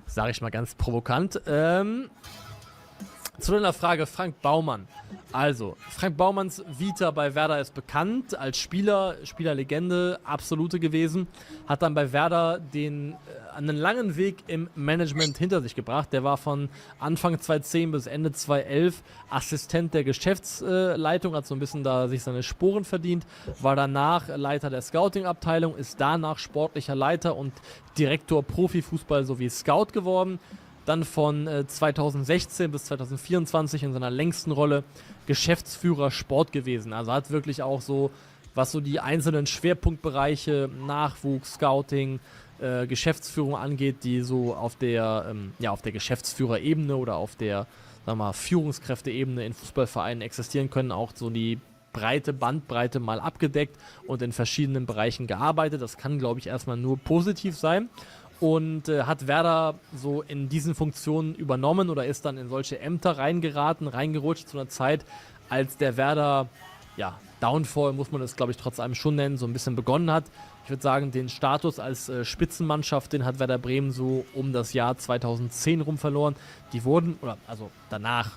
Sage ich mal ganz provokant. Zu deiner Frage, Frank Baumann. Also, Frank Baumanns Vita bei Werder ist bekannt, als Spielerlegende, absolute gewesen. Hat dann bei Werder einen langen Weg im Management hinter sich gebracht. Der war von Anfang 2010 bis Ende 2011 Assistent der Geschäftsleitung, hat so ein bisschen da sich seine Sporen verdient, war danach Leiter der Scouting-Abteilung, ist danach sportlicher Leiter und Direktor Profifußball sowie Scout geworden. Dann von 2016 bis 2024 in seiner längsten Rolle Geschäftsführer Sport gewesen. Also hat wirklich auch so, was so die einzelnen Schwerpunktbereiche, Nachwuchs, Scouting, Geschäftsführung angeht, die so auf der Geschäftsführerebene oder auf der, sagen wir mal, Führungskräfteebene in Fußballvereinen existieren können, auch so die breite Bandbreite mal abgedeckt und in verschiedenen Bereichen gearbeitet. Das kann, glaube ich, erstmal nur positiv sein. Und hat Werder so in diesen Funktionen übernommen oder ist dann in solche Ämter reingerutscht zu einer Zeit, als der Werder, ja, Downfall muss man das, glaube ich, trotz allem schon nennen, so ein bisschen begonnen hat. Ich würde sagen, den Status als Spitzenmannschaft, den hat Werder Bremen so um das Jahr 2010 rum verloren. Danach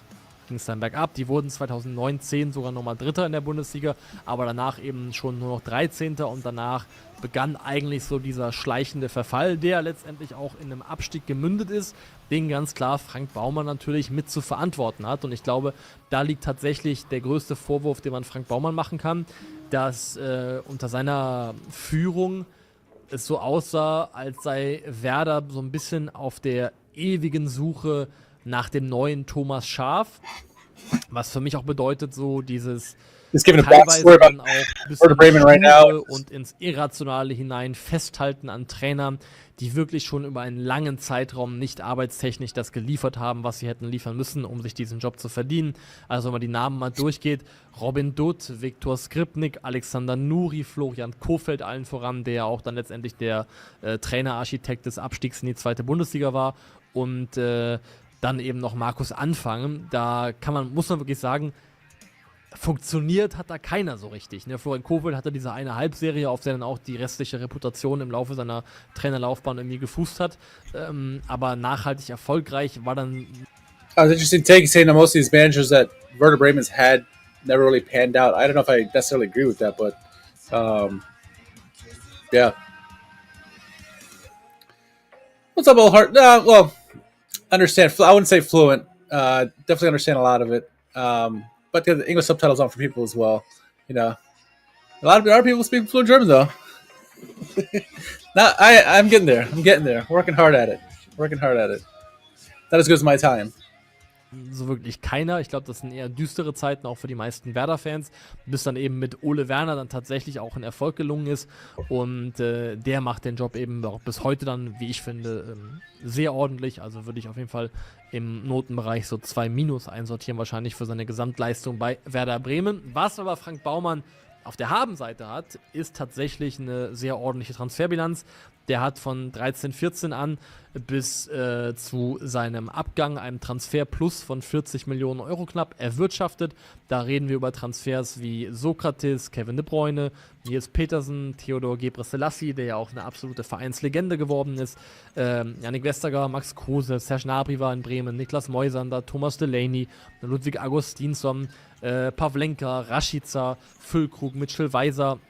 ging es dann bergab. Die wurden 2009-10 sogar nochmal Dritter in der Bundesliga, aber danach eben schon nur noch 13. und danach begann eigentlich so dieser schleichende Verfall, der letztendlich auch in einem Abstieg gemündet ist, den ganz klar Frank Baumann natürlich mit zu verantworten hat. Und ich glaube, da liegt tatsächlich der größte Vorwurf, den man Frank Baumann machen kann, dass unter seiner Führung es so aussah, als sei Werder so ein bisschen auf der ewigen Suche nach dem neuen Thomas Schaaf, was für mich auch bedeutet, so dieses teilweise dann auch ein bisschen und ins Irrationale hinein Festhalten an Trainern, die wirklich schon über einen langen Zeitraum nicht arbeitstechnisch das geliefert haben, was sie hätten liefern müssen, um sich diesen Job zu verdienen. Also wenn man die Namen mal durchgeht, Robin Dutt, Viktor Skripnik, Alexander Nuri, Florian Kohfeldt allen voran, der auch dann letztendlich der Trainerarchitekt des Abstiegs in die zweite Bundesliga war, und dann eben noch Markus Anfang. Da muss man wirklich sagen, funktioniert hat da keiner so richtig. Ne? Florian Kohfeldt hatte diese eine Halbserie, auf der dann auch die restliche Reputation im Laufe seiner Trainerlaufbahn irgendwie gefußt hat. Aber nachhaltig erfolgreich war dann... It's interesting take saying that most of these managers that Werder Bremen has had never really panned out. I don't know if I necessarily agree with that, but yeah. What's up, old heart? Well, understand. I wouldn't say fluent. Definitely understand a lot of it. But the English subtitles on for people as well. You know, a lot of people speak fluent German though. I'm getting there. Working hard at it. Not as good as my time. So wirklich keiner. Ich glaube, das sind eher düstere Zeiten, auch für die meisten Werder-Fans, bis dann eben mit Ole Werner dann tatsächlich auch ein Erfolg gelungen ist und der macht den Job eben auch bis heute dann, wie ich finde, sehr ordentlich. Also würde ich auf jeden Fall im Notenbereich so 2- einsortieren, wahrscheinlich für seine Gesamtleistung bei Werder Bremen. Was aber Frank Baumann auf der Habenseite hat, ist tatsächlich eine sehr ordentliche Transferbilanz. Der hat von 13/14 an bis zu seinem Abgang einen Transferplus von 40 Millionen Euro knapp erwirtschaftet. Da reden wir über Transfers wie Sokrates, Kevin De Bruyne, Nils Petersen, Theodor Gebrselassie, der ja auch eine absolute Vereinslegende geworden ist, Yannick Westergaard, Max Kruse, Serge Gnabry war in Bremen, Niklas Moisander, Thomas Delaney, Ludwig Augustinsson, Pavlenka, Rashica, Füllkrug, Mitchell Weiser,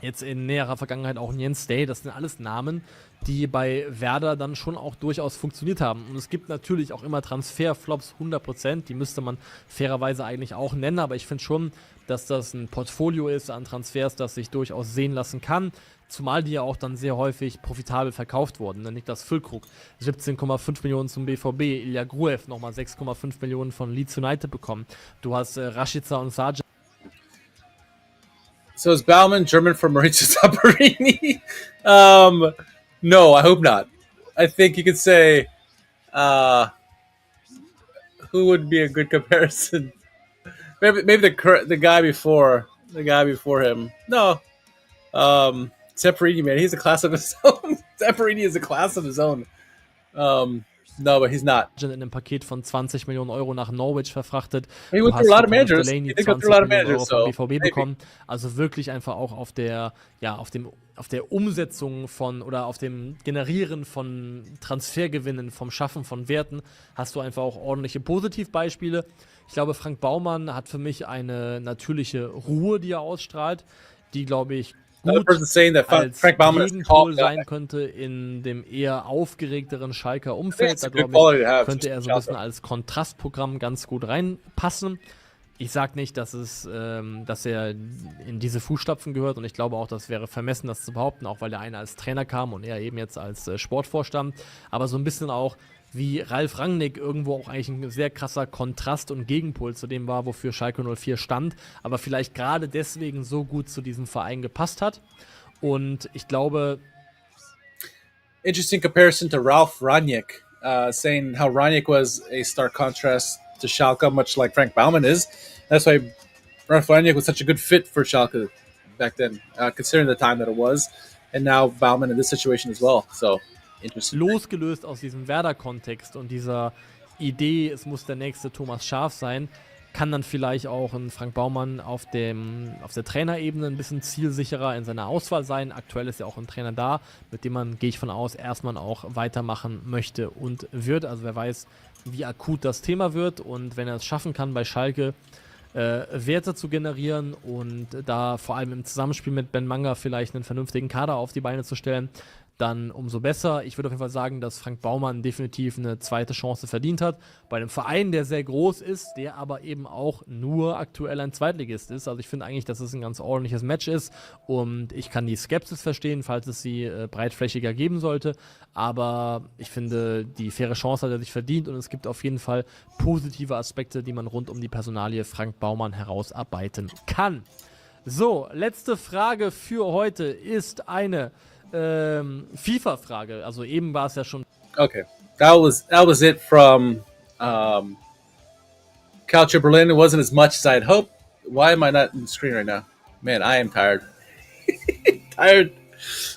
jetzt in näherer Vergangenheit auch Jens Day. Das sind alles Namen, die bei Werder dann schon auch durchaus funktioniert haben. Und es gibt natürlich auch immer Transferflops 100%, die müsste man fairerweise eigentlich auch nennen, aber ich finde schon, dass das ein Portfolio ist an Transfers, das sich durchaus sehen lassen kann, zumal die ja auch dann sehr häufig profitabel verkauft wurden. Niklas Füllkrug, 17,5 Millionen zum BVB, Ilya Gruev nochmal 6,5 Millionen von Leeds United bekommen. Du hast Rashica und Sargent. So is Baumann German for Maurizio Zapparini? No, I hope not. I think you could say, who would be a good comparison? Maybe the guy before him. No, Zapparini, man, he's a class of his own. Zapparini is a class of his own. No, but he's not. In einem Paket von 20 Millionen Euro nach Norwich verfrachtet. He went through a lot of managers. Delaney 20 Millionen Euro vom BVB bekommen. Also wirklich einfach auch auf der Umsetzung von oder auf dem Generieren von Transfergewinnen, vom Schaffen von Werten hast du einfach auch ordentliche Positivbeispiele. Ich glaube, Frank Baumann hat für mich eine natürliche Ruhe, die er ausstrahlt, die, glaube ich, gut als Gegenpol sein könnte in dem eher aufgeregteren Schalker Umfeld. Da, glaube ich, könnte er so ein bisschen als Kontrastprogramm ganz gut reinpassen. Ich sage nicht, dass er in diese Fußstapfen gehört und ich glaube auch, das wäre vermessen, das zu behaupten, auch weil der eine als Trainer kam und er eben jetzt als Sportvorstand. Aber so ein bisschen auch wie Ralf Rangnick irgendwo auch eigentlich ein sehr krasser Kontrast und Gegenpol zu dem war, wofür Schalke 04 stand, aber vielleicht gerade deswegen so gut zu diesem Verein gepasst hat. Und ich glaube... Interesting comparison to Ralf Rangnick, saying how Rangnick was a stark contrast to Schalke, much like Frank Baumann is. That's why Ralf Rangnick was such a good fit for Schalke back then, considering the time that it was. And now Baumann in this situation as well, so... Losgelöst aus diesem Werder-Kontext und dieser Idee, es muss der nächste Thomas Schaaf sein, kann dann vielleicht auch ein Frank Baumann auf der Trainerebene ein bisschen zielsicherer in seiner Auswahl sein. Aktuell ist ja auch ein Trainer da, mit dem man, gehe ich von aus, erstmal auch weitermachen möchte und wird. Also wer weiß, wie akut das Thema wird und wenn er es schaffen kann, bei Schalke Werte zu generieren und da vor allem im Zusammenspiel mit Ben Manga vielleicht einen vernünftigen Kader auf die Beine zu stellen, dann umso besser. Ich würde auf jeden Fall sagen, dass Frank Baumann definitiv eine zweite Chance verdient hat. Bei einem Verein, der sehr groß ist, der aber eben auch nur aktuell ein Zweitligist ist. Also ich finde eigentlich, dass es ein ganz ordentliches Match ist und ich kann die Skepsis verstehen, falls es sie breitflächiger geben sollte. Aber ich finde, die faire Chance hat er sich verdient und es gibt auf jeden Fall positive Aspekte, die man rund um die Personalie Frank Baumann herausarbeiten kann. So, letzte Frage für heute ist eine FIFA-Frage. Also eben war es ja schon. Okay, that was it from CALCIOBERLIN. It wasn't as much as I'd hoped. Why am I not in the screen right now? Man, I am tired. Tired.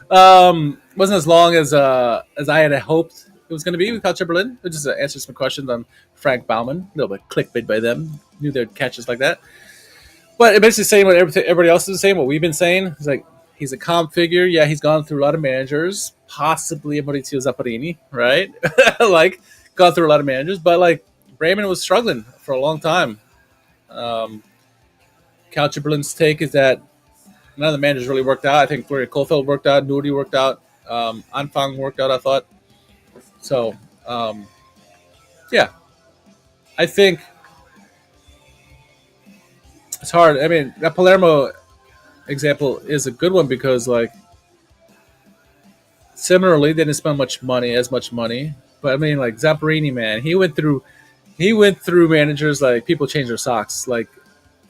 Wasn't as long as I had hoped it was going to be with CALCIOBERLIN. It just answered some questions on Frank Baumann. A little bit clickbait by them. Knew they'd catch us like that. But it basically saying what everybody else is saying, what we've been saying. It's like, he's a calm figure. Yeah, he's gone through a lot of managers, possibly Maurizio Zapparini, right? Like, gone through a lot of managers, but like Bremen was struggling for a long time. CALCIOBERLIN's take is that none of the managers really worked out. I think Florian Kohfeldt worked out, Nuri worked out, Anfang worked out, I thought. So, yeah. I think it's hard. I mean, that Palermo example is a good one because, like, similarly, they didn't spend as much money. But I mean, like Zamperini, man, he went through managers like people change their socks. Like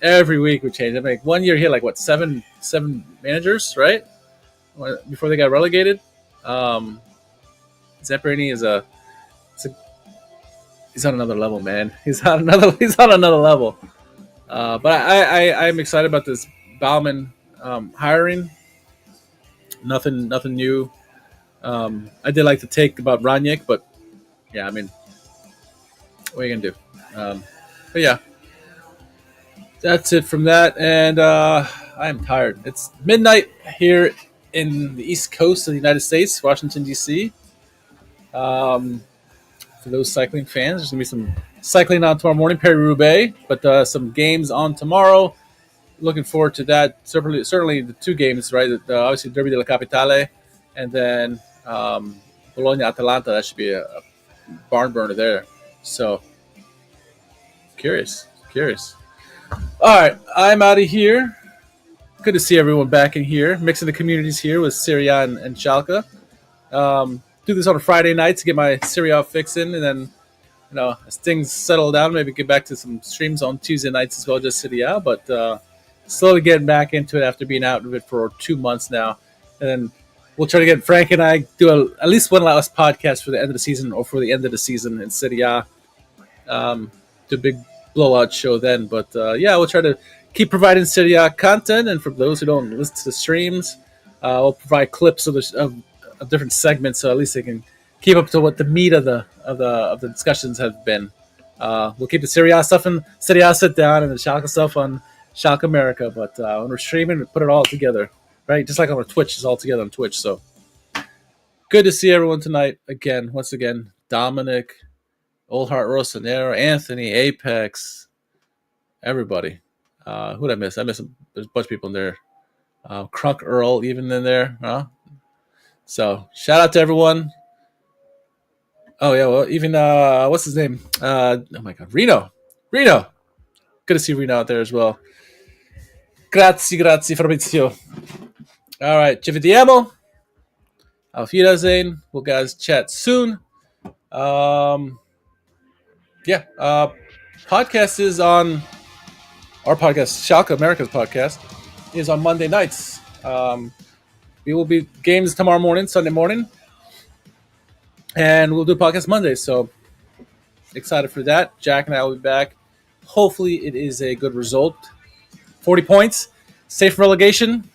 every week would change. I mean, like, one year he had like what seven managers, right? Before they got relegated. Zamperini he's on another level, man. He's on another level. But I'm excited about this Baumann hiring. Nothing new. I did like to take about Ranjik, but yeah, I mean, what are you gonna do? But yeah, that's it from that. And I am tired. It's midnight here in the East Coast of the United States, Washington D.C. For those cycling fans, there's gonna be some cycling on tomorrow morning, Paris-Roubaix, but some games on tomorrow. Looking forward to that. Certainly the two games, right? Obviously, Derby della Capitale, and then Bologna-Atalanta. That should be a barn burner there. So, curious. All right, I'm out of here. Good to see everyone back in here, mixing the communities here with Serie A and Schalke. Do this on a Friday night to get my Serie A fix in, and then, as things settle down, maybe get back to some streams on Tuesday nights as well, just Serie A. But slowly getting back into it after being out of it for 2 months now. And then we'll try to get Frank and I do at least one last podcast for the end of the season or for the end of the season in Serie A. Do a big blowout show then. But yeah, we'll try to keep providing Serie A content. And for those who don't listen to the streams, we'll provide clips of different segments, so at least they can keep up to what the meat of the discussions have been. We'll keep the Serie A stuff in Serie A sit down and the Schalke stuff on Schalke America. But when we're streaming, we put it all together, right? Just like on our Twitch, it's all together on Twitch. So good to see everyone tonight once again. Dominic, Old Heart Rosanero, Anthony, Apex, everybody. Who'd I miss? There's a bunch of people in there. Crunk Earl even in there. So shout out to everyone. Oh yeah, well even what's his name? Oh my God, Reno. Good to see Reno out there as well. Grazie Fabrizio. All right, ci vediamo. Auf Wiedersehen. We'll guys chat soon. Podcast is on our podcast, Schalke America's podcast, is on Monday nights. We will be games tomorrow morning, Sunday morning, and we'll do a podcast Monday. So excited for that. Jack and I will be back. Hopefully it is a good result. 40 points, safe relegation.